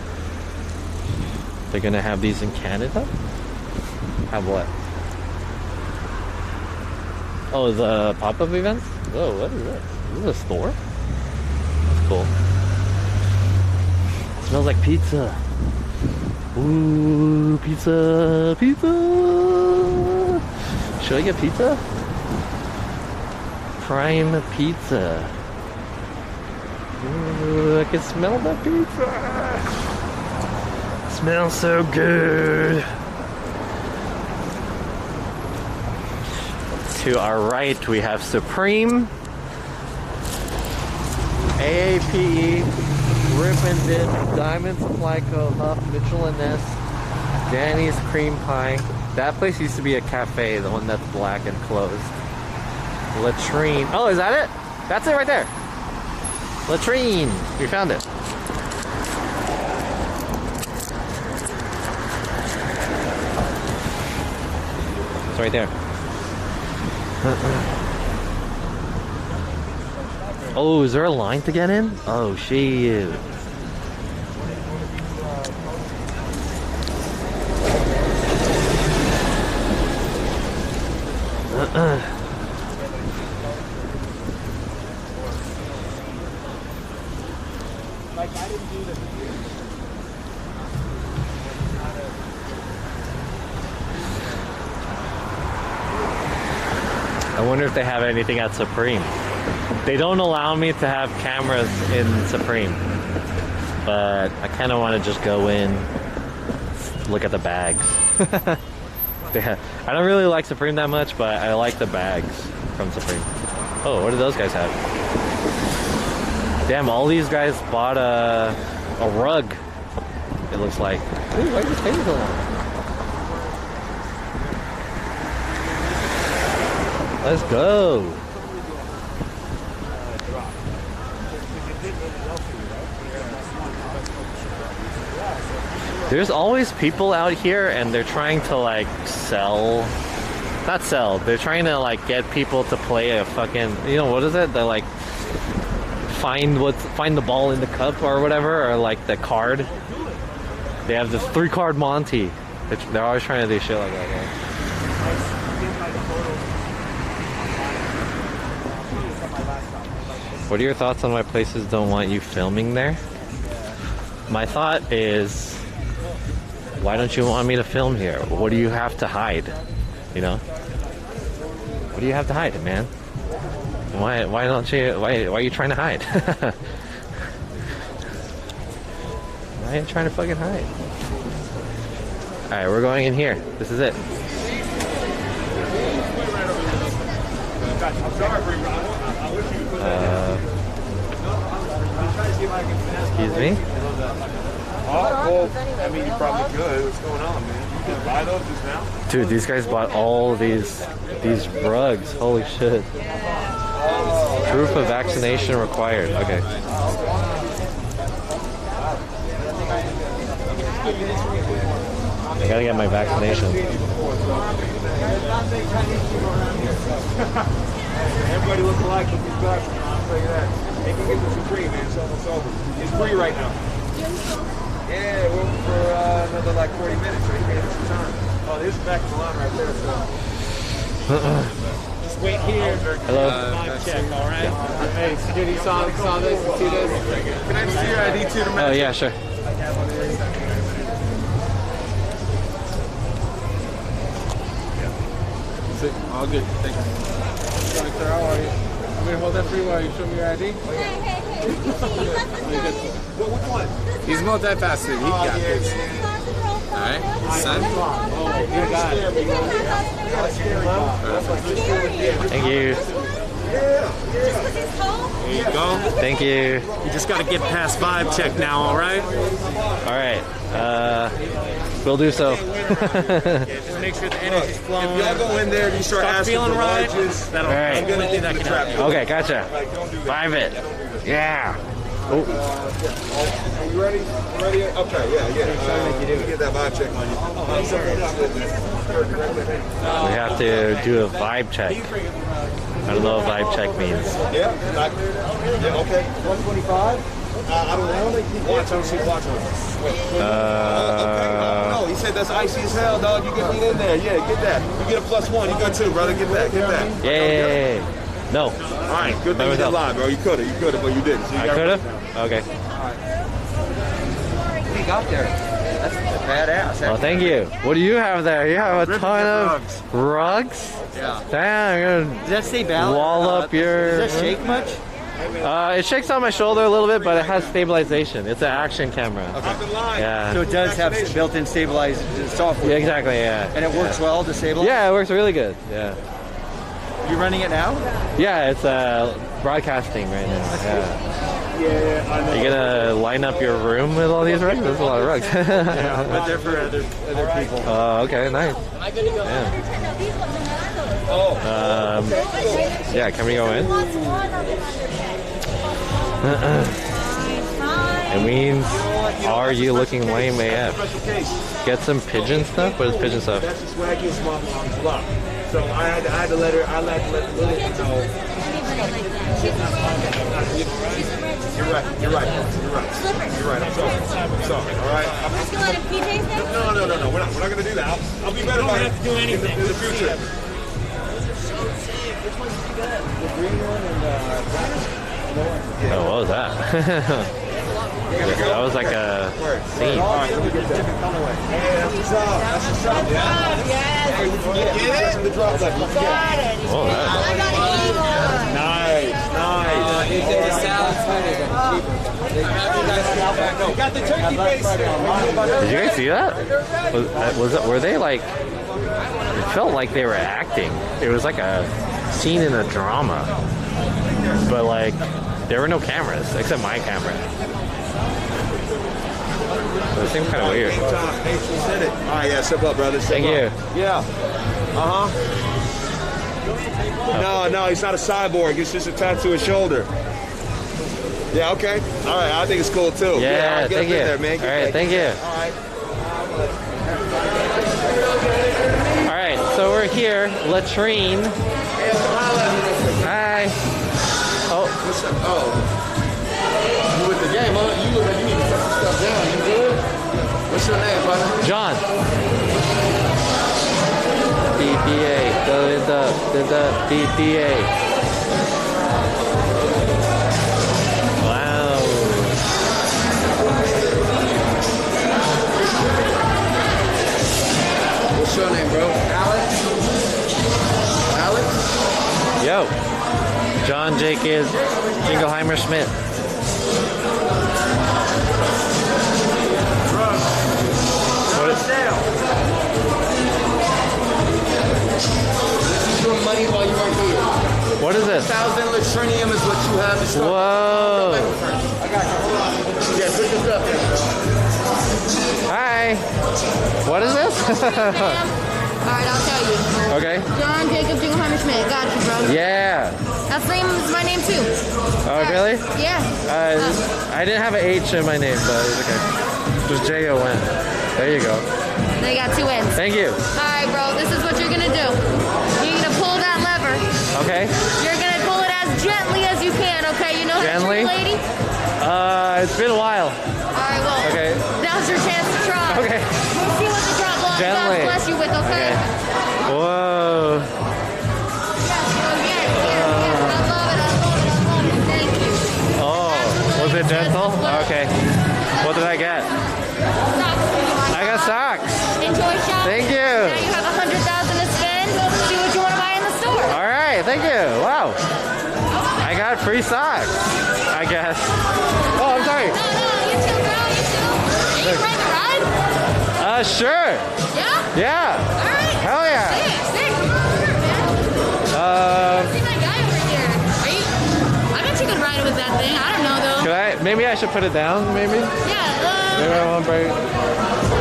They're gonna have these in Canada? Have what? Oh, the pop-up events? Whoa, what is this? Is this a store? That's cool. It smells like pizza. Ooh, pizza, pizza. Should I get pizza? Prime pizza. Ooh, I can smell the pizza. Smells so good. To our right, we have Supreme, AAPE, Rip and Dip, Diamond Supply Co., Huff, Mitchell and Ness, Danny's Cream Pie. That place used to be a cafe, the one that's black and closed. Latrine. Oh, is that it? That's it right there. Latrine. We found it. It's right there. Oh, is there a line to get in? Oh, shit. I wonder if they have anything at Supreme. They don't allow me to have cameras in Supreme, but I kind of want to just go in, look at the bags. I don't really like Supreme that much, but I like the bags from Supreme. Oh, what do those guys have? Damn, all these guys bought a rug, it looks like. Ooh, why is this baby so long? Let's go. There's always people out here and they're trying to like not sell, they're trying to like get people to play a fucking, you know, what is it? They're like find the ball in the cup or whatever, or like the card. They have this 3-card Monty. They're always trying to do shit like that. Yeah. What are your thoughts on why places don't want you filming there? My thought is, why don't you want me to film here? What do you have to hide? You know? What do you have to hide, man? Why don't you, why are you trying to hide? Why are you trying to fucking hide? Alright, we're going in here. This is it. Excuse me? Well, I mean, you probably could. What's going on, man? You can buy those just now? Dude, these guys bought all these rugs. Holy shit. Proof of vaccination required. Okay. I gotta get my vaccination. Everybody look alike with these guys. I'll tell you that. They can get this for free, man. It's almost over. It's free right now. Yeah, we're open for another like 40 minutes. Right here. Some time. Oh, there's the back of the line right there. So. Just wait here. Hello. Time check, all right? Hey, security saw this. See this? Can I see your ID too? Oh yeah, sure. All good. Thank you. Sorry, sir, how are you? I'm gonna hold that for you while you show me your ID. Which one? He's multifaceted. He got this. Alright, son. You got it. Thank you. There you go. Thank you. You just gotta get past vibe check now, alright? Alright. We'll do so. Just make sure the energy's flowing. If y'all go in there and you start asking feeling for right, larges, that'll Alright. I'm gonna do that can help you. Okay, gotcha. Vibe it. Yeah. Oh. Are you ready? Ready? Okay, yeah. Let me get that vibe check on you. We have to do a vibe check. I don't know what vibe check means. Yeah, okay. 125? I don't know. Watch on. No, he said that's icy as hell, dog. You get me in there. Yeah, get that. You get a +1. You good too, brother. Get that. Yay. No. All right, good thing you did live, bro. You could have, but you didn't. So you I got could have? Okay. What do you got there? That's badass. Well, thank you. What do you have there? You have a ton of rugs? Yeah. Damn, you're Does that say ballot? wall up your... Does that shake much? It shakes on my shoulder a little bit, but it has stabilization. It's an action camera. Yeah. So it does have built-in stabilized software. Yeah, exactly, yeah. And it works well to stabilize? Yeah, it works really good. Yeah. You running it now? Yeah, it's broadcasting right now. Yeah. Yeah, You gonna line up your room with all these rugs? There's a lot of rugs. But they're for other people. Okay, nice. Yeah. Yeah, can we go in? It means, are you looking lame AF? Get some pigeon stuff? What is pigeon stuff? That's the swaggiest mom on the block. So I had to let Lily know. You're right. I'm sorry. All right. No. We're not gonna do that. I'll be better about it. do anything. In the future. Oh, what was that? That was like a scene. All right, let me get that. Hey, that's what's up. Yeah. Hey, you get it? The drop left. You got it. Oh, that. Nice. Got the turkey base there. Did you guys see that? Were they like... It felt like they were acting. It was like a scene in a drama. But like, there were no cameras, except my camera. So it seemed kind of weird. All right, yeah, step up, brother. Thank you. Yeah. No, he's not a cyborg. It's just attached to his shoulder. Yeah, okay. All right, I think it's cool too. Yeah, all right, get thank up you. in there, man. All right, thank you. All right, so we're here, latrine. Hi. Oh. What's up? Oh. the DA. Wow. What's your name, bro? Alex? Alex? Yo. John Jacobs Jingleheimer Schmidt. What is This is your money while you are here. What is this? 1,000 latrinium is what you have to start. Whoa. I got you. Hold on. Yeah, put this up there. Hi. What is this? Alright, I'll tell you. Okay. John Jacob Jingleheimer Schmidt. Got you, bro. Yeah. That's my name too. Oh, really? Yeah. I didn't have an H in my name, but it's okay. Just Jon. There you go. They got 2 N's. Thank you. Alright, bro. This is what you're gonna do. You're gonna pull that lever. Okay. You're gonna pull it as gently as you can, okay? You know how to Gently? trick, lady? It's been a while. Alright, well. Okay. Now's your chance to try. Okay. We'll see what the drop God Gently. bless you with, okay? Whoa. Yes, bro. Yes. I love it. Thank you. Oh, was it gentle? Okay. What did I get? Socks. I got socks. Enjoy shopping. Thank you. Now you have 100,000 to spend. See what you want to buy in the store. All right, thank you. Wow. I got free socks, I guess. Oh, I'm sorry. No, you too, bro. You too. Are you ready to ride? Sure. Yeah? Yeah. All right. Hell yeah. Sick. Come on over, man. See my guy over here. I bet you could ride it with that thing. I don't know, though. Maybe I should put it down, maybe? Yeah, Maybe I won't break.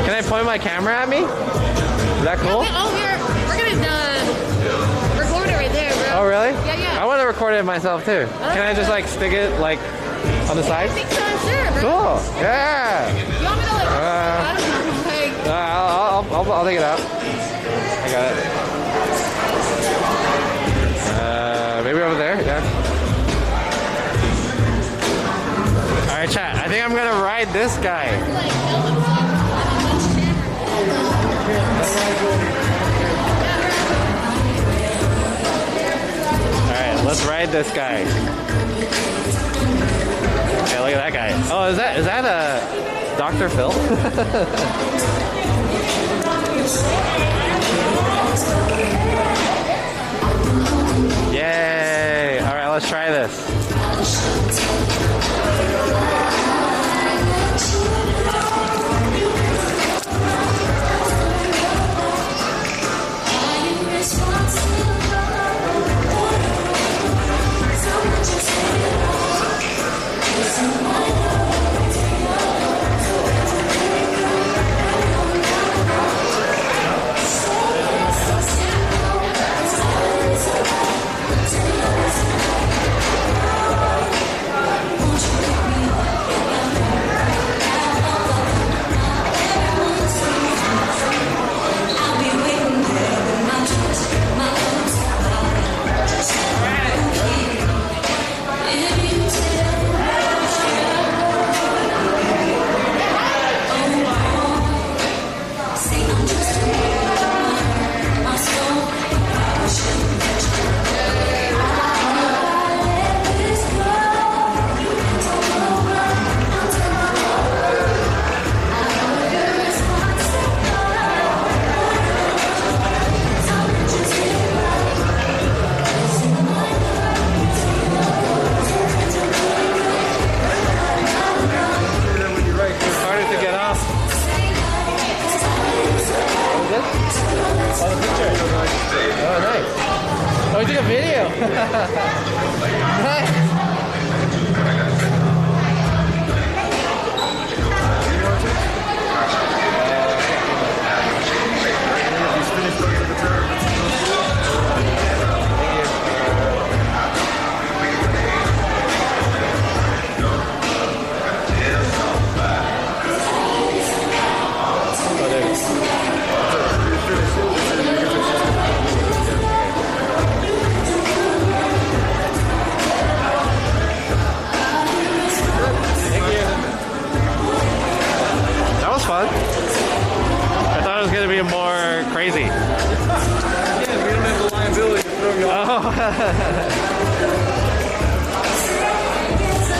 Can I point my camera at me? Is that cool? we're gonna record it right there, bro. Oh, really? Yeah. I want to record it myself, too. Can I just, like, stick it, like, on the side? I think so, sure, bro. Cool. Yeah. You want me to, like, I don't know, like... I'll take it out. I got it. Maybe over there, yeah. Alright, chat. I think I'm gonna ride this guy. Alright, let's ride this guy. Okay, look at that guy. Oh, is that a Dr. Phil? Yay! Alright, let's try this.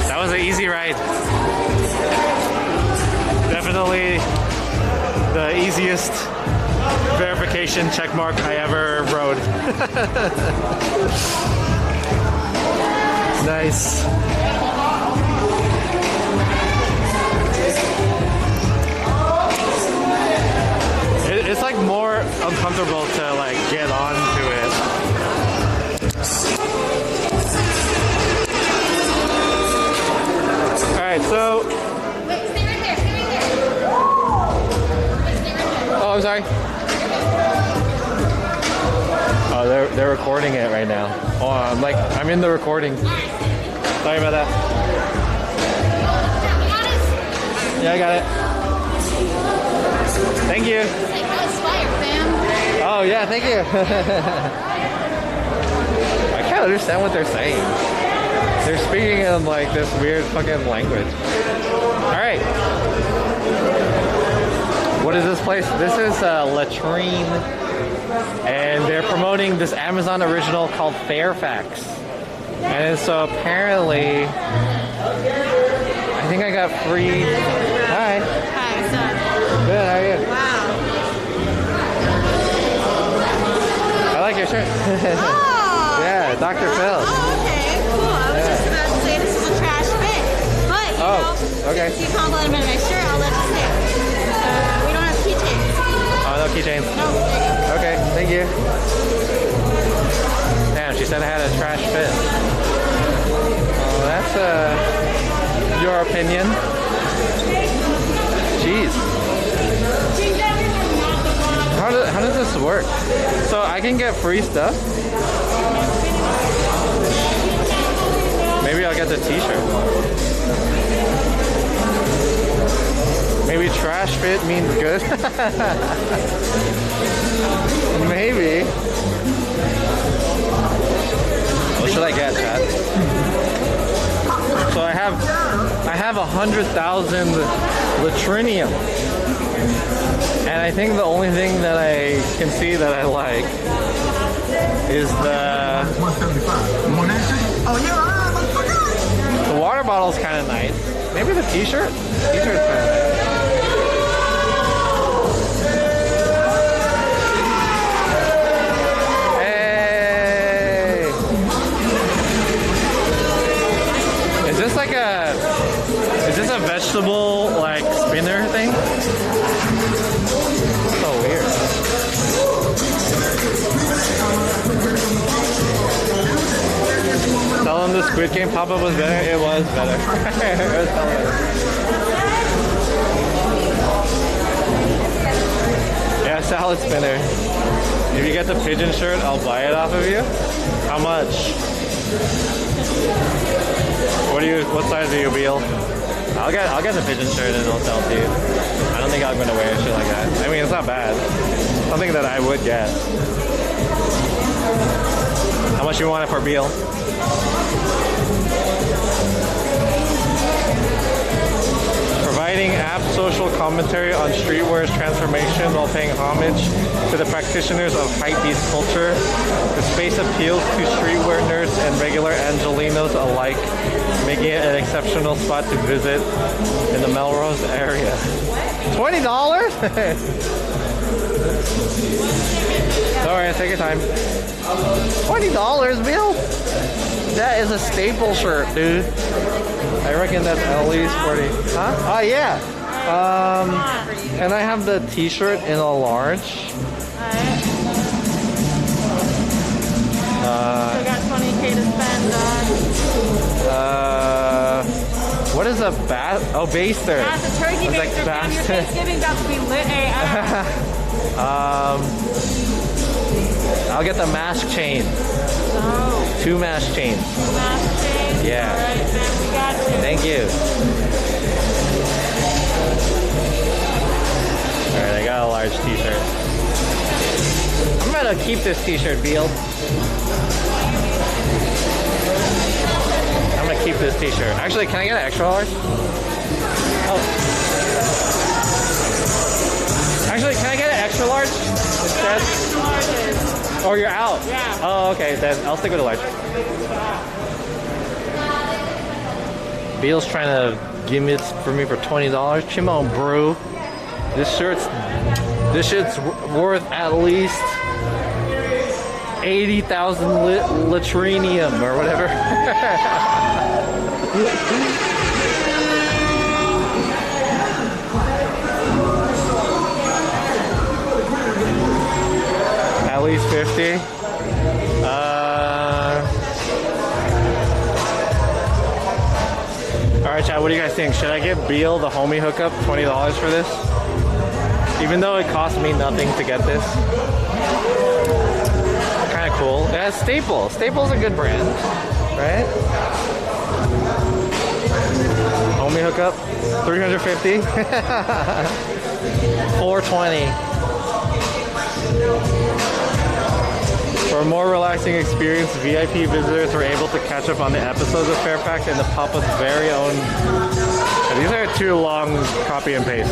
That was an easy ride. Definitely the easiest verification check mark I ever rode. Nice. It's like more uncomfortable to like get onto it. Alright, so Wait, stay right there. Stay right there. Stay right there. oh, I'm sorry. Oh, they're recording it right now. Oh, I'm in the recording. Sorry about that. Yeah, I got it. Thank you. Like, that was fire, fam. Oh yeah, thank you. I can't understand what they're saying. They're speaking in like this weird fucking language. Alright. What is this place? This is Latrine. And they're promoting this Amazon original called Fairfax. And so apparently, I think I got free. Hi. Hi, what's up? Good, how are you? Wow. I like your shirt. Oh! Yeah, Dr. Phil. Oh, okay, cool. I was just about to say this is a trash fit. But, you know, okay. since you complimented my shirt, I'll let you stay. We don't have keychains. Oh, no keychains. No, there you go. Okay, thank you. Damn, she said I had a trash fit. Oh, that's your opinion. Jeez. How does this work? So I can get free stuff? Maybe I'll get the t-shirt. Maybe trash fit means good? Maybe. What should I get, Chad? So I have 100,000 latrinium. And I think the only thing that I can see that I like is the water bottle's kind of nice. Maybe the t-shirt? T-shirt's kind of nice. Hey! Is this a vegetable like spinner thing? So weird. Tell them the Squid Game pop-up was better. It was better. It was better. Yeah, salad spinner. If you get the pigeon shirt, I'll buy it off of you. How much? What size are you, Beal? I'll get the pigeon shirt and I'll sell it to you. I don't think I'm gonna wear shit like that. I mean, it's not bad. Something that I would get. How much you want it for, Beal? Providing apt social commentary on streetwear's transformation while paying homage to the practitioners of hypebeast culture. The space appeals to streetwear nerds and regular Angelinos alike, making it an exceptional spot to visit in the Melrose area. $20? Alright, take your time. $20, Bill? That is a staple shirt, dude. I reckon that's at least 40. Huh? Oh, yeah. Can I have the t-shirt in a large? Still got 20K to spend on. What is a baster? That's a turkey It's baster. like Your Thanksgiving got to be lit. Hey, I'll get the mask chain. Oh. 2 mask chains. Mask chain? Yeah. Alright, man, we got you. Thank you. Alright, I got a large t-shirt. I'm gonna keep this t-shirt, Beal. I'm gonna keep this t-shirt. Actually, can I get an extra large? Oh. Actually, can I get an extra large instead? Extra larges. Oh, you're out? Yeah. Oh, okay, then I'll stick with the white. Beal's trying to give it for me for $20. Come on, bro. This shit's worth at least 80,000 latrinium or whatever. At least 50. Alright, chat, what do you guys think? Should I give Beal the homie hookup $20 for this? Even though it cost me nothing to get this. Kind of cool. It has Staple. Staple's a good brand, right? Homie hookup, $350. $420. For a more relaxing experience, VIP visitors were able to catch up on the episodes of Fairfax and the Papa's very own. These are too long copy and paste.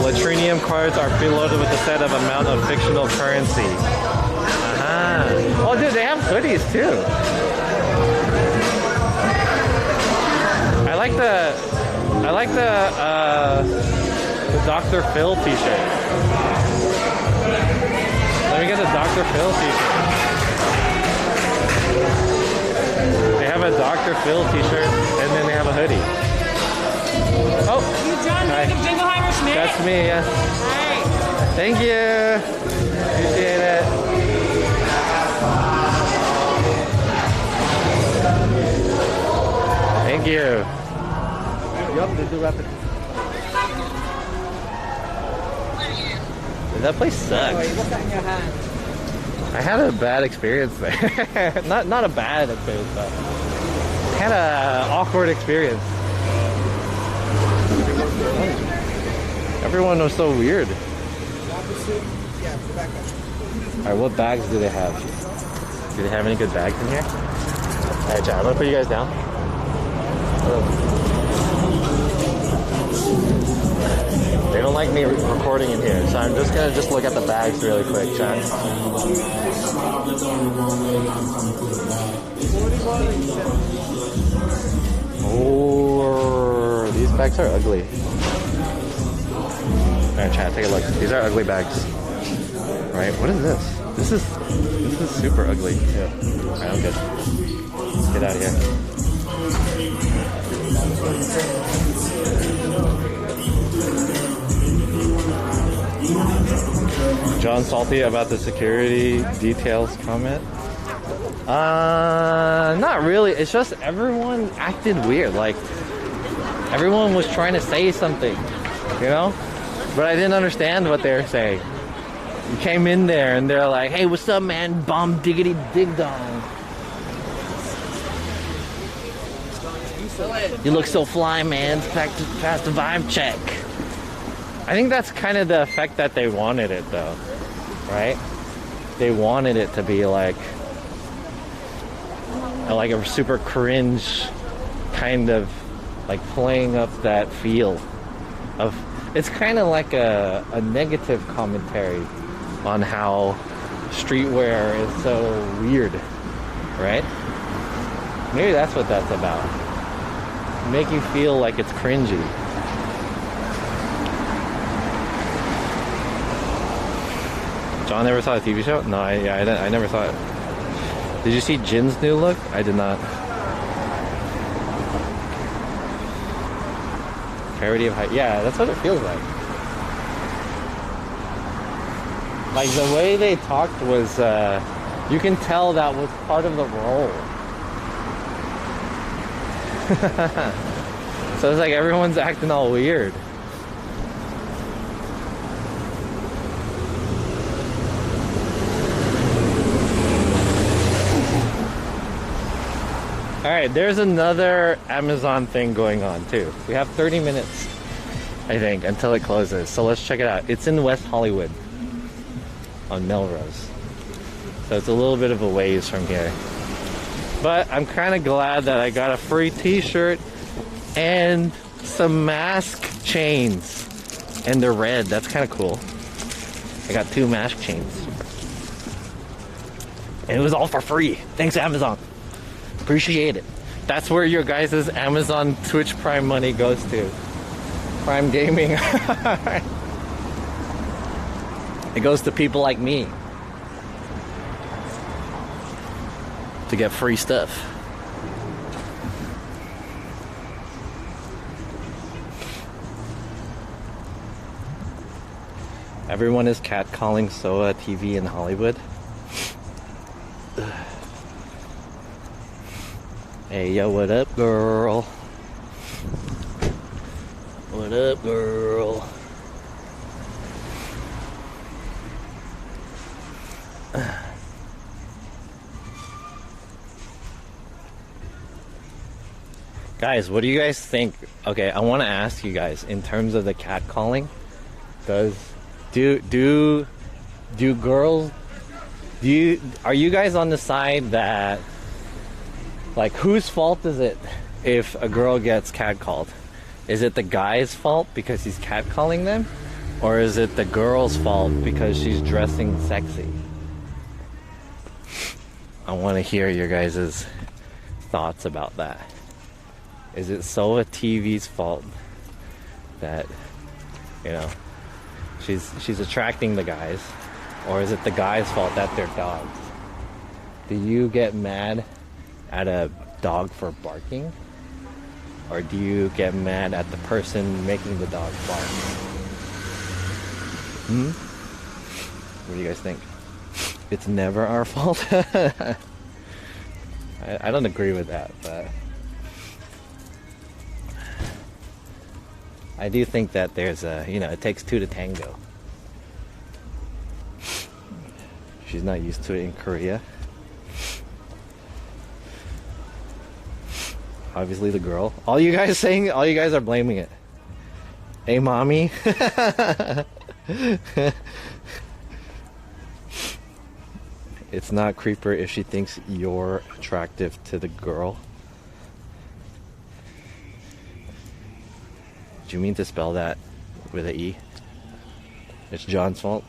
Latrinium cards are preloaded with a set of amount of fictional currency. Oh, dude, they have hoodies too. I like the Dr. Phil t-shirt. Let me get the Dr. Phil t-shirt. They have a Dr. Phil t-shirt and then they have a hoodie. Oh, You John Jingleheimer Schmidt? that's me, yes. Hi. Thank you. Appreciate it. Thank you. Yup, they do rapid. That place sucks. What's that in your hand? I had a bad experience there. not a bad experience, but I had an awkward experience. Everyone was so weird. Alright, what bags do they have? Do they have any good bags in here? Alright, John, I'm gonna put you guys down. They don't like me recording in here, so I'm just gonna look at the bags really quick, John. Oh, these bags are ugly. Alright, chat, take a look. These are ugly bags. Alright, what is this? This is super ugly. Yeah. Alright, I'm good. Let's get out of here. John salty about the security details comment? Not really. It's just everyone acted weird. Like, everyone was trying to say something, you know? But I didn't understand what they were saying. You came in there and they're like, hey, what's up, man? Bomb diggity dig dong. You look so fly, man. Pass the vibe check. I think that's kind of the effect that they wanted it, though. Right? They wanted it to be like a super cringe kind of like playing up that feel of. It's kind of like a negative commentary on how streetwear is so weird, right? Maybe that's what that's about. Make you feel like it's cringy. John never saw a TV show? No, I never saw it. Did you see Jin's new look? I did not. Parody of height. Yeah, that's what it feels like. Like the way they talked was, you can tell that was part of the role. So it's like everyone's acting all weird. Alright, there's another Amazon thing going on too. We have 30 minutes, I think, until it closes. So let's check it out. It's in West Hollywood on Melrose. So it's a little bit of a ways from here. But I'm kind of glad that I got a free t-shirt and some mask chains. And they're red. That's kind of cool. I got 2 mask chains. And it was all for free. Thanks, Amazon. Appreciate it. That's where your guys' Amazon Twitch Prime money goes to. Prime Gaming. It goes to people like me. To get free stuff. Everyone is catcalling Soa TV in Hollywood. Hey, yo, what up, girl? What up, girl? Guys, what do you guys think? Okay, I want to ask you guys, in terms of the catcalling, are you guys on the side that, like, whose fault is it if a girl gets catcalled? Is it the guy's fault because he's catcalling them? Or is it the girl's fault because she's dressing sexy? I want to hear your guys' thoughts about that. Is it Soa TV's fault that, you know, she's attracting the guys? Or is it the guy's fault that they're dogs? Do you get mad at a dog for barking? Or do you get mad at the person making the dog bark? What do you guys think? It's never our fault? I don't agree with that, but I do think that there's it takes 2 to tango. She's not used to it in Korea. Obviously the girl. All you guys are blaming it. Hey, mommy. It's not creeper if she thinks you're attractive to the girl. Do you mean to spell that with an E? It's John's fault.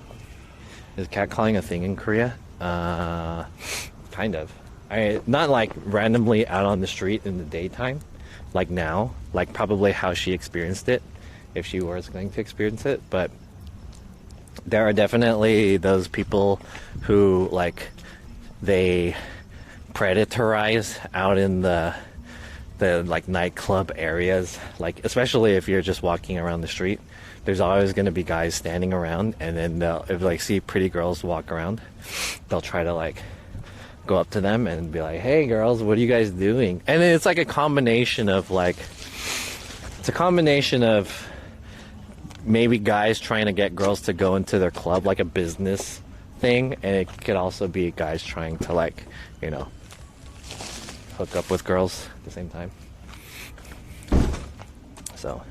Is catcalling a thing in Korea? Kind of. Not like randomly out on the street in the daytime, like now, like probably how she experienced it, if she was going to experience it. But there are definitely those people who, like, they predatorize out in the like nightclub areas, like especially if you're just walking around the street. There's always going to be guys standing around, and then if like see pretty girls walk around, they'll try to like go up to them and be like, "Hey girls, what are you guys doing?" And it's like a combination of maybe guys trying to get girls to go into their club, like a business thing, and it could also be guys trying to, like, you know, hook up with girls at the same time. So,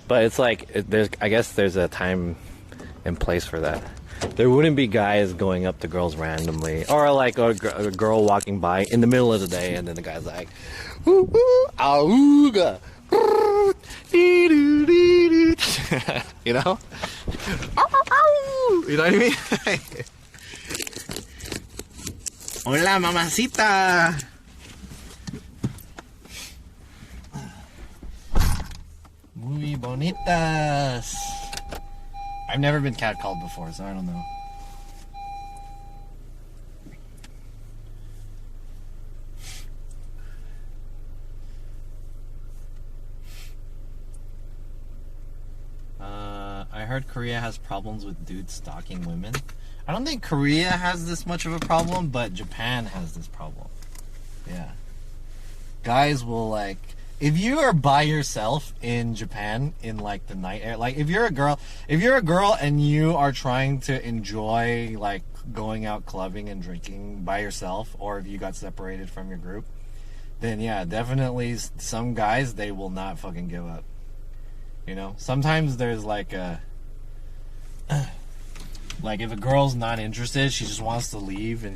but it's like I guess there's a time and place for that. There wouldn't be guys going up to girls randomly, or like a girl walking by in the middle of the day, and then the guy's like, "Woo woo, auga." You know? You know what I mean? Hola, mamacita. Muy bonitas. I've never been catcalled before, so I don't know. I heard Korea has problems with dudes stalking women. I don't think Korea has this much of a problem, but Japan has this problem. Yeah. Guys will, like, if you are by yourself in Japan in like the night air, like if you're a girl and you are trying to enjoy like going out clubbing and drinking by yourself, or if you got separated from your group, then yeah, definitely some guys, they will not fucking give up. You know, sometimes there's like like if a girl's not interested, she just wants to leave,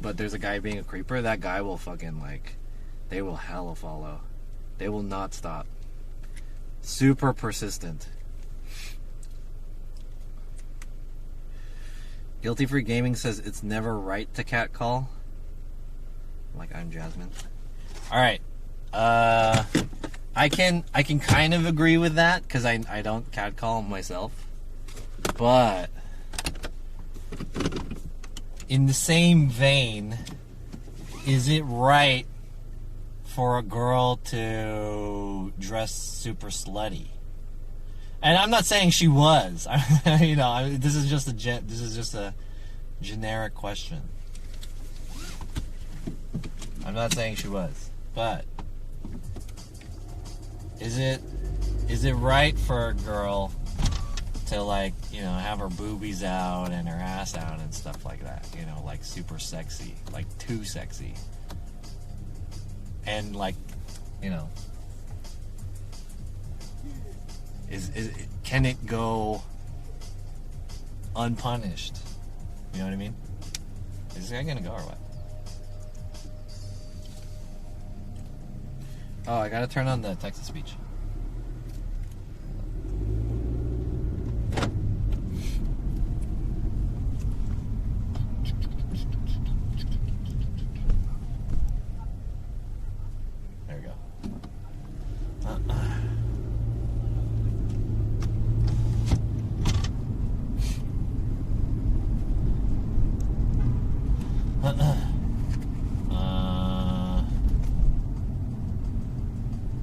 but there's a guy being a creeper, that guy will fucking, like, they will hella follow. They will not stop. Super persistent. Guilty Free Gaming says it's never right to catcall. Like I'm Jasmine. Alright. I can kind of agree with that because I don't catcall myself. But in the same vein, is it right for a girl to dress super slutty? And I'm not saying she was. You know, this is just a generic question. I'm not saying she was, but is it right for a girl to, like, you know, have her boobies out and her ass out and stuff like that? You know, like super sexy, like too sexy, and like, you know, can it go unpunished? You know what I mean? Is this guy gonna go or what? Oh, I gotta turn on the text-to-speech. There we go.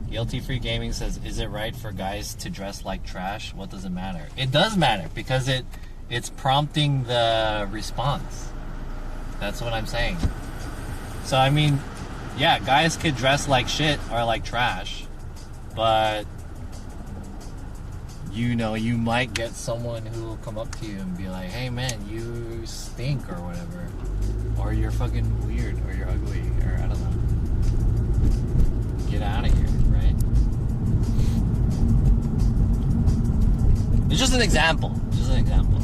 Guilty Free Gaming says, is it right for guys to dress like trash? What does it matter? It does matter because it's prompting the response. That's what I'm saying. So I mean, yeah, guys could dress like shit or like trash, but you know, you might get someone who will come up to you and be like, hey man, you stink or whatever, or you're fucking weird, or you're ugly, or I don't know. Get out of here, right? It's just an example. Just an example.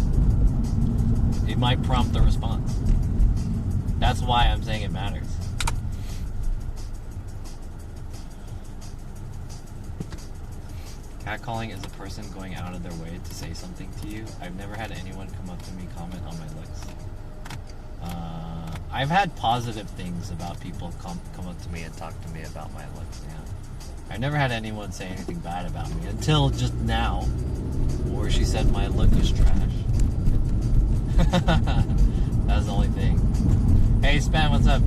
It might prompt a response. That's why I'm saying it matters. Catcalling is a person going out of their way to say something to you. I've never had anyone come up to me, comment on my looks. I've had positive things about people come up to me and talk to me about my looks, yeah. I've never had anyone say anything bad about me until just now, where she said my look is trash. That was the only thing. Hey Span, what's up?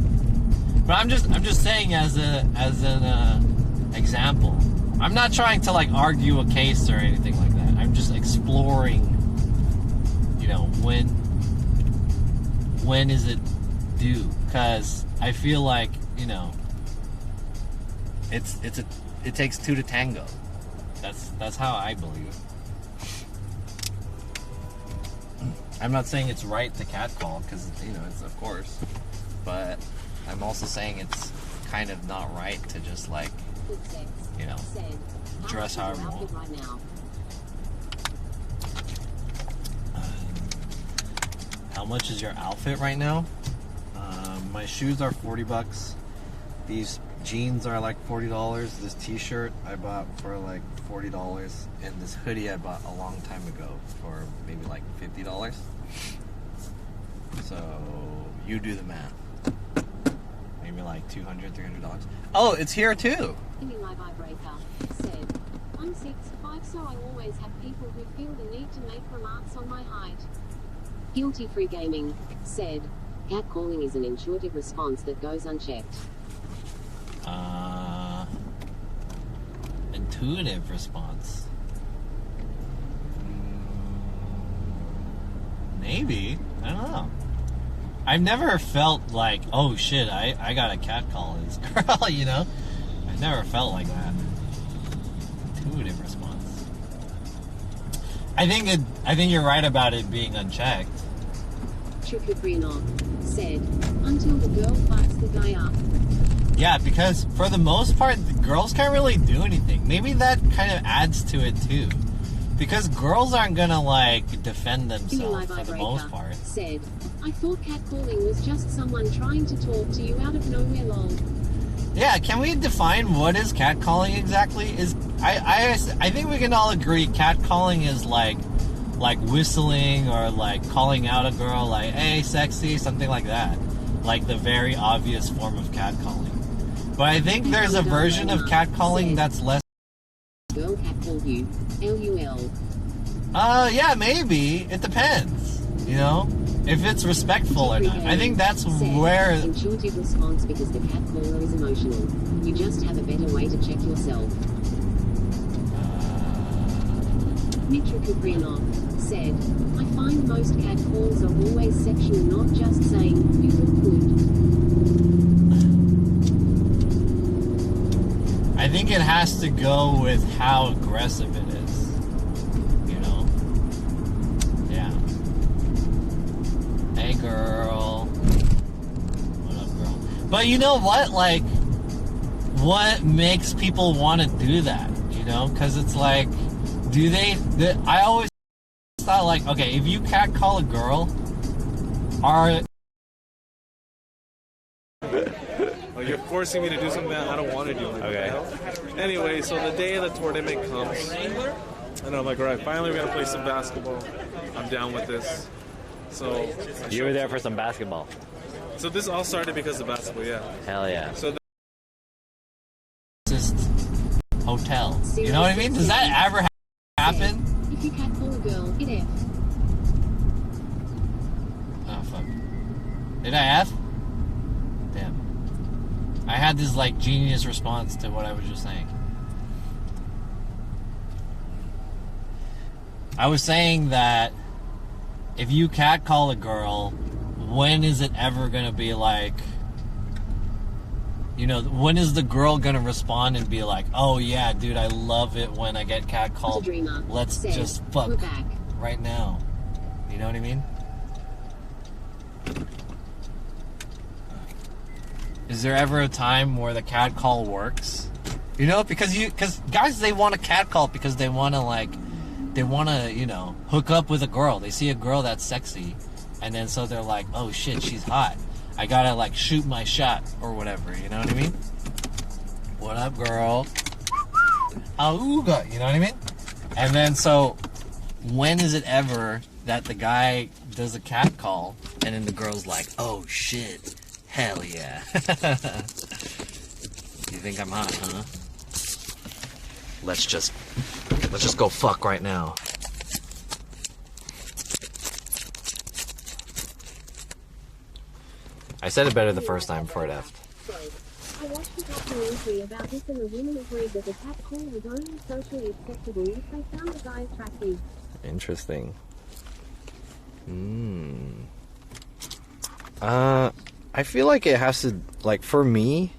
But I'm just saying as an example. I'm not trying to like argue a case or anything like that. I'm just exploring, you know, when is it due? Because I feel like, you know, it takes two to tango. That's how I believe. I'm not saying it's right to catcall, because, you know, it's of course, but I'm also saying it's kind of not right to just like, you know, dress however you want. How much is your outfit right now? My shoes are $40. These jeans are like $40. This t-shirt I bought for like $40. And this hoodie I bought a long time ago for maybe like $50. So you do the math. Maybe like $200, $300. Oh, it's here too. My vibrator said, I'm 6'5", so I always have people who feel the need to make remarks on my height. Guilty Free Gaming said, catcalling is an intuitive response that goes unchecked. Intuitive response. Maybe. I don't know. I've never felt like, oh shit, I got a catcall this girl, you know? I've never felt like that. Intuitive response. I think you're right about it being unchecked. Chukubrino said, until the girl fucks the guy up. Yeah, because for the most part, the girls can't really do anything. Maybe that kind of adds to it too. Because girls aren't gonna like defend themselves for the most part. Said, I thought catcalling was just someone trying to talk to you out of nowhere, lol. Yeah, can we define what is catcalling exactly? I think we can all agree catcalling is like like whistling or like calling out a girl like, hey, sexy, something like that. Like the very obvious form of catcalling. But I think there's a version of catcalling that's less. Girl catcalled you. LUL. Yeah, maybe. It depends. You know? If it's respectful or not. I think that's where. Intuitive response because the catcaller is emotional. You just have a better way to check yourself. Mitra Kuprianov said, I find most catcalls are always sexual, not just saying, you look good. I think it has to go with how aggressive it is. You know? Yeah. Hey, girl. What up, girl? But you know what? Like, what makes people want to do that? You know? Because it's like, I always thought, like, okay, if you catcall a girl, Oh, you're forcing me to do something that I don't want to do. Like, okay. Anyway, so the day of the tournament comes, and I'm like, all right, finally we're gonna play some basketball. I'm down with this. So you were there for some basketball. So this all started because of basketball, yeah. Hell yeah. So hotel. You know what I mean? Does that ever happen? If you catcall a girl, hit F. Oh, fuck. Did I F? Damn. I had this, like, genius response to what I was just saying. I was saying that if you catcall a girl, when is it ever gonna be like, you know, when is the girl gonna respond and be like, oh yeah, dude, I love it when I get catcalled. Let's just fuck right now. You know what I mean? Is there ever a time where the catcall works? You know, because guys, they want to catcall because they want to, you know, hook up with a girl. They see a girl that's sexy, and then so they're like, oh shit, she's hot. I gotta, like, shoot my shot or whatever, you know what I mean? What up, girl? Auga, you know what I mean? And then, so, when is it ever that the guy does a cat call, and then the girl's like, oh shit, hell yeah. You think I'm hot, huh? Let's just go fuck right now. I said it better the first time before it effed. I watched a documentary about this and the women agreed that the catcall was only socially acceptable if they found the guy attractive. Interesting. I feel like it has to, like, for me,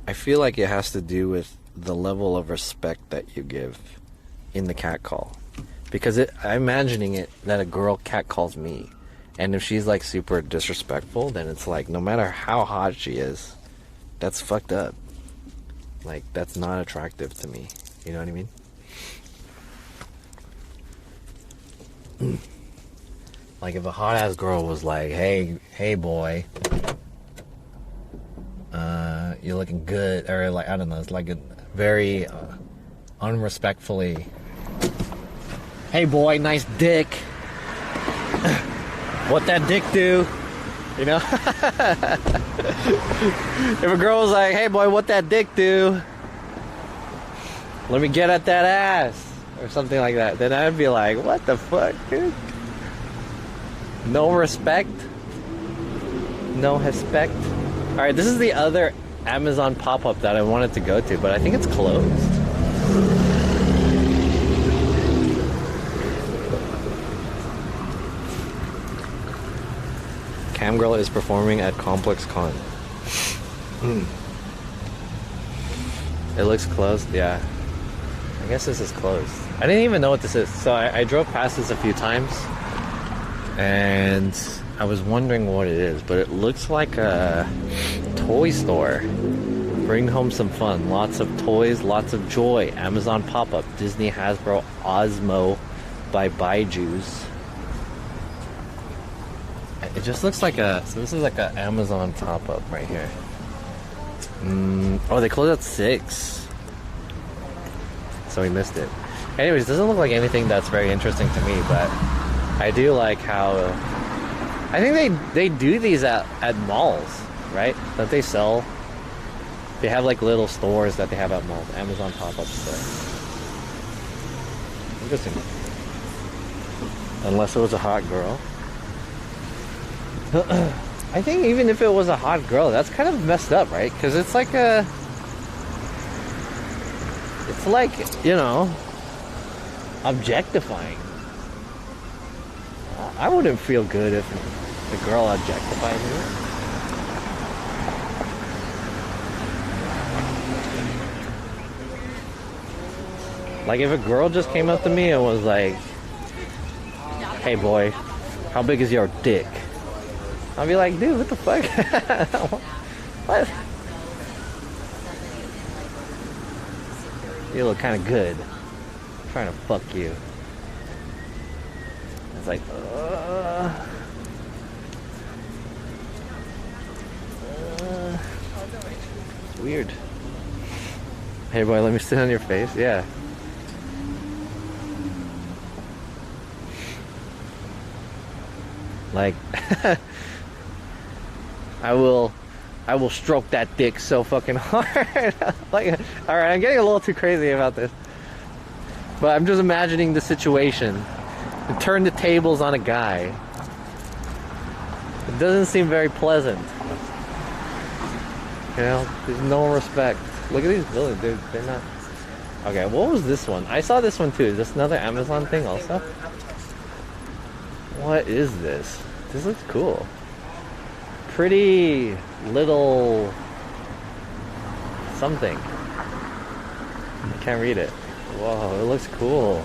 I feel like it has to do with the level of respect that you give in the catcall. Because I'm imagining it that a girl catcalls me. And if she's, like, super disrespectful, then it's like, no matter how hot she is, that's fucked up. Like, that's not attractive to me. You know what I mean? Like, if a hot-ass girl was like, hey, boy, you're looking good, or, like, I don't know, it's like a very unrespectfully, hey, boy, nice dick. What that dick do? You know? If a girl was like, hey boy, what that dick do? Let me get at that ass. Or something like that. Then I'd be like, what the fuck, dude? No respect? No respect? Alright, this is the other Amazon pop-up that I wanted to go to, but I think it's closed. Camgirl is performing at Complex Con. It looks closed, yeah. I guess this is closed. I didn't even know what this is. So I drove past this a few times, and I was wondering what it is, but it looks like a toy store. Bring home some fun. Lots of toys, lots of joy. Amazon pop-up. Disney Hasbro Osmo by Baiju's. It just looks like so this is like an Amazon pop-up right here. Oh, they close at 6. so we missed it. Anyways, it doesn't look like anything that's very interesting to me, but I do like how I think they do these at malls, right? Don't they sell? They have like little stores that they have at malls. Amazon pop-up store. Interesting. Unless it was a hot girl. I think even if it was a hot girl, that's kind of messed up, right? Because it's like you know, objectifying. I wouldn't feel good if the girl objectified me. Like if a girl just came up to me and was like, "Hey boy, how big is your dick?" I'd be like, "Dude, what the fuck?" What? You look kind of good. I'm trying to fuck you. It's like, it's weird. Hey boy, let me sit on your face. Yeah. Like, I will stroke that dick so fucking hard. Like, all right, I'm getting a little too crazy about this, but I'm just imagining the situation. And turn the tables on a guy. It doesn't seem very pleasant. You know, there's no respect. Look at these buildings, dude. They're not. Okay, what was this one? I saw this one too. Is this another Amazon thing also? What is this? This looks cool. Pretty little something. I can't read it. Whoa, it looks cool.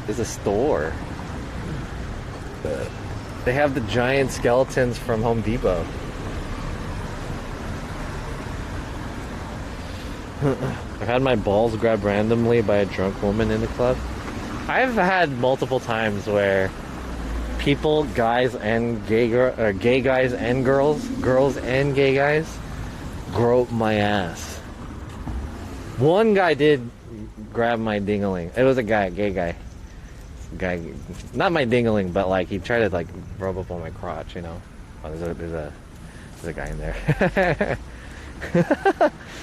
There's a store. They have the giant skeletons from Home Depot. I've had my balls grabbed randomly by a drunk woman in the club. I've had multiple times where people, guys and gay guys and girls and gay guys, grope my ass. One guy did grab my dingling. It was a guy, gay guy. Not my dingling, but like he tried to like rub up on my crotch, you know. Oh, there's a guy in there.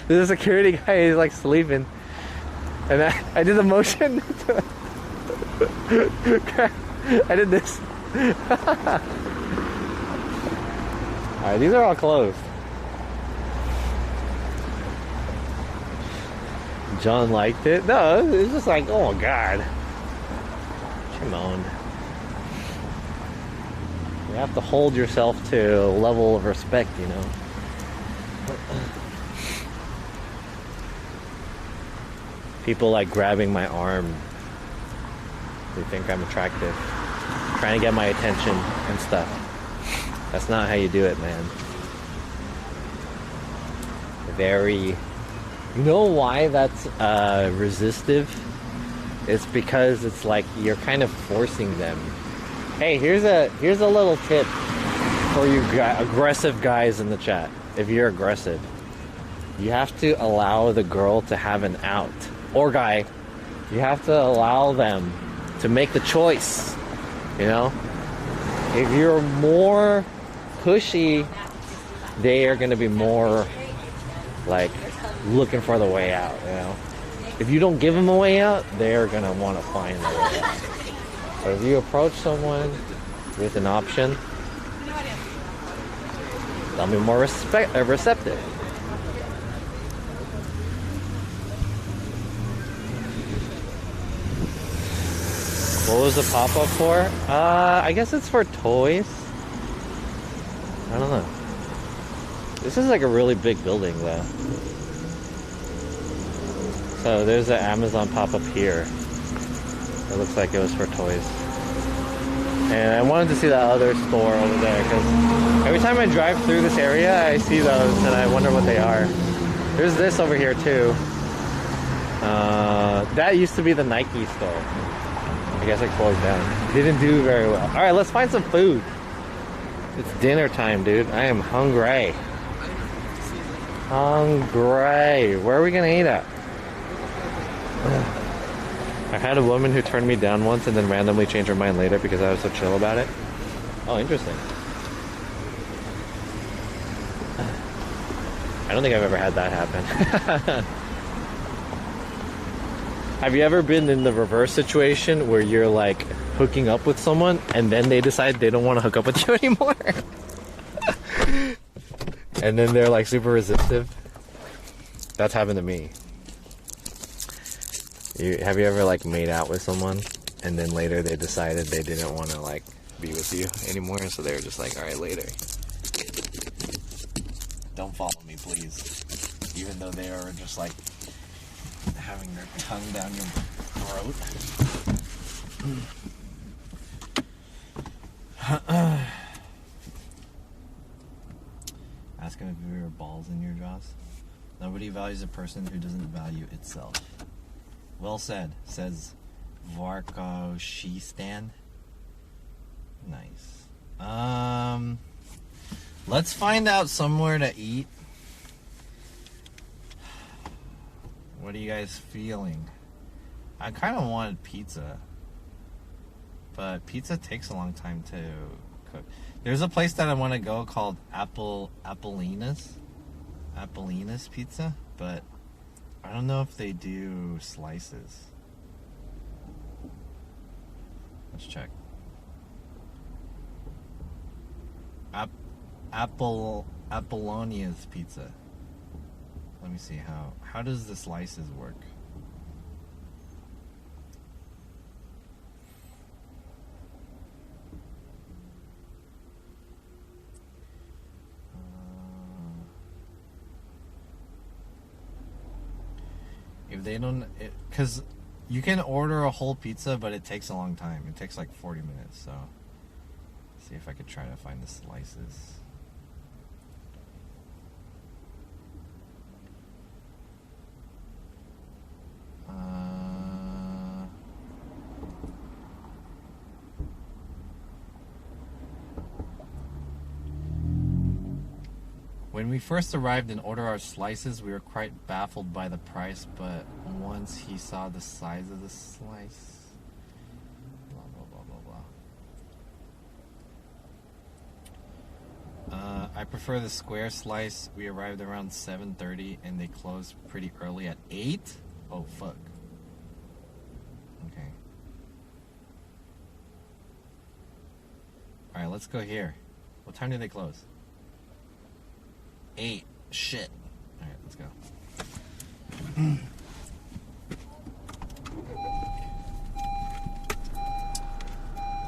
There's a security guy. He's like sleeping, and I did the motion. I did this. Alright, these are all closed. John liked it. No, it's just like, oh god. Come on. You have to hold yourself to a level of respect, you know. People like grabbing my arm. They think I'm attractive. Trying to get my attention and stuff. That's not how you do it, man. Very... You know why that's resistive? It's because it's like you're kind of forcing them. Hey, here's a little tip for you aggressive guys in the chat. If you're aggressive, you have to allow the girl to have an out. Or guy, you have to allow them to make the choice. You know? If you're more pushy, they are going to be more like looking for the way out, you know? If you don't give them a way out, they're going to want to find the way out. But if you approach someone with an option, they'll be more receptive. What was the pop-up for? I guess it's for toys. I don't know. This is like a really big building though. So there's an Amazon pop-up here. It looks like it was for toys. And I wanted to see that other store over there because every time I drive through this area I see those and I wonder what they are. There's this over here too. That used to be the Nike store. I guess it closed down. Didn't do very well. Alright, let's find some food. It's dinner time, dude. I am hungry. Hungry. Where are we gonna eat at? I had a woman who turned me down once and then randomly changed her mind later because I was so chill about it. Oh, interesting. I don't think I've ever had that happen. Have you ever been in the reverse situation where you're like hooking up with someone and then they decide they don't want to hook up with you anymore? And then they're like super resistive? That's happened to me. Have you ever like made out with someone and then later they decided they didn't want to like be with you anymore, so they were just like, alright, later. Don't follow me, please. Even though they are just like having their tongue down your throat. Ask him if there are balls in your jaws. Nobody values a person who doesn't value itself. Well said, says Varko Shistan. Nice. Let's find out somewhere to eat. What are you guys feeling? I kind of wanted pizza, but pizza takes a long time to cook. There's a place that I want to go called Appelina's Pizza, but I don't know if they do slices. Let's check. Appellonia's Pizza. Let me see how does the slices work? If they don't, because you can order a whole pizza, but it takes a long time. It takes like 40 minutes. So, let's see if I could try to find the slices. When we first arrived and ordered our slices, we were quite baffled by the price, but once he saw the size of the slice... Blah, blah, blah, blah, blah. I prefer the square slice. We arrived around 7:30 and they closed pretty early at 8? Oh, fuck. Okay. Alright, let's go here. What time do they close? 8. Shit. Alright, let's go.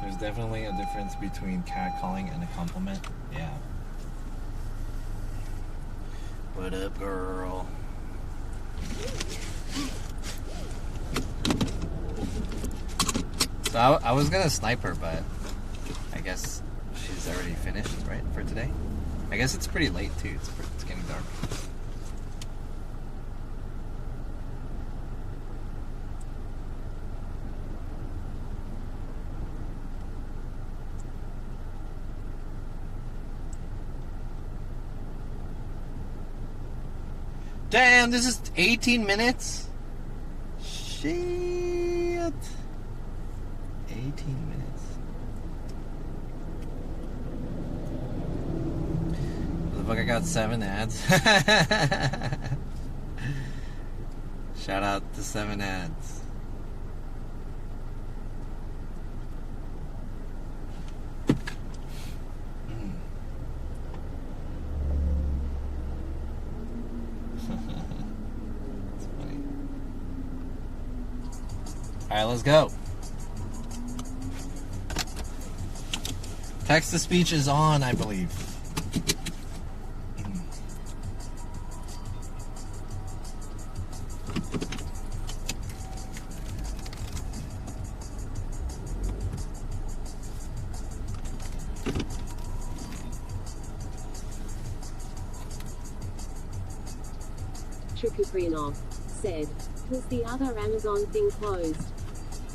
There's definitely a difference between catcalling and a compliment. Yeah. What up, girl? So I was gonna snipe her, but I guess she's already finished, right, for today? I guess it's pretty late too. It's getting dark. Damn, this is 18 minutes? Shit. 18 minutes. Look, I got 7 ads. Shout out to 7 ads. That's funny. Alright, let's go. Text to speech is on, I believe. Chukuprianov said, was the other Amazon thing closed?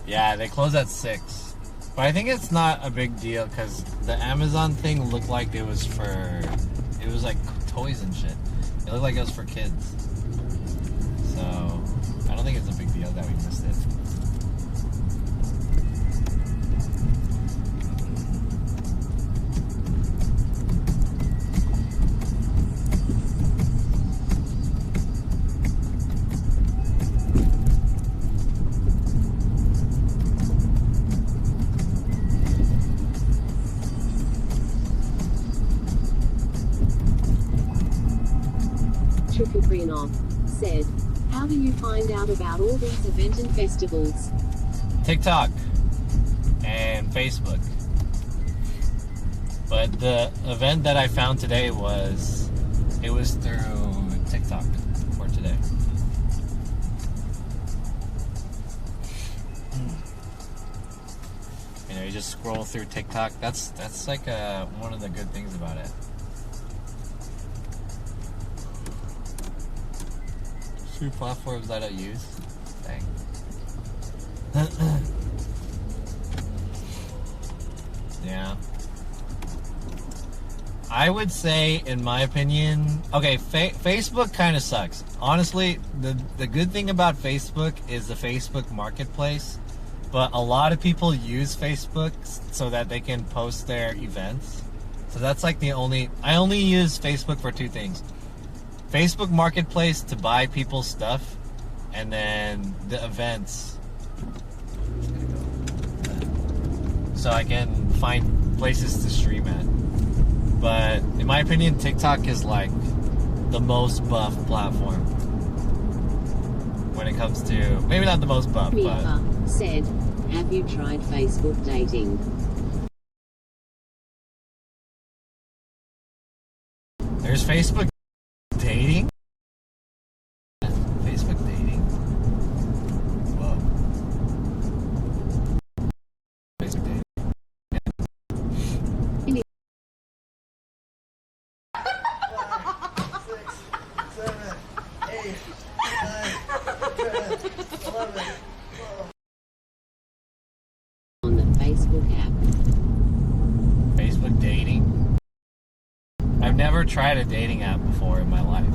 Yeah, they close at 6. But I think it's not a big deal because the Amazon thing looked like it was like toys and shit. It looked like it was for kids. So, I don't think it's a big deal that we missed it. Chukupriyanov said, how do you find out about all these events and festivals? TikTok and Facebook. But the event that I found today was through TikTok for today. You know, you just scroll through TikTok. That's like one of the good things about it. 2 platforms that I use. Dang. Yeah. I would say, in my opinion, okay, Facebook kind of sucks. Honestly, the good thing about Facebook is the Facebook Marketplace, but a lot of people use Facebook so that they can post their events. So that's like I only use Facebook for 2 things. Facebook Marketplace to buy people's stuff, and then the events. So I can find places to stream at. But in my opinion, TikTok is like the most buff platform when it comes to, maybe not the most buff, Mika but said, have you tried Facebook dating? there's Facebook dating. Facebook dating. Whoa. Facebook dating. On the Facebook app. Facebook dating. I've never tried a dating app before in my life.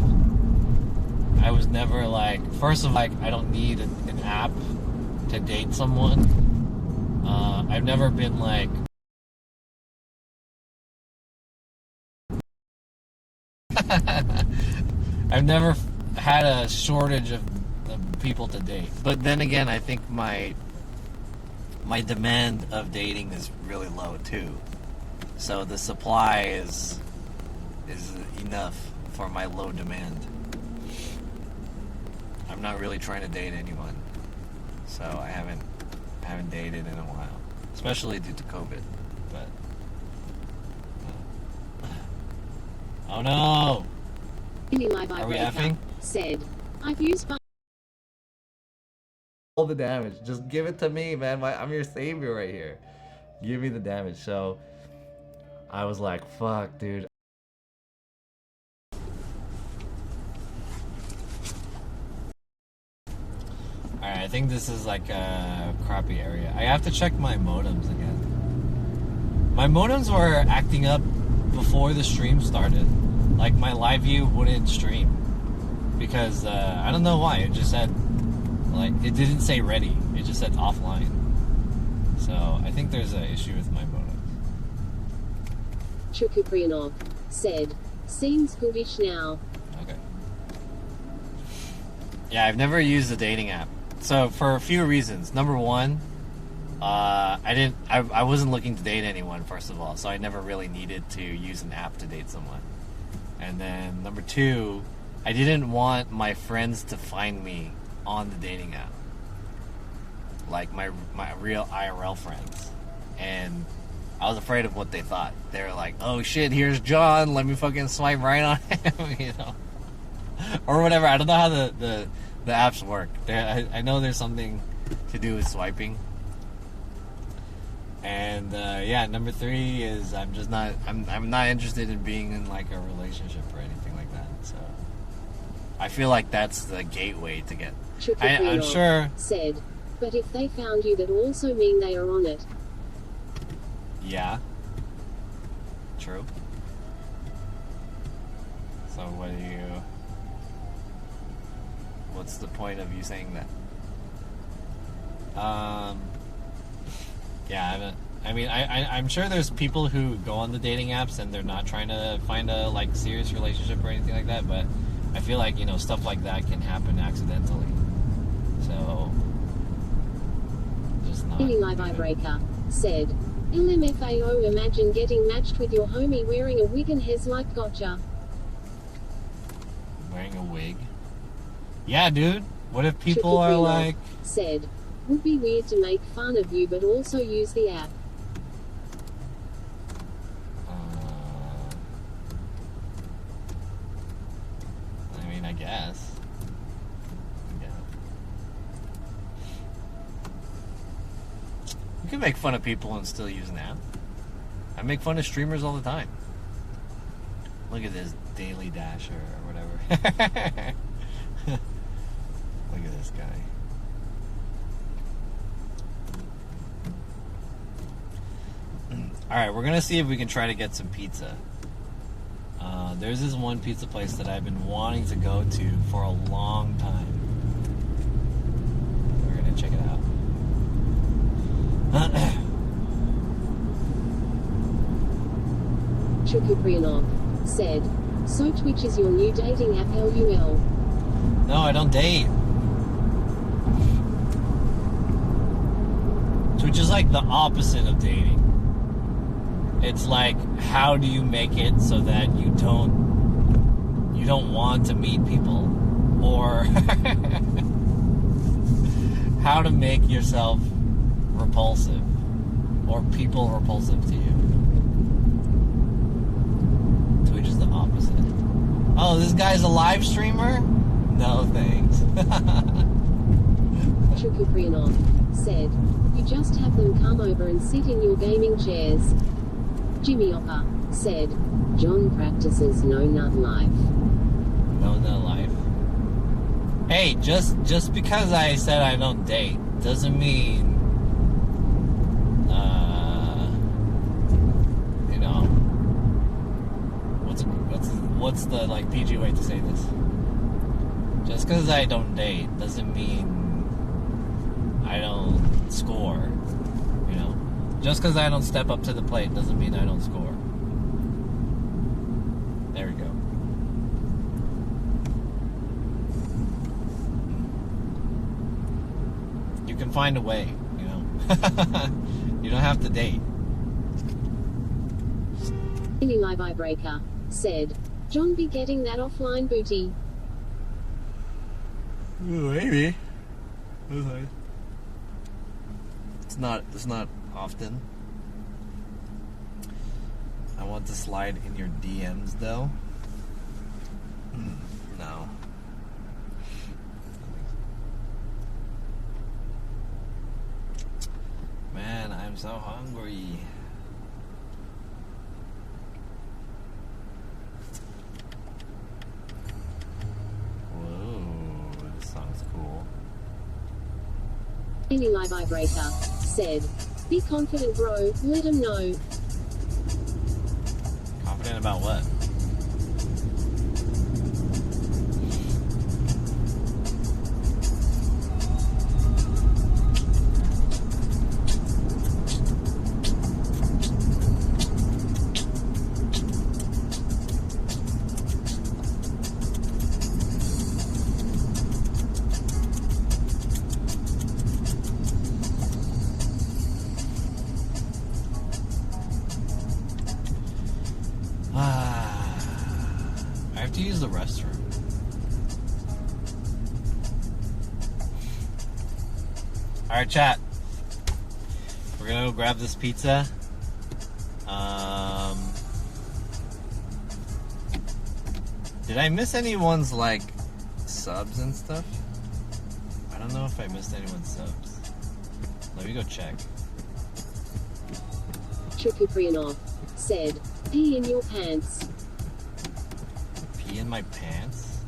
I was never like, first of all, like, I don't need an app to date someone. I've never been like, I've never had a shortage of people to date. But then again, I think my demand of dating is really low too. So the supply is enough for my low demand. I'm not really trying to date anyone. So I haven't dated in a while. Especially due to COVID. But oh no! Are we effing? Said, I've used All the damage. Just give it to me, man. I'm your savior right here. Give me the damage. So I was like, fuck, dude. Alright, I think this is like a crappy area. I have to check my modems again. My modems were acting up before the stream started. Like my live view wouldn't stream. Because I don't know why. It just said, like, it didn't say ready. It just said offline. So I think there's an issue with my modem. Chukupriyanov said, seems goodish now. Okay. Yeah, I've never used a dating app. So for a few reasons. Number one, I wasn't looking to date anyone, first of all, so I never really needed to use an app to date someone. And then number two, I didn't want my friends to find me on the dating app, like my real IRL friends, and I was afraid of what they thought. They were like, "Oh shit, here's John. Let me fucking swipe right on him," you know, or whatever. I don't know how the apps work. I know there's something to do with swiping. And yeah, number three is I'm not interested in being in like a relationship or anything like that. So I feel like that's the gateway to get. I'm sure. Said, but if they found you, that also mean they are on it. Yeah. True. So what's the point of you saying that? Yeah, I'm sure there's people who go on the dating apps and they're not trying to find a like serious relationship or anything like that, but I feel like, you know, stuff like that can happen accidentally. So just not. Eli Vibreaker said, LMFAO, imagine getting matched with your homie wearing a wig and his like gotcha. Wearing a wig? Yeah, dude. What if people Triple are Green like... said, would be weird to make fun of you but also use the app. I mean, I guess. Yeah. You can make fun of people and still use an app. I make fun of streamers all the time. Look at this Daily Dasher or whatever. Look at this guy. Alright, we're gonna see if we can try to get some pizza. There's this one pizza place that I've been wanting to go to for a long time. We're gonna check it out. Chukuprianov said, so Twitch is your new dating app LUL. No, I don't date. Twitch is like the opposite of dating. It's like, how do you make it so that you don't want to meet people, or how to make yourself repulsive, or people repulsive to you. Twitch is the opposite. Oh, this guy's a live streamer? No thanks. Chukuprianov said, you just have them come over and sit in your gaming chairs. Jimmy Oppa said, John practices no nut life. No nut life. Hey, just because I said I don't date doesn't mean, you know, what's the like PG way to say this? Just because I don't date doesn't mean I don't score. You know, just because I don't step up to the plate doesn't mean I don't score. There we go. You can find a way, you know. You don't have to date. Eli Breaker said, John be getting that offline booty. Maybe. It's not often. I want to slide in your DMs though. No. Man, I'm so hungry. Whoa, this song's cool. Eli Breaker said, be confident bro, let him know. Confident about what? I have to use the restroom. Alright, chat. We're gonna go grab this pizza. Did I miss anyone's, like, subs and stuff? I don't know if I missed anyone's subs. Let me go check. Chukuprianov said, pee in your pants. Pee in my pants?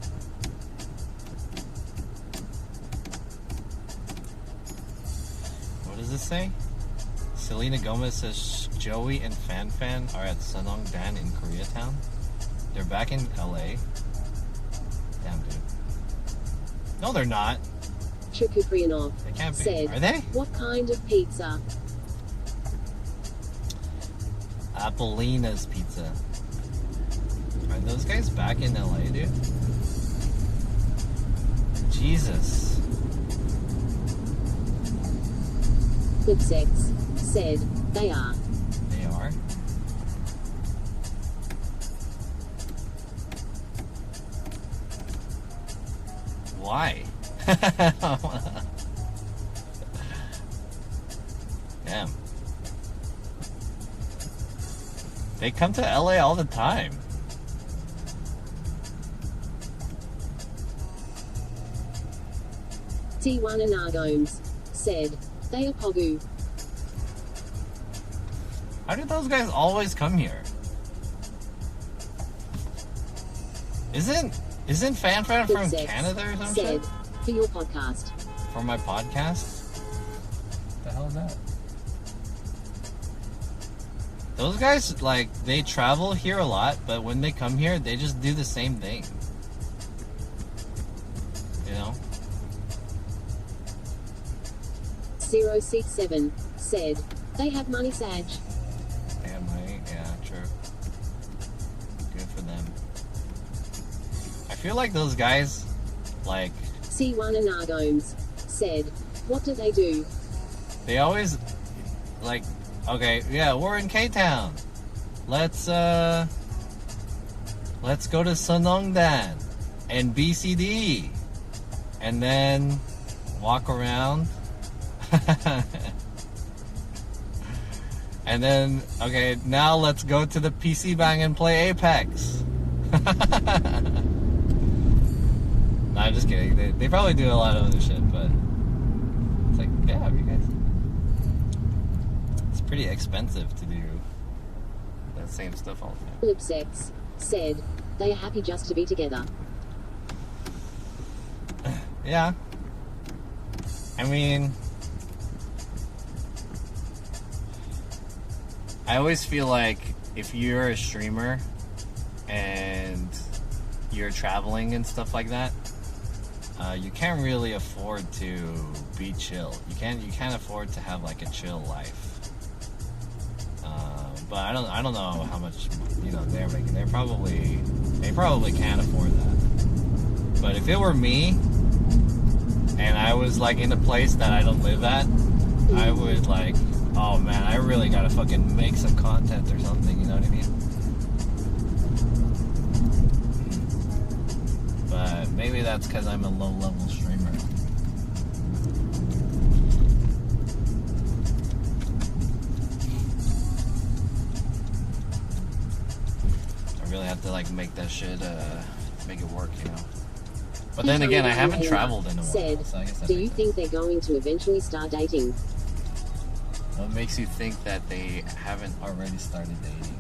What does this say? Selena Gomez says Joey and Fan Fan are at Sanong Dan in Koreatown. They're back in LA. Damn, dude. No, they're not. Chukuprianov They can't be. said, Are they? what kind of pizza? Apollina's Pizza. Are those guys back in LA, dude? Jesus. Flipsex said, they are. They are? Why? Damn. They come to LA all the time. T1 Anagomes said, they are Pogu. How do those guys always come here? Isn't Fan from Canada or some said, shit? for your podcast. For my podcast? What the hell is that? Those guys, like, they travel here a lot, but when they come here, they just do the same thing. You know? 067 said, they have money, Sag. They have money? Yeah, true. Good for them. I feel like those guys, like... C1 Anagomes said, what do they do? They always, like, okay, yeah, we're in K-Town. Let's go to Sanongdan and BCD. And then walk around. And then, okay, now let's go to the PC Bang and play Apex. No, I'm just kidding. They probably do a lot of other shit, but it's like, yeah, you guys. It's pretty expensive to do that same stuff all the time. Lipsex said, they are happy just to be together. Yeah. I mean, I always feel like if you're a streamer and you're traveling and stuff like that, you can't really afford to be chill. You can't afford to have like a chill life. But I don't know how much they're making. They probably can't afford that. But if it were me and I was like in a place that I don't live at, I would like, oh man, I really gotta fucking make some content or something, you know what I mean? But maybe that's because I'm a low-level streamer. I really have to like make that shit, make it work, you know? But then again, I haven't traveled in a while, said, so I guess that do you think they're going to eventually start dating? What makes you think that they haven't already started dating?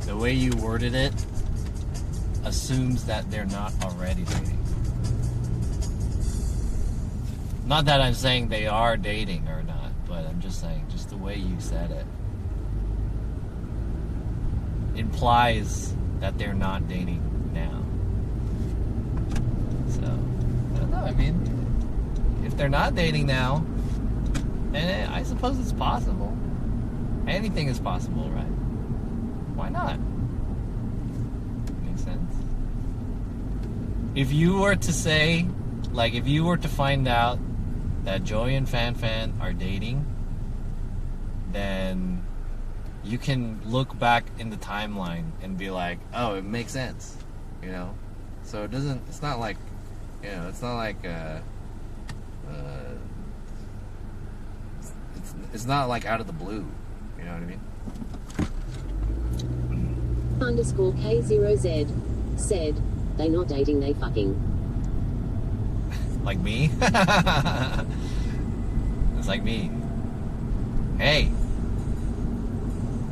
The way you worded it assumes that they're not already dating. Not that I'm saying they are dating or not, but I'm just saying, just the way you said it implies that they're not dating now. So, I don't know, I mean, if they're not dating now, and I suppose it's possible. Anything is possible, right? Why not? Makes sense. If you were to say, like, if you were to find out that Joey and Fan are dating, then you can look back in the timeline and be like, oh, it makes sense, you know? So it's not like, it's not like, it's not like out of the blue, you know what I mean? Underscore K0Z said, they not dating, they fucking. Like me? It's like me. Hey,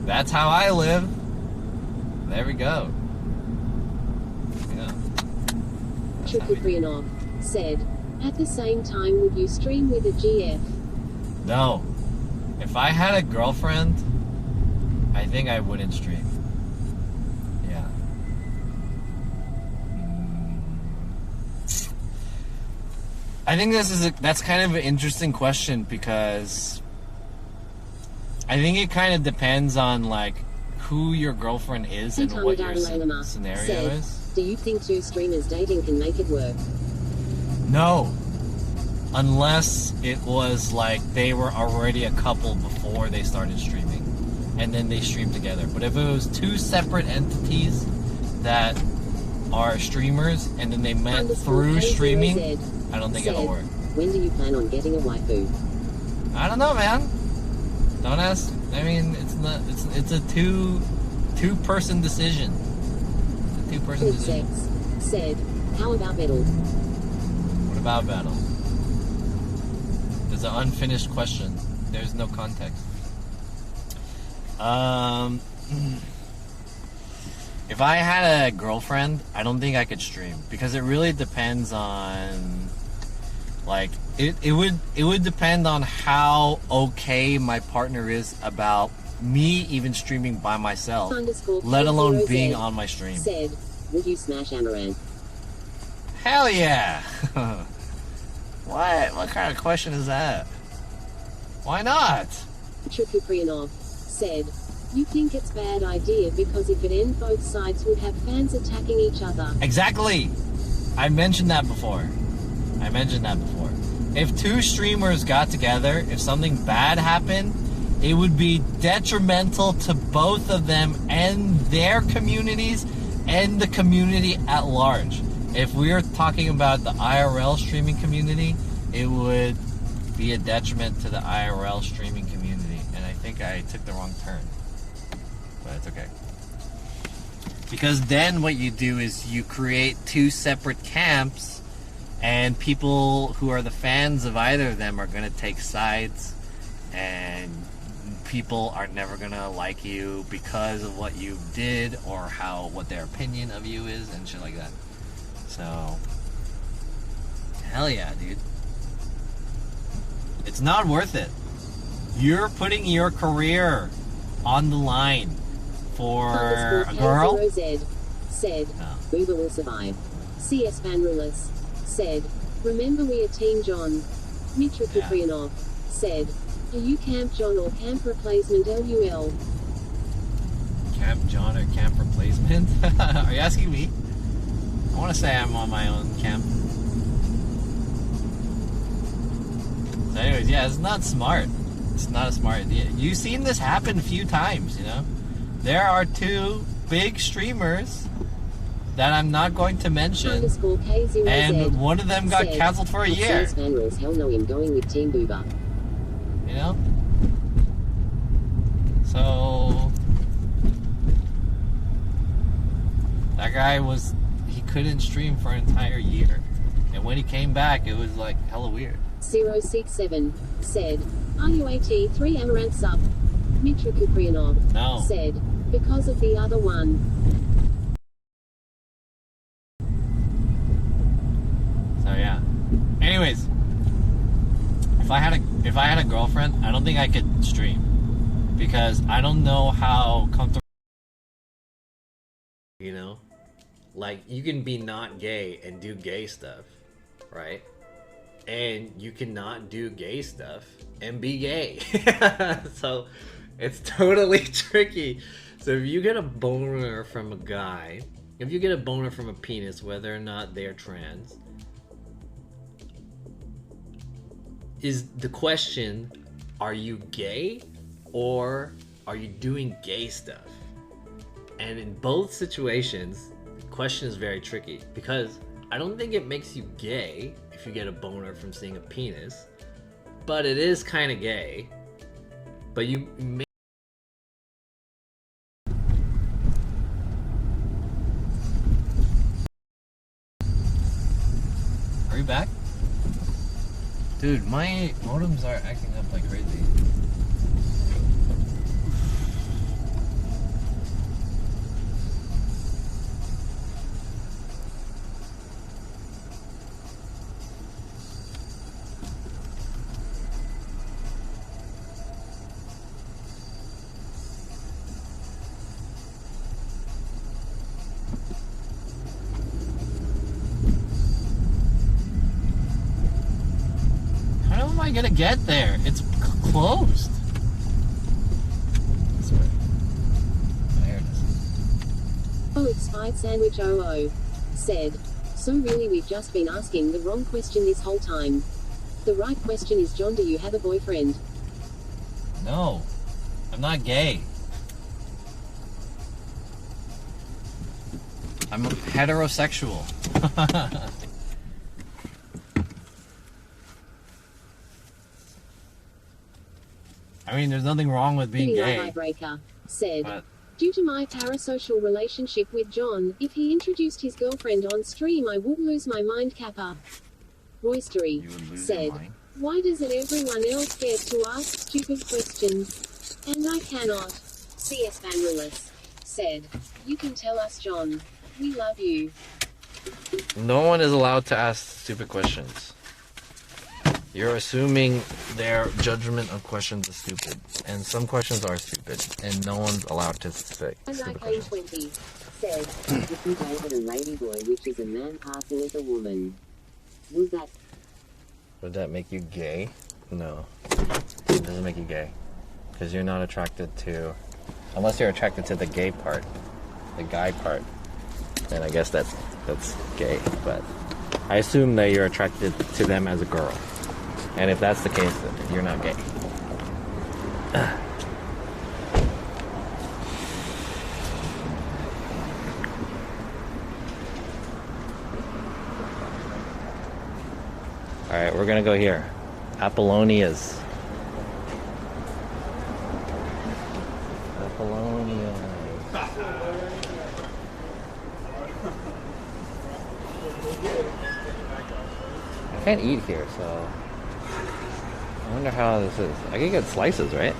that's how I live. There we go. Yeah. Chukuprianov said, at the same time, would you stream with a GF? No. If I had a girlfriend, I think I wouldn't stream. Yeah. I think that's kind of an interesting question because I think it kind of depends on like who your girlfriend is and what your scenario is. Do you think two streamers dating can make it work? No. Unless it was like they were already a couple before they started streaming and then they streamed together. But if it was two separate entities that are streamers and then they met Underscore through KZOZ streaming, I don't think it'll said, work. When do you plan on getting a waifu? I don't know, man. Don't ask. I mean, it's a two-person decision. It's a two-person With decision. sex said, how about battle? What about battle? There's an unfinished question. There's no context. If I had a girlfriend, I don't think I could stream because it really depends on, like, it would depend on how okay my partner is about me even streaming by myself, let alone being on my stream. Said, would you smash Amaranth? Hell yeah! What kind of question is that? Why not? Chukuprianov said, you think it's bad idea because if it ends both sides would have fans attacking each other. Exactly! I mentioned that before. If two streamers got together, if something bad happened, it would be detrimental to both of them and their communities and the community at large. If we are talking about the IRL streaming community, it would be a detriment to the IRL streaming community. And I think I took the wrong turn. But it's okay. Because then what you do is you create two separate camps, and people who are the fans of either of them are going to take sides, and people are never going to like you because of what you did or what their opinion of you is and shit like that. So, hell yeah, dude. It's not worth it. You're putting your career on the line for a girl. Said, Uber will survive. CS Vanrulis said, remember we are Team John. Mitra Kuprianov said, are you Camp John or Camp Replacement LUL? Camp John or Camp Replacement? Are you asking me? I want to say I'm on my own camp. So anyways, yeah, it's not smart. It's not a smart idea. You've seen this happen a few times, you know? There are two big streamers that I'm not going to mention, and one of them got canceled for a year. Hell no, I'm going with Team Booba. You know? So that guy he couldn't stream for an entire year. And when he came back, it was like hella weird. 067 said, RUAT3 Amaranth sub. Mitra Kuprianov said, because of the other one. So yeah. Anyways, if I had a girlfriend, I don't think I could stream because I don't know how comfortable. You know, like you can be not gay and do gay stuff, right? And you cannot do gay stuff and be gay. So it's totally tricky. So if you get a boner from a guy, if you get a boner from a penis, whether or not they're trans, is the question, are you gay or are you doing gay stuff? And in both situations, the question is very tricky because I don't think it makes you gay if you get a boner from seeing a penis, but it is kind of gay. But you may. Are you back? Dude, my modems are acting up like crazy. How am I gonna get there? It's closed. This way. Oh, here it is. Oh, it's Fight Sandwich 00 said, so really we've just been asking the wrong question this whole time. The right question is, John, do you have a boyfriend? No, I'm not gay. I'm heterosexual. I mean, there's nothing wrong with being Mini gay. Breaker said, But due to my parasocial relationship with John, if he introduced his girlfriend on stream, I would lose my mind. Kappa. Roistery said, why doesn't everyone else get to ask stupid questions? And I cannot. CS Vanrulis said, you can tell us, John. We love you. no one is allowed to ask stupid questions. You're assuming their judgment of questions is stupid. And some questions are stupid. And no one's allowed to say stupid questions. 20 said, if you dated a ladyboy, which is a man passing as a woman, would that Would that make you gay? No. It doesn't make you gay. Because you're not attracted to... Unless you're attracted to the gay part. The guy part. Then I guess that's gay. But I assume that you're attracted to them as a girl. And if that's the case, then you're not gay. Alright, we're gonna go here. Apollonia's. Apollonia. I can't eat here, so... I wonder how this is. I can get slices, right?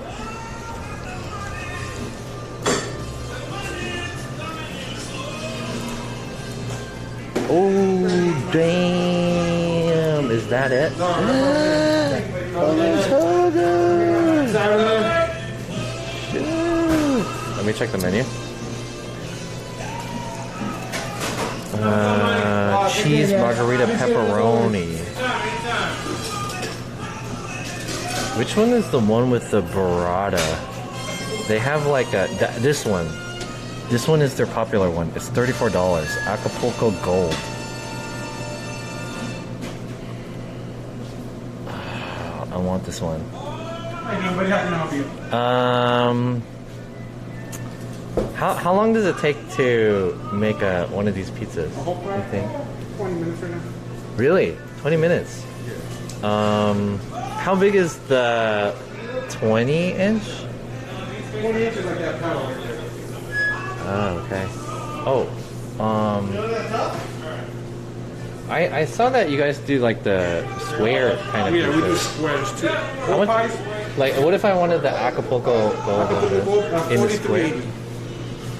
Oh, damn! Is that it? Oh, that's so good! Let me check the menu. Cheese margarita pepperoni. Which one is the one with the burrata? They have like a... this one. This one is their popular one. It's $34. Acapulco Gold. I want this one. Hi, nobody how can I help you? How long does it take to make one of these pizzas? You think? 20 minutes right now. Really? 20 minutes? How big is the 20-inch? 20 inches like that panel right there. Oh, okay. Oh, I saw that you guys do like the square kind of Yeah, we do pizzas. squares too. How much- Pies, Like, what if I wanted the Acapulco Gold in the square? 43.80.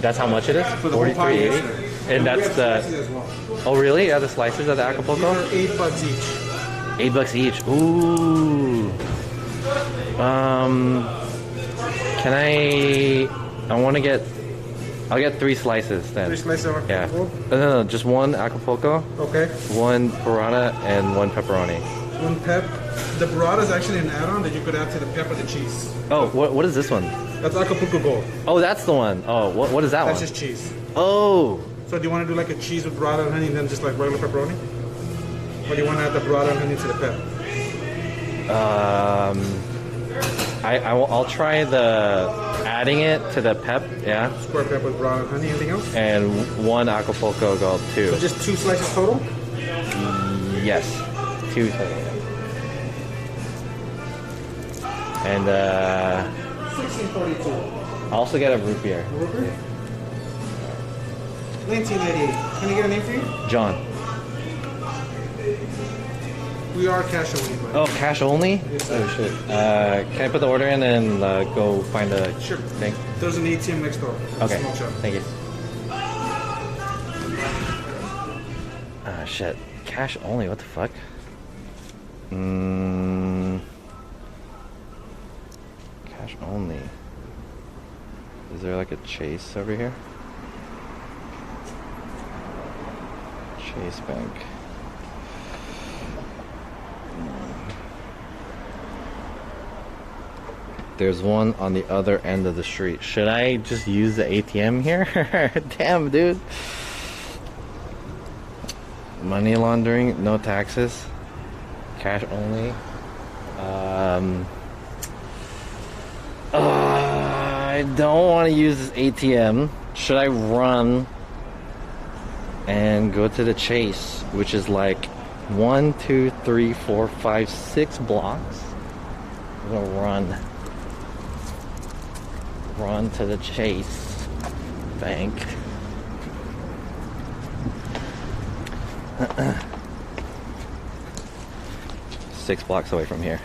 That's how much it is? For the whole pie, yes, 43.80? sir. And that's we have the... slices as well. Oh, really? Yeah, the slices of the These Acapulco? are $8 each. $8 each. Ooh. Can I want to get... I'll get 3 slices then. 3 slices of Yeah. Acapulco. No, just one Acapulco, Okay. one burrata, and one pepperoni. One pep. The burrata is actually an add-on that you could add to the pep or the cheese. Oh, what is this one? That's Acapulco Gold. Oh, that's the one. Oh, what is that That's one? just cheese. Oh, So do you want to do like a cheese with burrata and honey and then just like regular pepperoni? Or do you want to add the burrata and honey to the pep? I'll try the adding it to the pep, yeah, Square pep with burrata and honey. Anything else? and one Acapulco Gold too. So just 2 slices total? Yes, 2. And 1642. I'll also get a root beer. 1998. Can I get a name for you? John. We are cash only, but Oh, cash only? Yes, sir. Oh shit. Can I put the order in and go find a Sure. thing? There's an ATM next door. Okay. Smoke shop. Thank you. Ah, shit. Cash only, what the fuck? Cash only. Is there like a Chase over here? Chase Bank. There's one on the other end of the street. Should I just use the ATM here? Damn, dude. Money laundering, no taxes. Cash only. I don't want to use this ATM. Should I run and go to the Chase, which is like 1, 2, 3, 4, 5, 6 blocks. We're gonna run to the Chase Bank. 6 blocks away from here.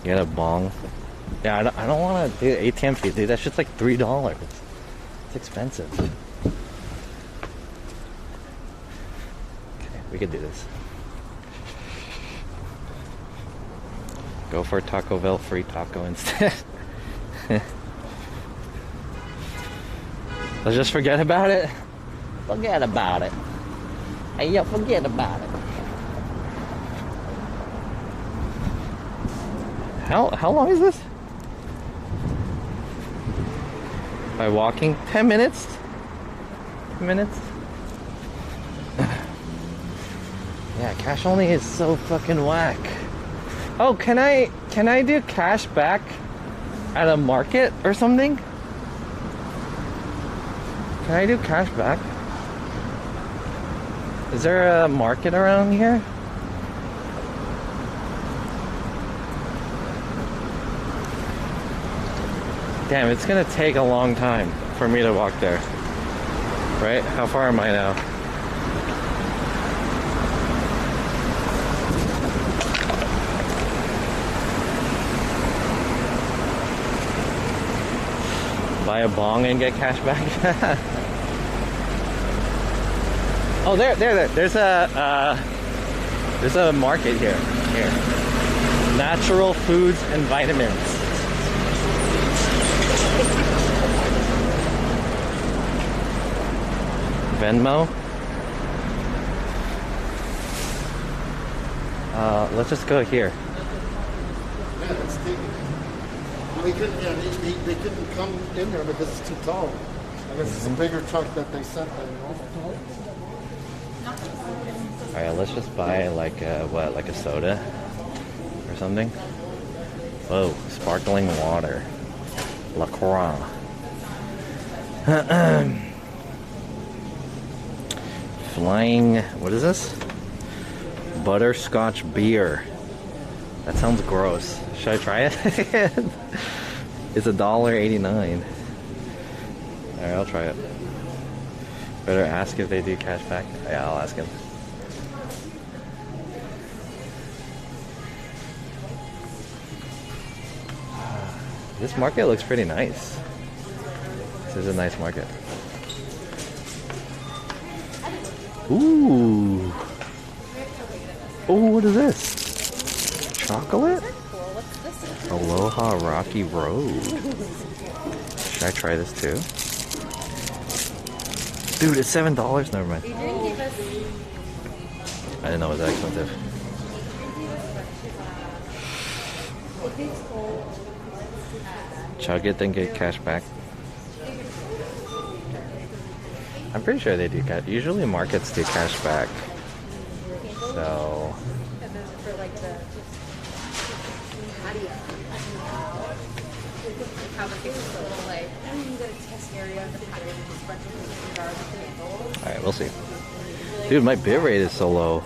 Get a bong. Yeah, I don't want to do ATM fee, dude. That shit's like $3. It's expensive. Okay, we could do this. Go for Taco Bell free taco instead. Let's just forget about it. Forget about it. Hey, yo, forget about it. How long is this? By walking? 10 minutes? 10 minutes? Yeah, cash only is so fucking whack. Oh, can I do cash back at a market or something? Can I do cash back? Is there a market around here? Damn, it's gonna take a long time for me to walk there. Right? How far am I now? Buy a bong and get cash back? Oh, there's a market here. Natural foods and vitamins. Venmo. Let's just go here. Yeah, let's take it. They couldn't come in there because it's too tall. I guess it's a bigger truck that they sent there. Alright, let's just buy like a soda or something. Whoa, sparkling water. La Croix. Flying, what is this? Butterscotch beer. That sounds gross. Should I try it? It's $1.89. Alright, I'll try it. Better ask if they do cash back. Yeah, I'll ask him. This market looks pretty nice. This is a nice market. Ooh. Oh, what is this? Chocolate? Aloha Rocky Road. Should I try this too? Dude, it's $7. Never mind. I didn't know it was that expensive. Chug it, then get cash back. I'm pretty sure they do cash. Usually markets do cash back. So. Alright, we'll see. Dude, my bitrate is so low.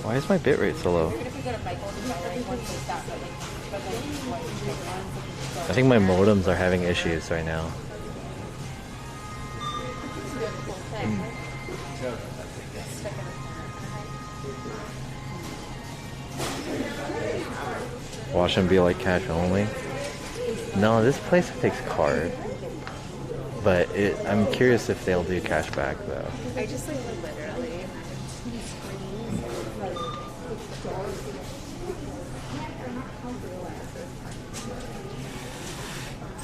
Why is my bitrate so low? I think my modems are having issues right now. Wash and be like cash only. No, this place takes card. But I'm curious if they'll do cash back though. I just like literally.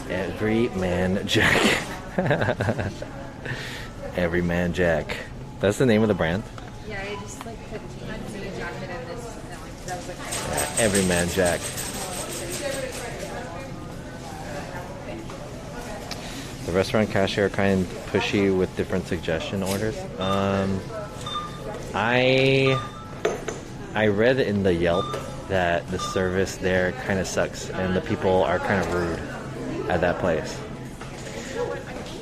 Every man Jack. Every man Jack. That's the name of the brand? Yeah, I just like put jeans, jacket, and this. That was like Every man Jack. The restaurant cashier kind of pushy with different suggestion orders. I read in the Yelp that the service there kind of sucks and the people are kind of rude at that place.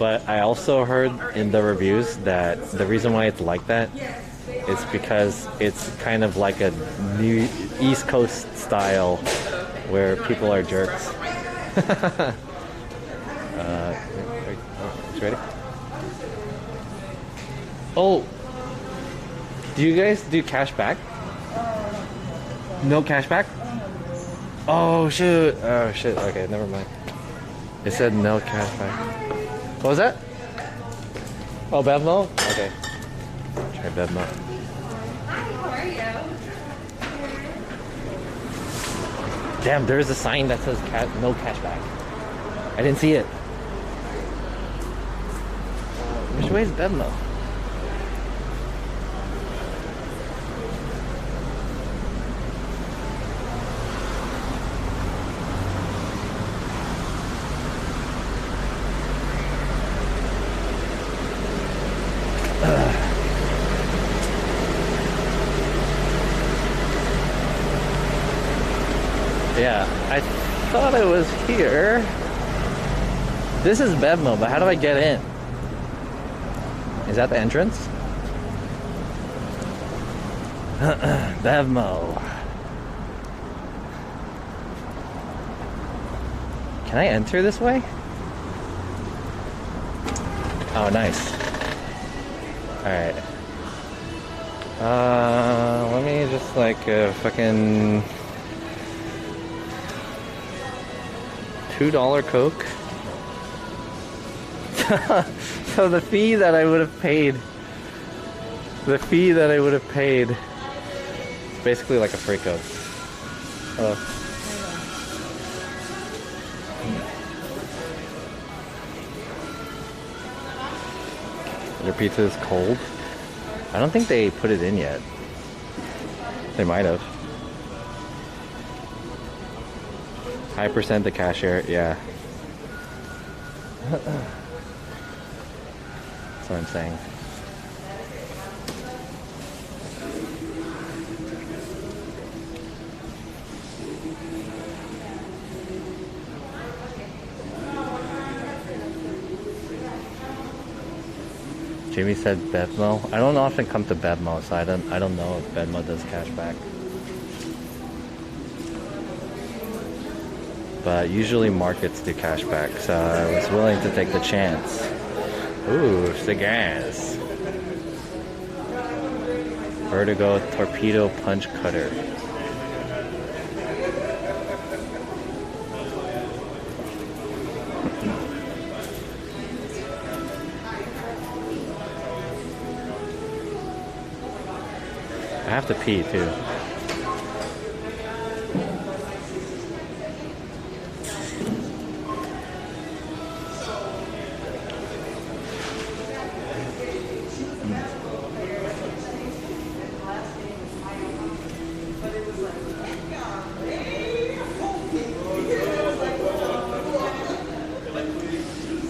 But I also heard in the reviews that the reason why it's like that is because it's kind of like a new East Coast style where people are jerks. Ready? Oh, do you guys do cash back? No cash back? Oh shoot! Oh shit! Okay, never mind. It said no cash back. What was that? Oh, Bevmo? Okay. Try Bevmo. Damn, there's a sign that says no cash back. I didn't see it. Which way is Bevmo? Yeah, I thought it was here. This is Bevmo, but how do I get in? Is that the entrance? Bevmo. Can I enter this way? Oh, nice. Alright. Let me just like fucking $2 Coke. So the fee that I would have paid, is basically like a free Coke. Hello. Their pizza is cold. I don't think they put it in yet. They might have. High percent the cashier, yeah. That's what I'm saying. Jamie said Bevmo. I don't often come to Bevmo, so I don't know if Bevmo does cashback. But usually markets do cashback, so I was willing to take the chance. Ooh, cigars. Vertigo torpedo punch cutter. I have to pee too.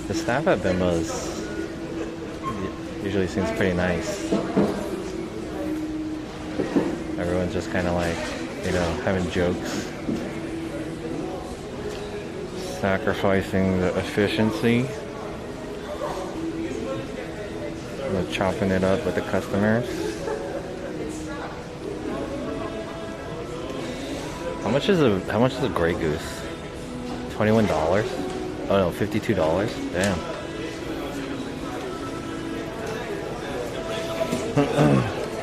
The staff at Bimbo's usually seems pretty nice. Everyone's just kind of like, you know, having jokes. Sacrificing the efficiency. Chopping it up with the customers. How much is a Grey Goose? $21? Oh no, $52. Damn.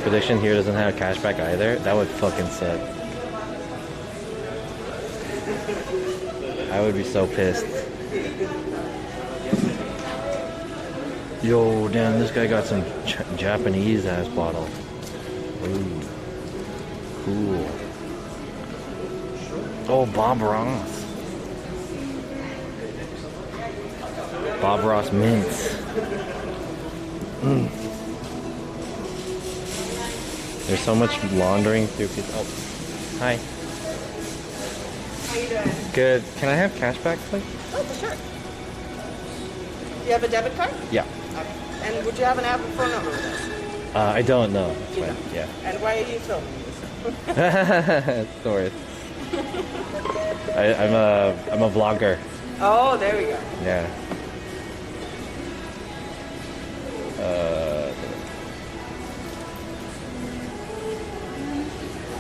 Prediction here doesn't have cashback either. That would fucking suck. I would be so pissed. Yo, damn, this guy got some Japanese ass bottle. Ooh. Cool. Oh, Bob Ross. Bob Ross mints. There's so much laundering through people. Oh, hi. How you doing? Good. Can I have cashback, please? Oh, for sure. You have a debit card? Yeah. And would you have an Apple phone number with us? I don't know. It's fine. Yeah. And why are you filming this? Sorry. I'm a vlogger. Oh, there we go. Yeah.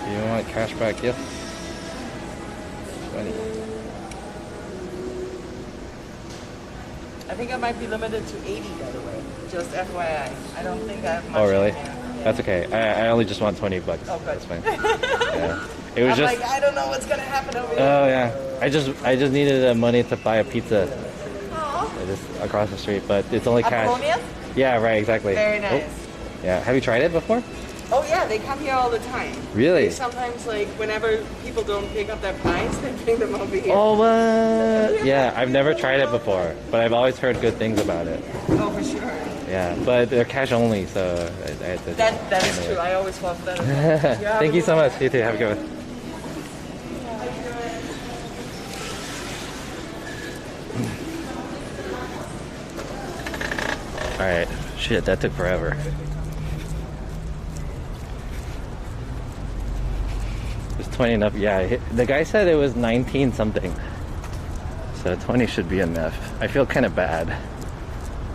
You want cashback gift? 20. I think I might be limited to 80, by the way. Just FYI. I don't think I have much. Oh, really? in there. Yeah. That's okay. I only just want 20 bucks. Oh, good. That's fine. Yeah. It was I'm just. like, I don't know what's gonna happen over here. Oh yeah. I just needed money to buy a pizza. Aw. Just across the street, but it's only cash. Apollonia? Yeah, right, exactly. Very nice. Oh, yeah. Have you tried it before? Oh yeah, they come here all the time. Really? They sometimes, like, whenever people don't pick up their pies, they bring them over here. Oh, what? Yeah, I've never tried it before, but I've always heard good things about it. Oh, for sure. Yeah, but they're cash only, so I had to. That is true. I always love that. As well. Yeah, Thank you so much. You too. Have a good one. All right. Shit, that took forever. Is 20 enough? Yeah, the guy said it was 19 something. So 20 should be enough. I feel kind of bad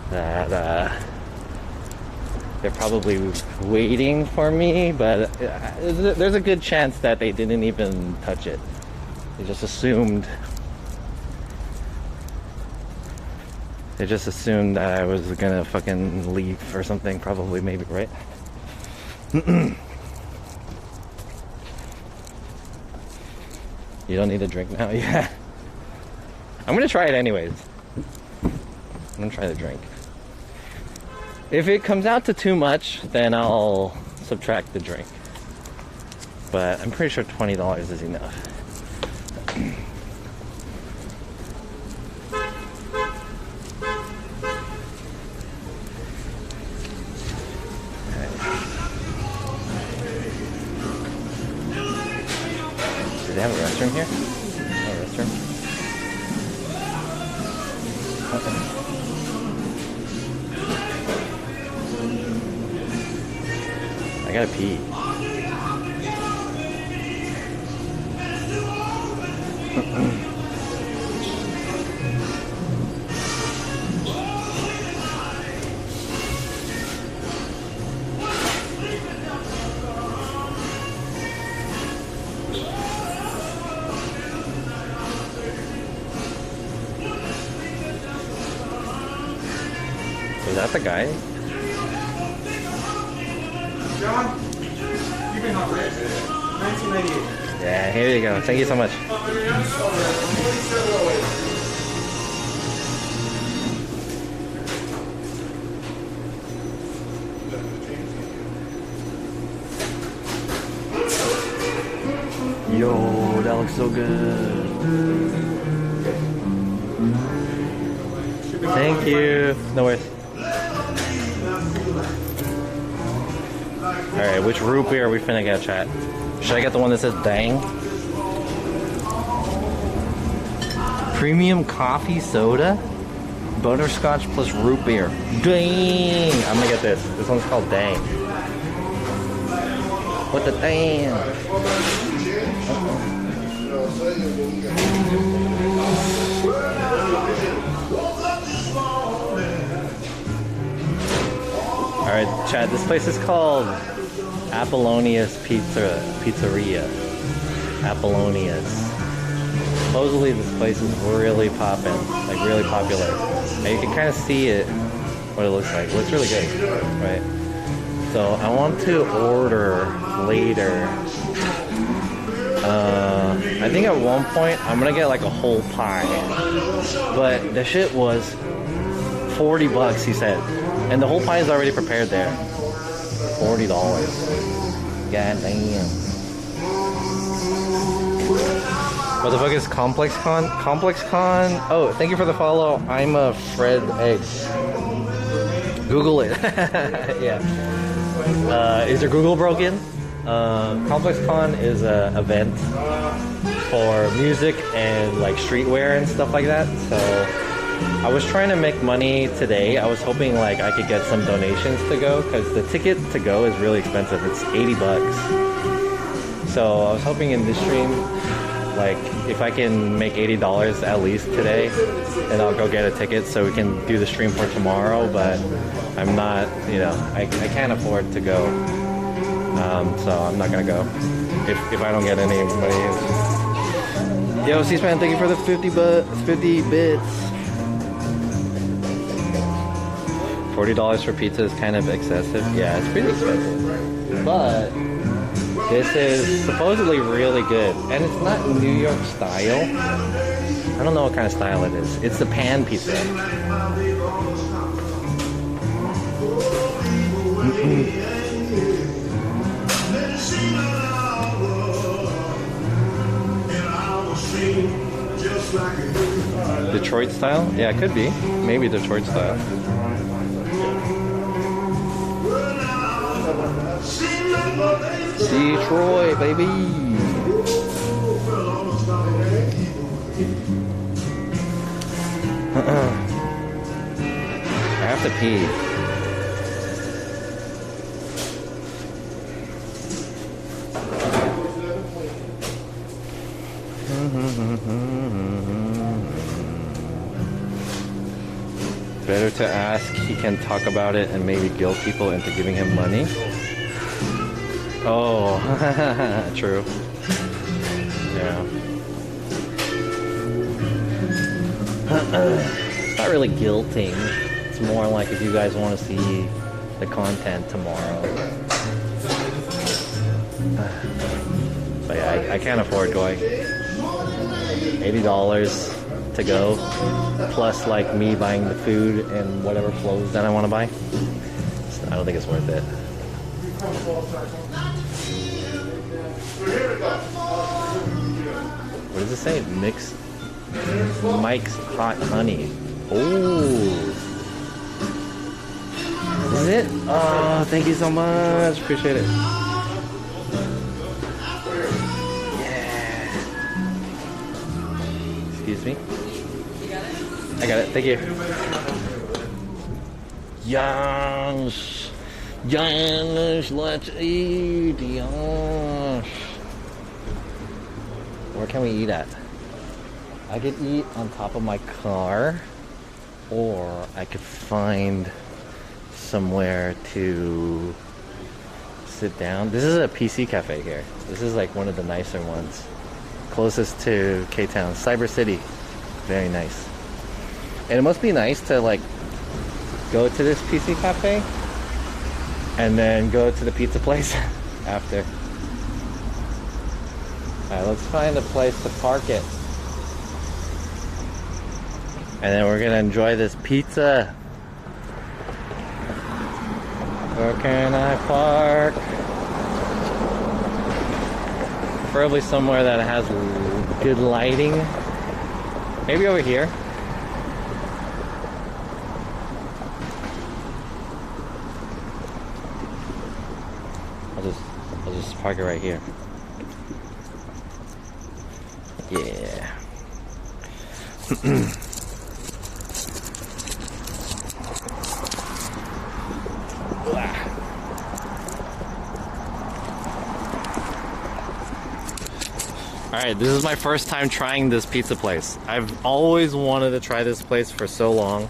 that they're probably waiting for me, but there's a good chance that they didn't even touch it. They just assumed. They just assumed that I was gonna fucking leave or something, probably, maybe, right? You don't need a drink now? Yeah. I'm gonna try it anyways. I'm gonna try the drink. If it comes out to too much, then I'll subtract the drink. But I'm pretty sure $20 is enough. Do they have a restroom here? No restroom? I gotta pee. Is that the guy? John, you've been on red. 1998. Yeah, here you go. Thank you so much. Yo, that looks so good. Thank you. No worries. Alright, which root beer are we finna get, chat? Should I get the one that says dang? Premium coffee soda? Butterscotch plus root beer. Dang! I'm gonna get this. This one's called dang. What the dang? Alright, Chad, this place is called Apollonia's Pizzeria. Apollonia's. Supposedly this place is really poppin', like really popular. And you can kind of see it, what it looks like. It looks really good, right? So I want to order later. I think at one point I'm gonna get like a whole pie, but the shit was $40, he said, and the whole pie is already prepared there. $40. God damn. What the fuck is Complex Con? Complex Con? Oh, thank you for the follow. I'm a Fred Egg. Google it. Yeah. Is your Google broken? Complex Con is an event for music and like streetwear and stuff like that. So I was trying to make money today. I was hoping like I could get some donations to go because the ticket to go is really expensive. It's $80. So I was hoping in this stream like if I can make $80 at least today, then I'll go get a ticket so we can do the stream for tomorrow. But I'm not, you know, I can't afford to go, so I'm not gonna go if I don't get anybody. Yo, C-SPAN, thank you for the 50 bits. $40 for pizza is kind of excessive. Yeah, it's pretty expensive. But this is supposedly really good. And it's not New York style. I don't know what kind of style it is. It's the pan pizza. Detroit style? Yeah, it could be. Maybe Detroit style. Detroit, baby. I have to pee. Better to ask, he can talk about it and maybe guilt people into giving him money. Oh, true. Yeah. It's not really guilting. It's more like if you guys want to see the content tomorrow. But yeah, I can't afford going. $80 to go, plus like me buying the food and whatever clothes that I want to buy. So I don't think it's worth it. What does it say? Mike's Hot Honey. Oh, is it? Oh, thank you so much. Appreciate it. Yeah. Excuse me. I got it. Thank you. Yes. Yes, let's eat. Yes. Where can we eat at? I could eat on top of my car, or I could find somewhere to sit down. This is a PC cafe here. This is like one of the nicer ones. Closest to Ktown, Cyber City. Very nice. And it must be nice to like go to this PC cafe and then go to the pizza place after. Alright, let's find a place to park it. And then we're gonna enjoy this pizza. Where can I park? Preferably somewhere that has good lighting. Maybe over here. I'll just park it right here. Yeah. Alright, this is my first time trying this pizza place. I've always wanted to try this place for so long.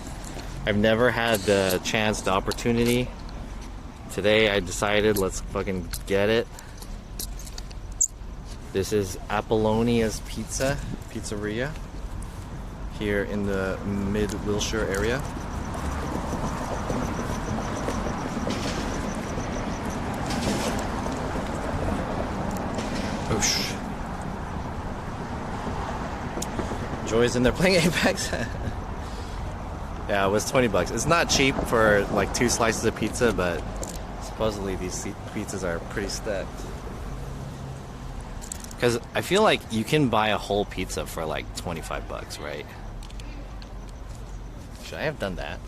I've never had the chance, the opportunity. Today I decided, let's fucking get it. This is Apollonia's Pizzeria, here in the Mid-Wilshire area. Oosh. Joy's in there playing Apex. Yeah, it was 20 bucks. It's not cheap for like 2 slices of pizza, but supposedly these pizzas are pretty stacked. Because I feel like you can buy a whole pizza for like 25 bucks, right? Should I have done that?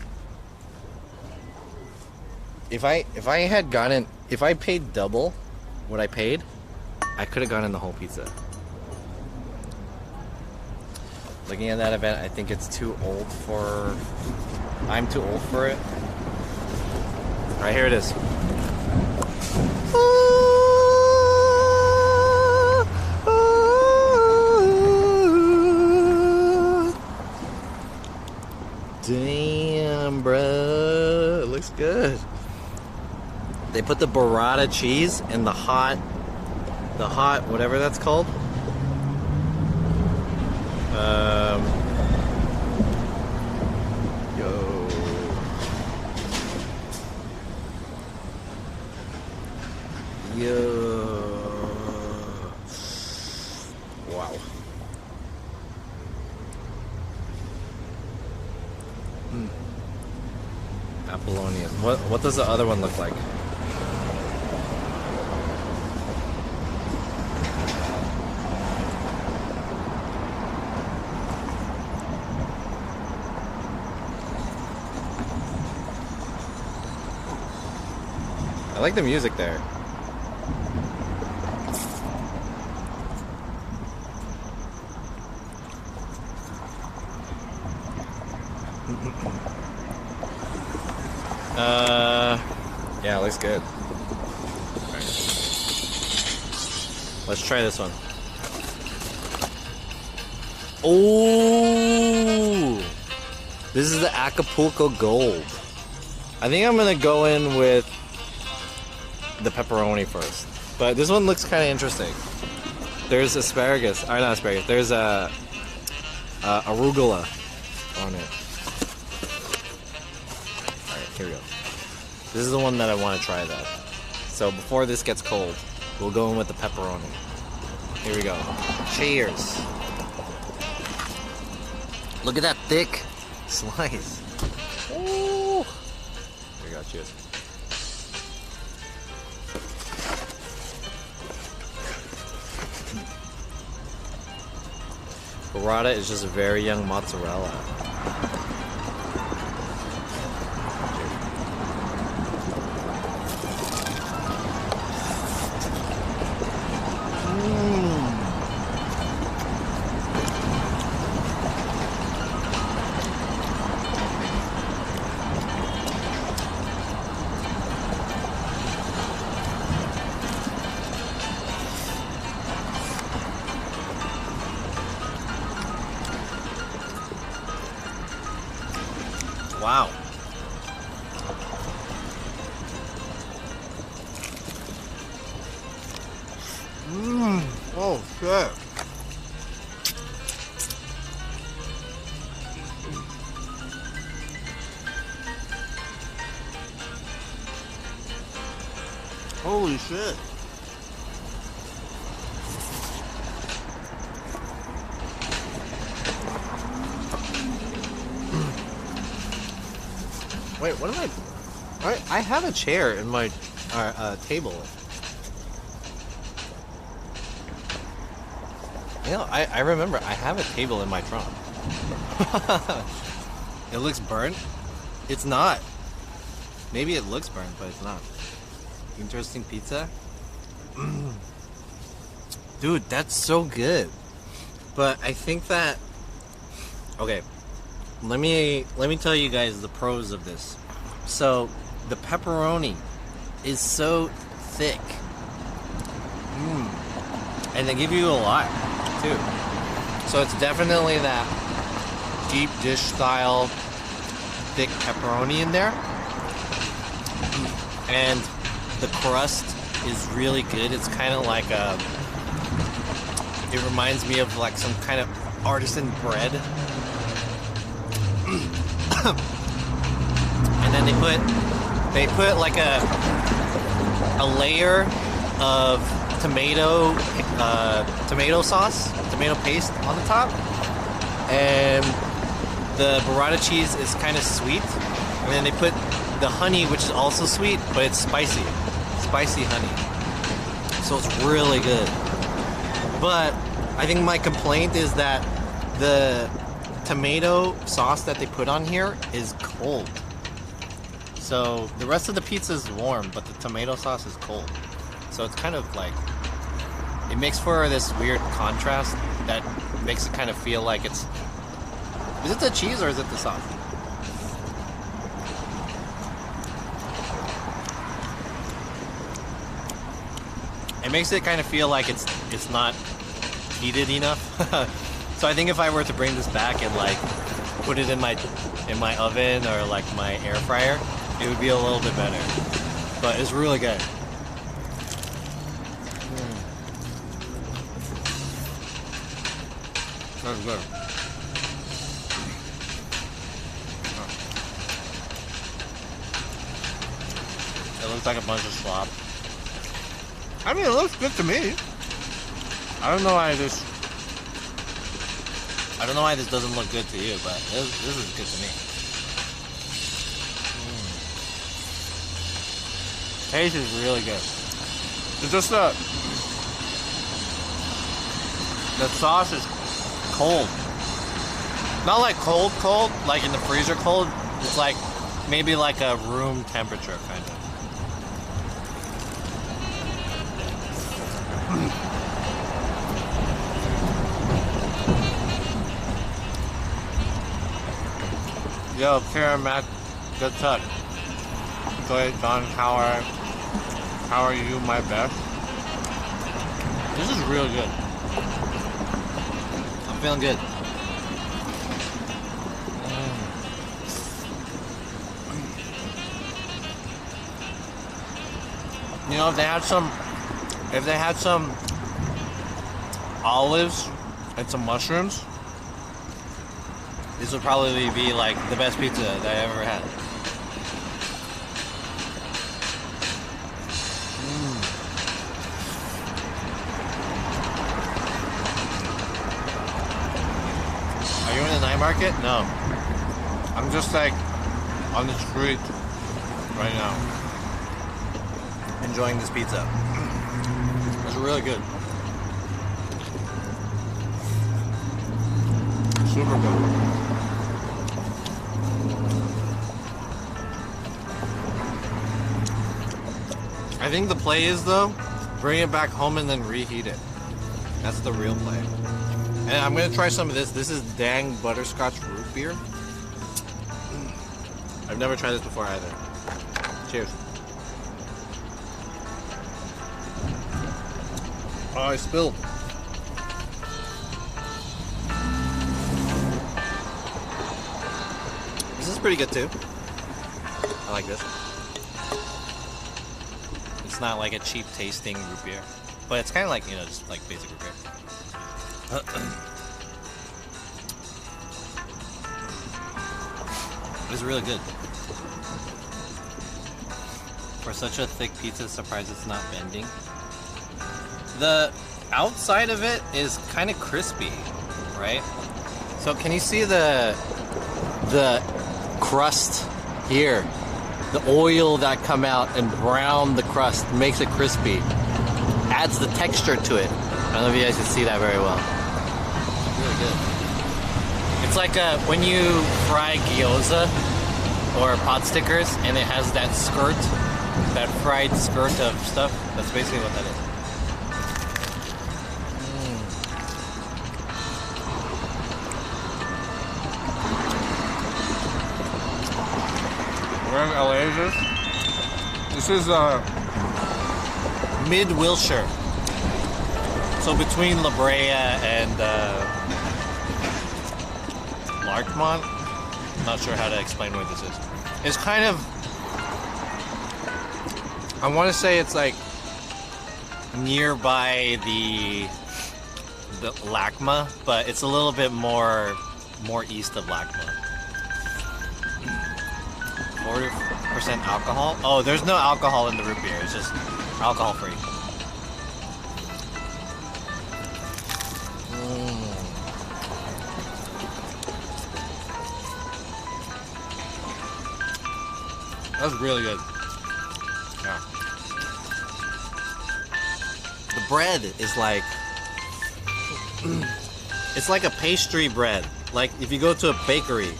If I paid double what I paid, I could have gotten the whole pizza. Looking at that event, I think it's too old for... I'm too old for it. Alright, here it is. They put the burrata cheese and the hot, whatever that's called. Wow. Apollonian. What does the other one look like? I like the music there. Yeah, looks good. Right. Let's try this one. Oh, this is the Acapulco Gold. I think I'm gonna go in with the pepperoni first, but this one looks kind of interesting. There's asparagus, or not asparagus. There's a arugula on it. All right, here we go. This is the one that I want to try though. So before this gets cold, we'll go in with the pepperoni. Here we go. Cheers. Look at that thick slice. Ooh. Here we go, cheers. Burrata is just a very young mozzarella. Wow. Oh shit. Holy shit. Wait, what am I have a chair in my table. You know, I remember I have a table in my trunk. It looks burnt. It's not. Maybe it looks burnt, but it's not. Interesting pizza. Dude, that's so good. But I think that, okay, let me tell you guys the pros of this. So the pepperoni is so thick, and they give you a lot too. So it's definitely that deep dish style thick pepperoni in there, and the crust is really good. It's kind of like it reminds me of like some kind of artisan bread. And then they put like a layer of tomato sauce, tomato paste on the top, and the burrata cheese is kind of sweet, and then they put the honey, which is also sweet, but it's spicy honey, so it's really good. But I think my complaint is that the tomato sauce that they put on here is cold. So the rest of the pizza is warm, but the tomato sauce is cold. So it's kind of like, it makes for this weird contrast that makes it kind of feel like it's, is it the cheese or is it the sauce? It makes it kind of feel like it's not heated enough. So I think if I were to bring this back and like put it in my oven or like my air fryer, it would be a little bit better. But it's really good. That's good. It looks like a bunch of slop. I mean, it looks good to me. I don't know why this doesn't look good to you, but this is good to me. Taste is really good. It's just the sauce is cold. Not like cold, like in the freezer cold. It's like maybe like a room temperature kind of. Yo, Karen, Matt, good talk. Joy, John, how are you, my best? This is really good. I'm feeling good. You know, if they had some olives and some mushrooms, this would probably be like the best pizza that I ever had. Are you in the night market? No. I'm just like on the street right now, enjoying this pizza. It's really good. Super good. I think the play is, though, bring it back home and then reheat it. That's the real play. And I'm going to try some of this. This is Dang Butterscotch Root Beer. I've never tried this before either. Cheers. Oh, I spilled. This is pretty good, too. I like this. It's not like a cheap tasting root beer, but it's kind of like, you know, just like basic root beer. It's really good. For such a thick pizza, surprised it's not bending. The outside of it is kind of crispy, right? So can you see the crust here? The oil that come out and brown the crust makes it crispy. Adds the texture to it. I don't know if you guys can see that very well. Really good. It's like when you fry gyoza or pot stickers and it has that skirt, that fried skirt of stuff. That's basically what that is. Where in LA is this? This is mid Wilshire. So between La Brea and Larchmont. I'm not sure how to explain where this is. It's kind of, I want to say it's like nearby the LACMA, but it's a little bit more east of LACMA. 40% alcohol? Oh, there's no alcohol in the root beer. It's just alcohol free. That was really good. Yeah. The bread is like, it's like a pastry bread. Like if you go to a bakery.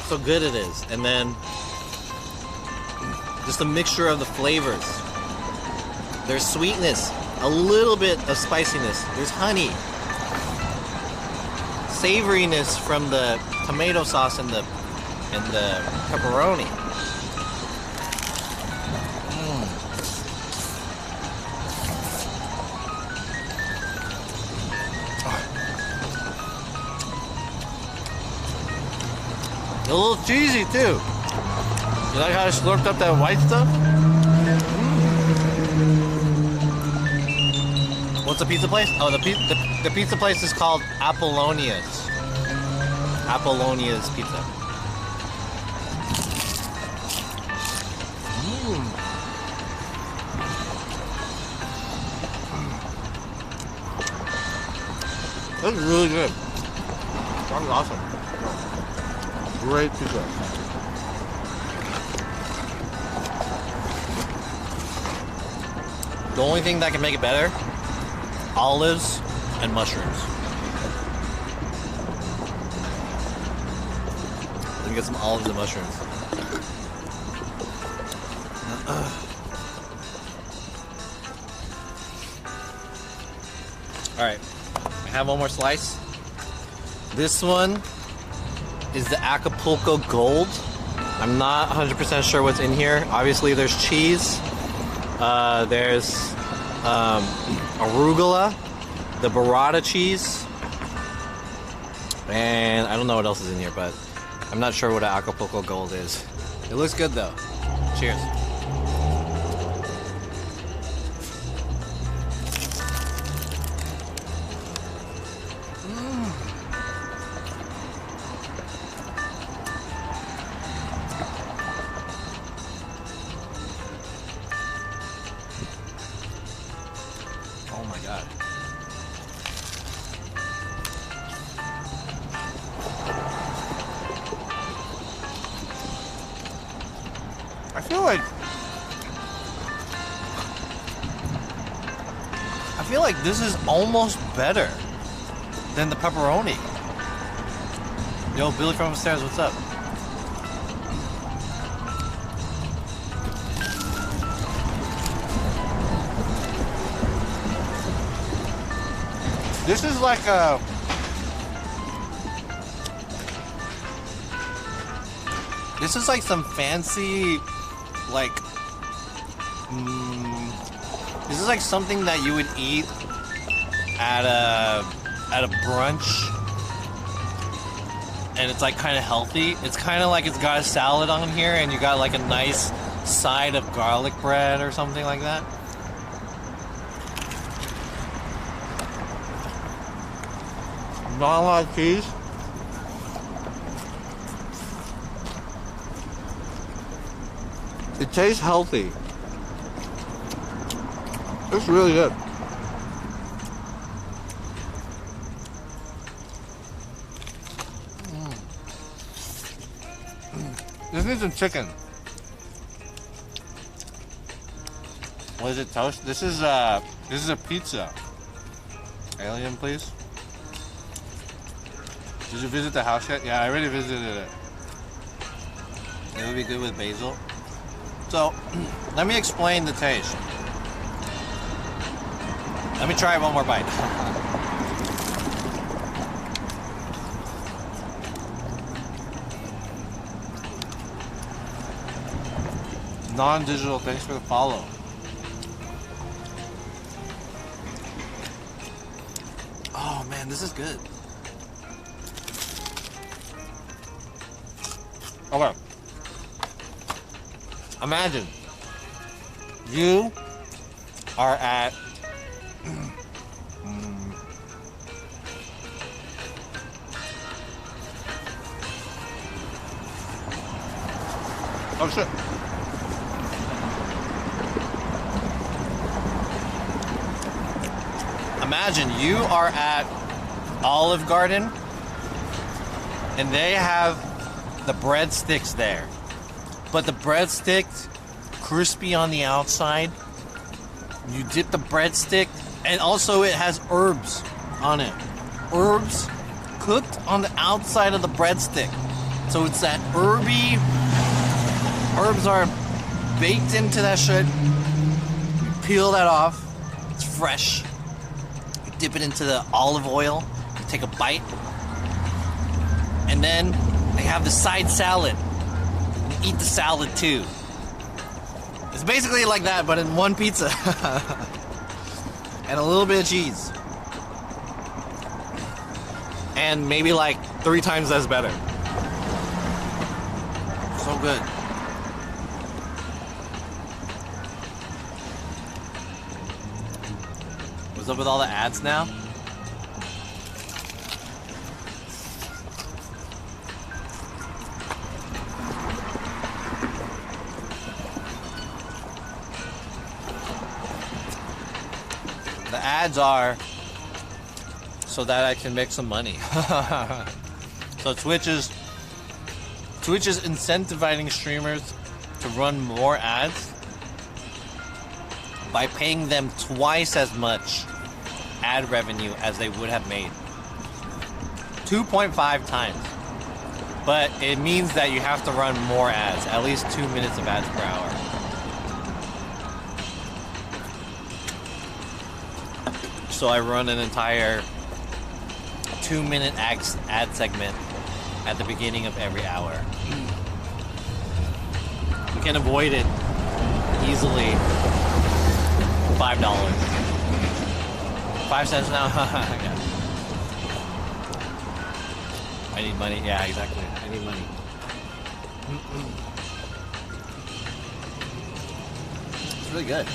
So good it is. And then just a mixture of the flavors. There's sweetness, a little bit of spiciness. There's honey. Savoriness from the tomato sauce and the pepperoni. A little cheesy too. You like how I slurped up that white stuff? What's the pizza place? Oh, the pizza place is called Apollonia's. Apollonia's Pizza. That's really good. That was awesome. Great pizza. The only thing that can make it better, olives and mushrooms. Let me get some olives and mushrooms. All right, I have one more slice. This one is the Acapulco Gold. I'm not 100% sure what's in here. Obviously, there's cheese. There's arugula, the burrata cheese, and I don't know what else is in here, but I'm not sure what an Acapulco Gold is. It looks good though. Cheers. Oh my god. I feel like this is almost better than the pepperoni. Yo, Billy from upstairs, what's up? This is like a... This is like some fancy, like... this is like something that you would eat at a brunch. And it's like kind of healthy. It's kind of like it's got a salad on here and you got like a nice side of garlic bread or something like that. Not a lot of cheese. It tastes healthy. It's really good. This needs some chicken. What is it, toast? This is a pizza. Alien, please. Did you visit the house yet? Yeah, I already visited it. It would be good with basil. So, let me explain the taste. Let me try one more bite. Non-digital, thanks for the follow. Oh man, this is good. Okay. Imagine you are at oh shit. Imagine you are at Olive Garden and they have the breadsticks there, but the breadsticks crispy on the outside. You dip the breadstick, and also it has herbs on it. Herbs cooked on the outside of the breadstick, so it's that herby. Herbs are baked into that shit. You peel that off. It's fresh. You dip it into the olive oil. You take a bite, and then they have the side salad. You eat the salad too. It's basically like that, but in one pizza. And a little bit of cheese. And maybe like 3 times as better. So good. What's up with all the ads now? The ads are so that I can make some money. So Twitch is incentivizing streamers to run more ads by paying them twice as much ad revenue as they would have made. 2.5 times. But it means that you have to run more ads, at least 2 minutes of ads per hour. So I run an entire 2-minute ad segment at the beginning of every hour. You can avoid it easily. $5. 5 cents now? Yeah. I need money. Yeah, exactly. I need money. It's really good.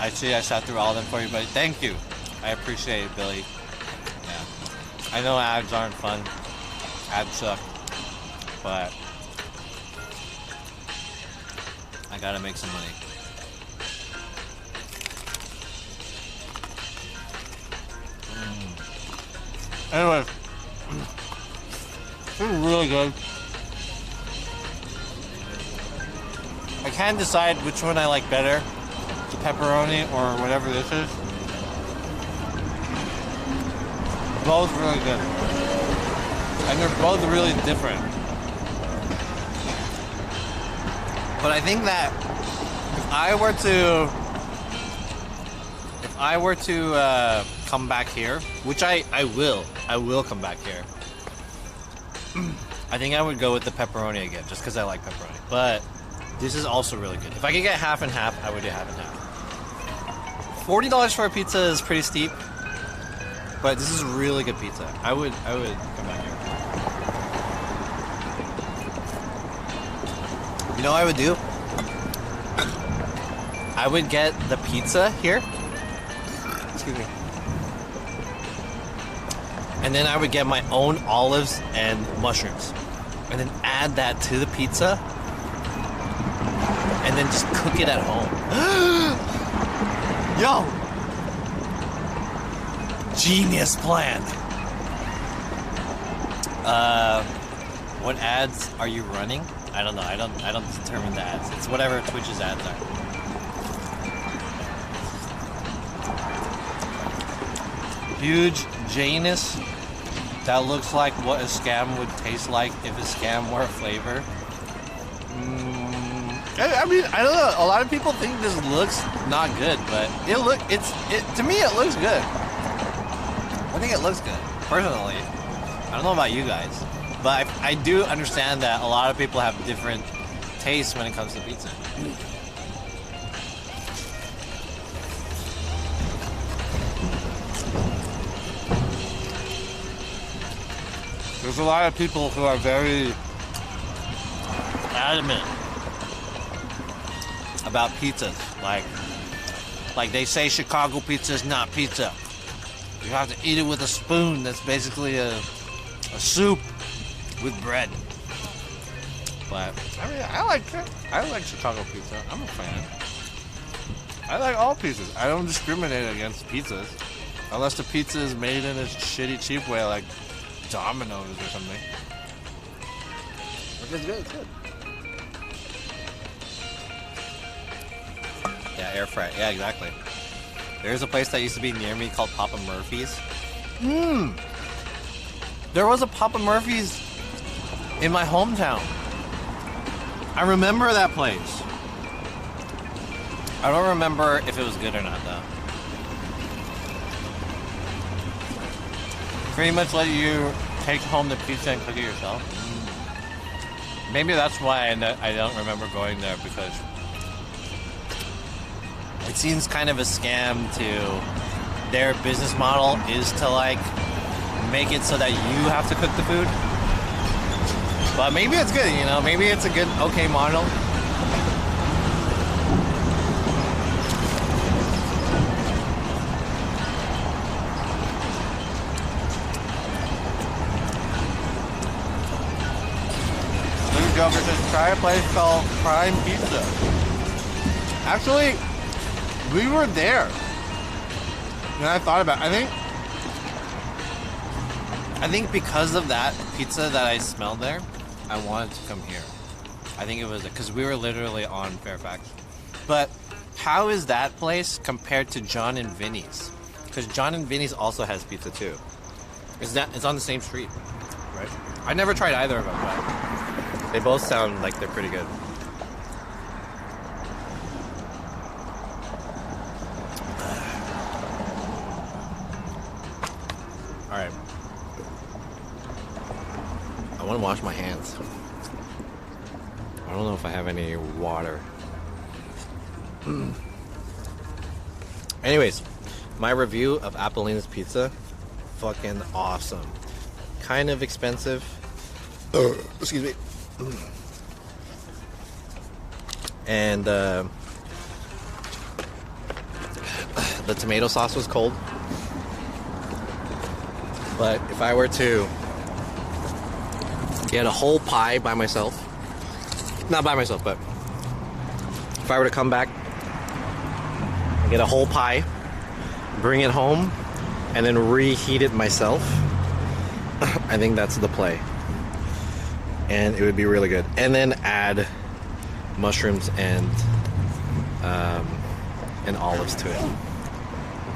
I see I sat through all of them for you, buddy. Thank you. I appreciate it, Billy. Yeah. I know ads aren't fun. Ads suck. But I gotta make some money. Anyway, this is really good. I can't decide which one I like better. The pepperoni or whatever this is. Both really good. And they're both really different. But I think that if I were to come back here, which I will come back here. I think I would go with the pepperoni again, just because I like pepperoni. But this is also really good. If I could get half and half, I would do half and half. $40 for a pizza is pretty steep, but this is really good pizza. I would come back here. You know what I would do? I would get the pizza here. Excuse me. And then I would get my own olives and mushrooms. And then add that to the pizza. And then just cook it at home. Yo! Genius plan. What ads are you running? I don't know. I don't determine the ads. It's whatever Twitch's ads are. Huge Janus. That looks like what a scam would taste like if a scam were a flavor. I mean, I don't know. A lot of people think this looks not good, but to me it looks good. I think it looks good, personally. I don't know about you guys, but I do understand that a lot of people have different tastes when it comes to pizza. There's a lot of people who are very adamant about pizzas. Like they say Chicago pizza is not pizza. You have to eat it with a spoon. That's basically a soup with bread. But I mean, I like Chicago pizza. I'm a fan. I like all pizzas. I don't discriminate against pizzas. Unless the pizza is made in a shitty, cheap way, like Domino's or something. Which is good, it's good. Yeah, air fry. Yeah, exactly. There's a place that used to be near me called Papa Murphy's. There was a Papa Murphy's in my hometown. I remember that place. I don't remember if it was good or not, though. Pretty much let you take home the pizza and cook it yourself. Maybe that's why I don't remember going there, because it seems kind of a scam to their business model is to like make it so that you have to cook the food. But maybe it's good, you know, maybe it's a good, okay model. Joker says, try a place called Prime Pizza. Actually, we were there. And I thought about it. I think because of that pizza that I smelled there, I wanted to come here. I think it was because we were literally on Fairfax. But how is that place compared to John and Vinny's? Because John and Vinny's also has pizza too. It's on the same street, right? I never tried either of them, but they both sound like they're pretty good. Alright. I want to wash my hands. I don't know if I have any water. Anyways, my review of Apollina's Pizza, fucking awesome. Kind of expensive. Excuse me. And the tomato sauce was cold. But if I were to get a whole pie by myself, not by myself, but if I were to come back and get a whole pie, bring it home, and then reheat it myself, I think that's the play. And it would be really good. And then add mushrooms and olives to it.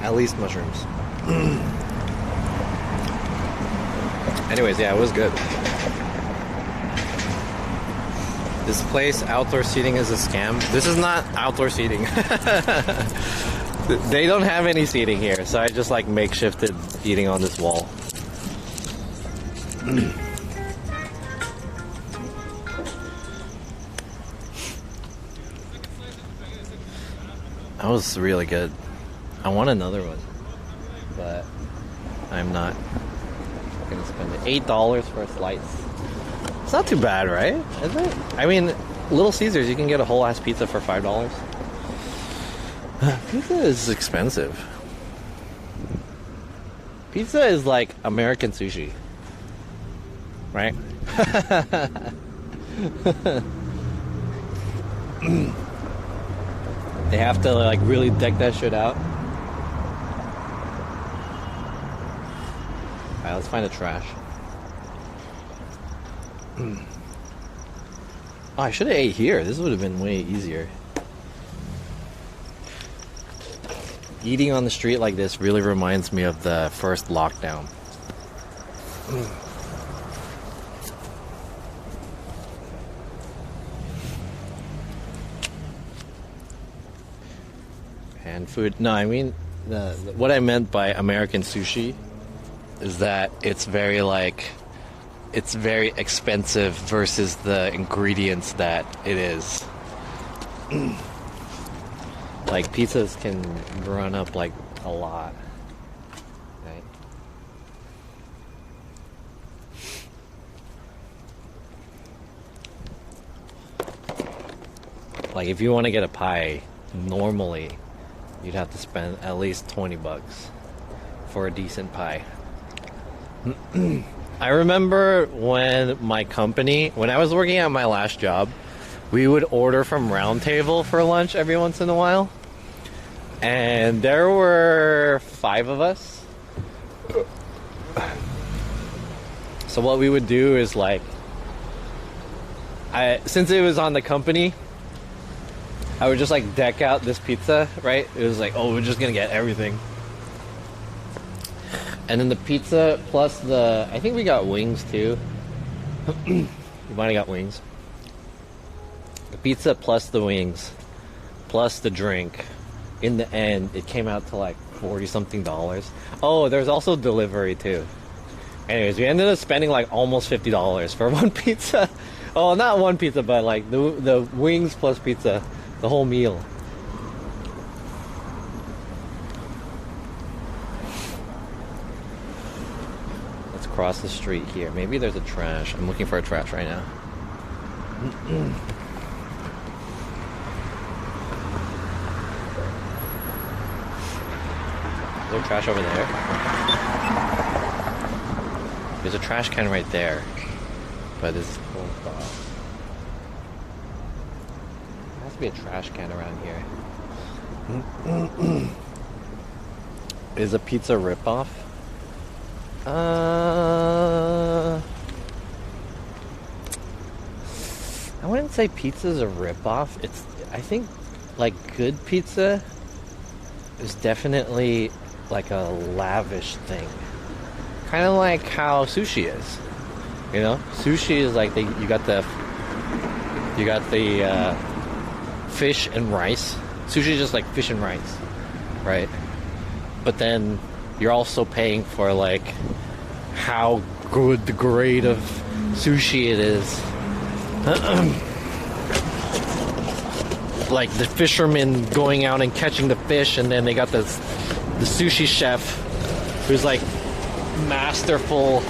At least mushrooms. Anyways, yeah, it was good. This place, outdoor seating, is a scam. This is not outdoor seating. They don't have any seating here, so I just like makeshifted eating on this wall. That was really good. I want another one, but I'm not gonna spend it. $8 for a slice. It's not too bad, right? Is it? I mean, Little Caesars, you can get a whole ass pizza for $5. Pizza is expensive. Pizza is like American sushi, right? They have to like really deck that shit out. Alright, let's find the trash. Oh, I should have ate here. This would have been way easier. Eating on the street like this really reminds me of the first lockdown. And food. No, I mean, what I meant by American sushi is that it's very expensive versus the ingredients that it is. Like pizzas can run up like a lot, right? Like if you want to get a pie, normally you'd have to spend at least $20 for a decent pie. I remember when I was working at my last job, we would order from Round Table for lunch every once in a while. And there were 5 of us. So what we would do is like, since it was on the company, I would just like deck out this pizza, right? It was like, oh, we're just gonna get everything. And then the pizza plus I think we got wings too. We might have got wings. The pizza plus the wings, plus the drink. In the end, it came out to like $40-something. Oh, there's also delivery too. Anyways, we ended up spending like almost $50 for one pizza. Oh, not one pizza, but like the wings plus pizza, the whole meal. across the street here. Maybe there's a trash. I'm looking for a trash right now. Is there trash over there? There's a trash can right there. But this is closed off. There has to be a trash can around here. Is a pizza ripoff? I wouldn't say pizza's a ripoff. I think like good pizza is definitely like a lavish thing. Kind of like how sushi is. You know, sushi is like you got the fish and rice. Sushi is just like fish and rice, right? But then you're also paying for like how good the grade of sushi it is. Like the fishermen going out and catching the fish, and then they got the sushi chef who's like masterful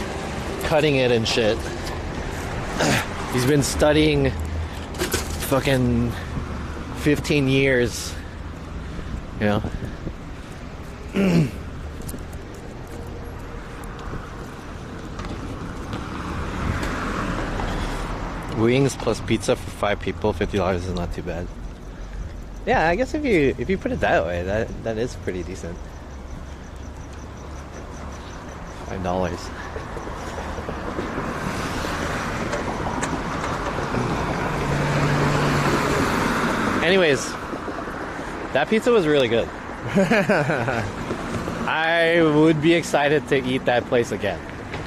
cutting it and shit. He's been studying fucking 15 years, you know. Wings plus pizza for 5 people, $50 is not too bad. Yeah, I guess if you put it that way, that is pretty decent. $5. Anyways, that pizza was really good. I would be excited to eat that place again.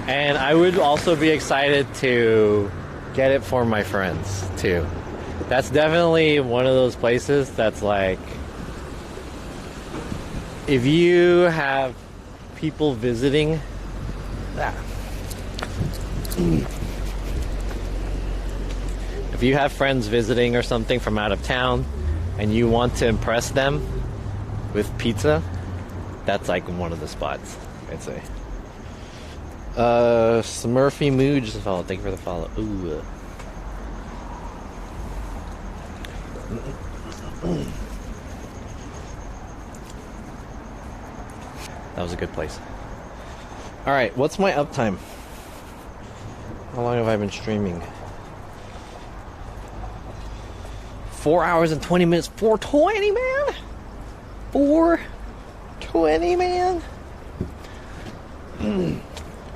And I would also be excited to get it for my friends too. That's definitely one of those places that's like, if you have people visiting, if you have friends visiting or something from out of town and you want to impress them with pizza, that's like one of the spots, I'd say. Smurfy Mood just followed. Thank you for the follow. Ooh. That was a good place. Alright, what's my uptime? How long have I been streaming? 4 hours and 20 minutes. 420, man? 420, man?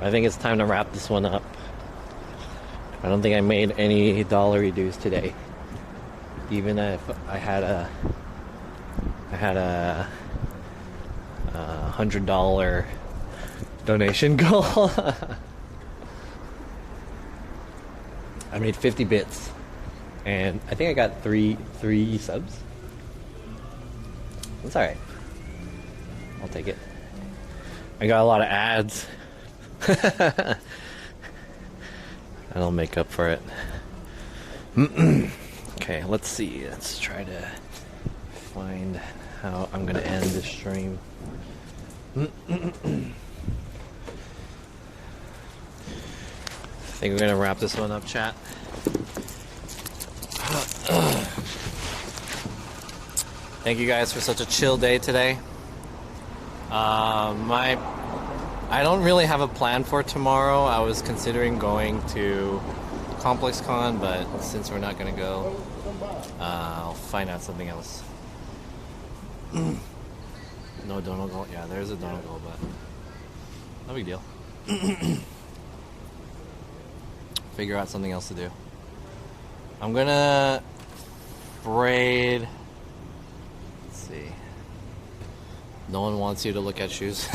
I think it's time to wrap this one up. I don't think I made any dollar reduce today. Even if I had a $100 donation goal. I made 50 bits. And I think I got three subs. That's alright. I'll take it. I got a lot of ads. That'll make up for it. Okay, let's see. Let's try to find how I'm gonna end this stream. I think we're gonna wrap this one up, chat. Thank you guys for such a chill day today. I don't really have a plan for tomorrow. I was considering going to Complex Con, but since we're not gonna go, I'll find out something else. No donut goal? Yeah, there's a donut goal, but no big deal. Figure out something else to do. I'm gonna braid. Let's see. No one wants you to look at shoes.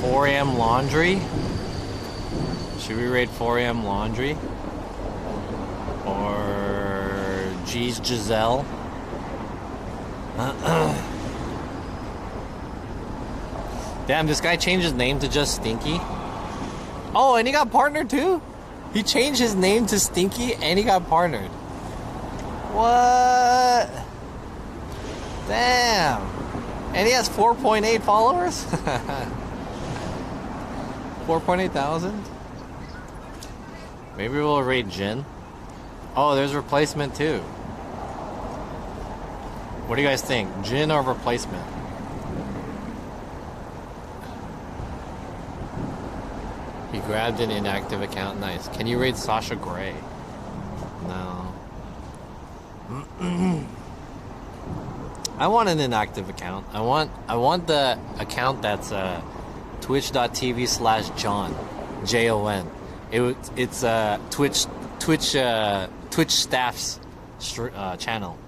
4 a.m. laundry? Should we rate 4 a.m. laundry? Or Jeez, Giselle. Damn, this guy changed his name to just Stinky. Oh, and he got partnered too? He changed his name to Stinky and he got partnered. What? Damn. And he has 4.8 followers? 4.8 thousand? Maybe we'll raid Jin. Oh, there's replacement too. What do you guys think? Jin or replacement? He grabbed an inactive account. Nice. Can you raid Sasha Gray? No. I want an inactive account. I want the account that's twitch.tv/John. Jon. It's Twitch staff's channel.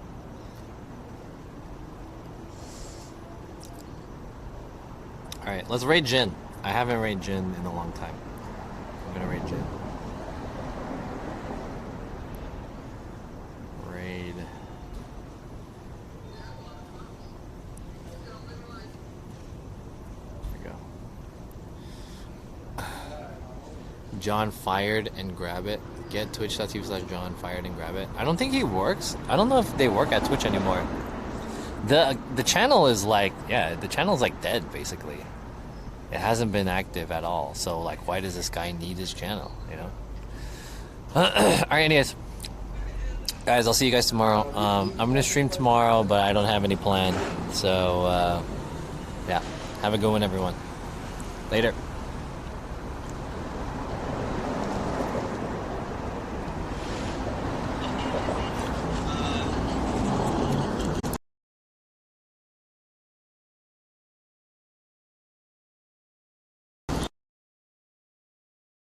All right, let's raid Jin. I haven't raid Jin in a long time. I'm gonna raid Jin. Raid. There we go. John fired and grab it. Get twitch.tv/John fired and grab it. I don't think he works. I don't know if they work at Twitch anymore. The channel is like, yeah, the channel is like dead basically. It hasn't been active at all. So like, why does this guy need his channel? You know. Alright, anyways, guys, I'll see you guys tomorrow. I'm gonna stream tomorrow, but I don't have any plan. So yeah, have a good one, everyone. Later.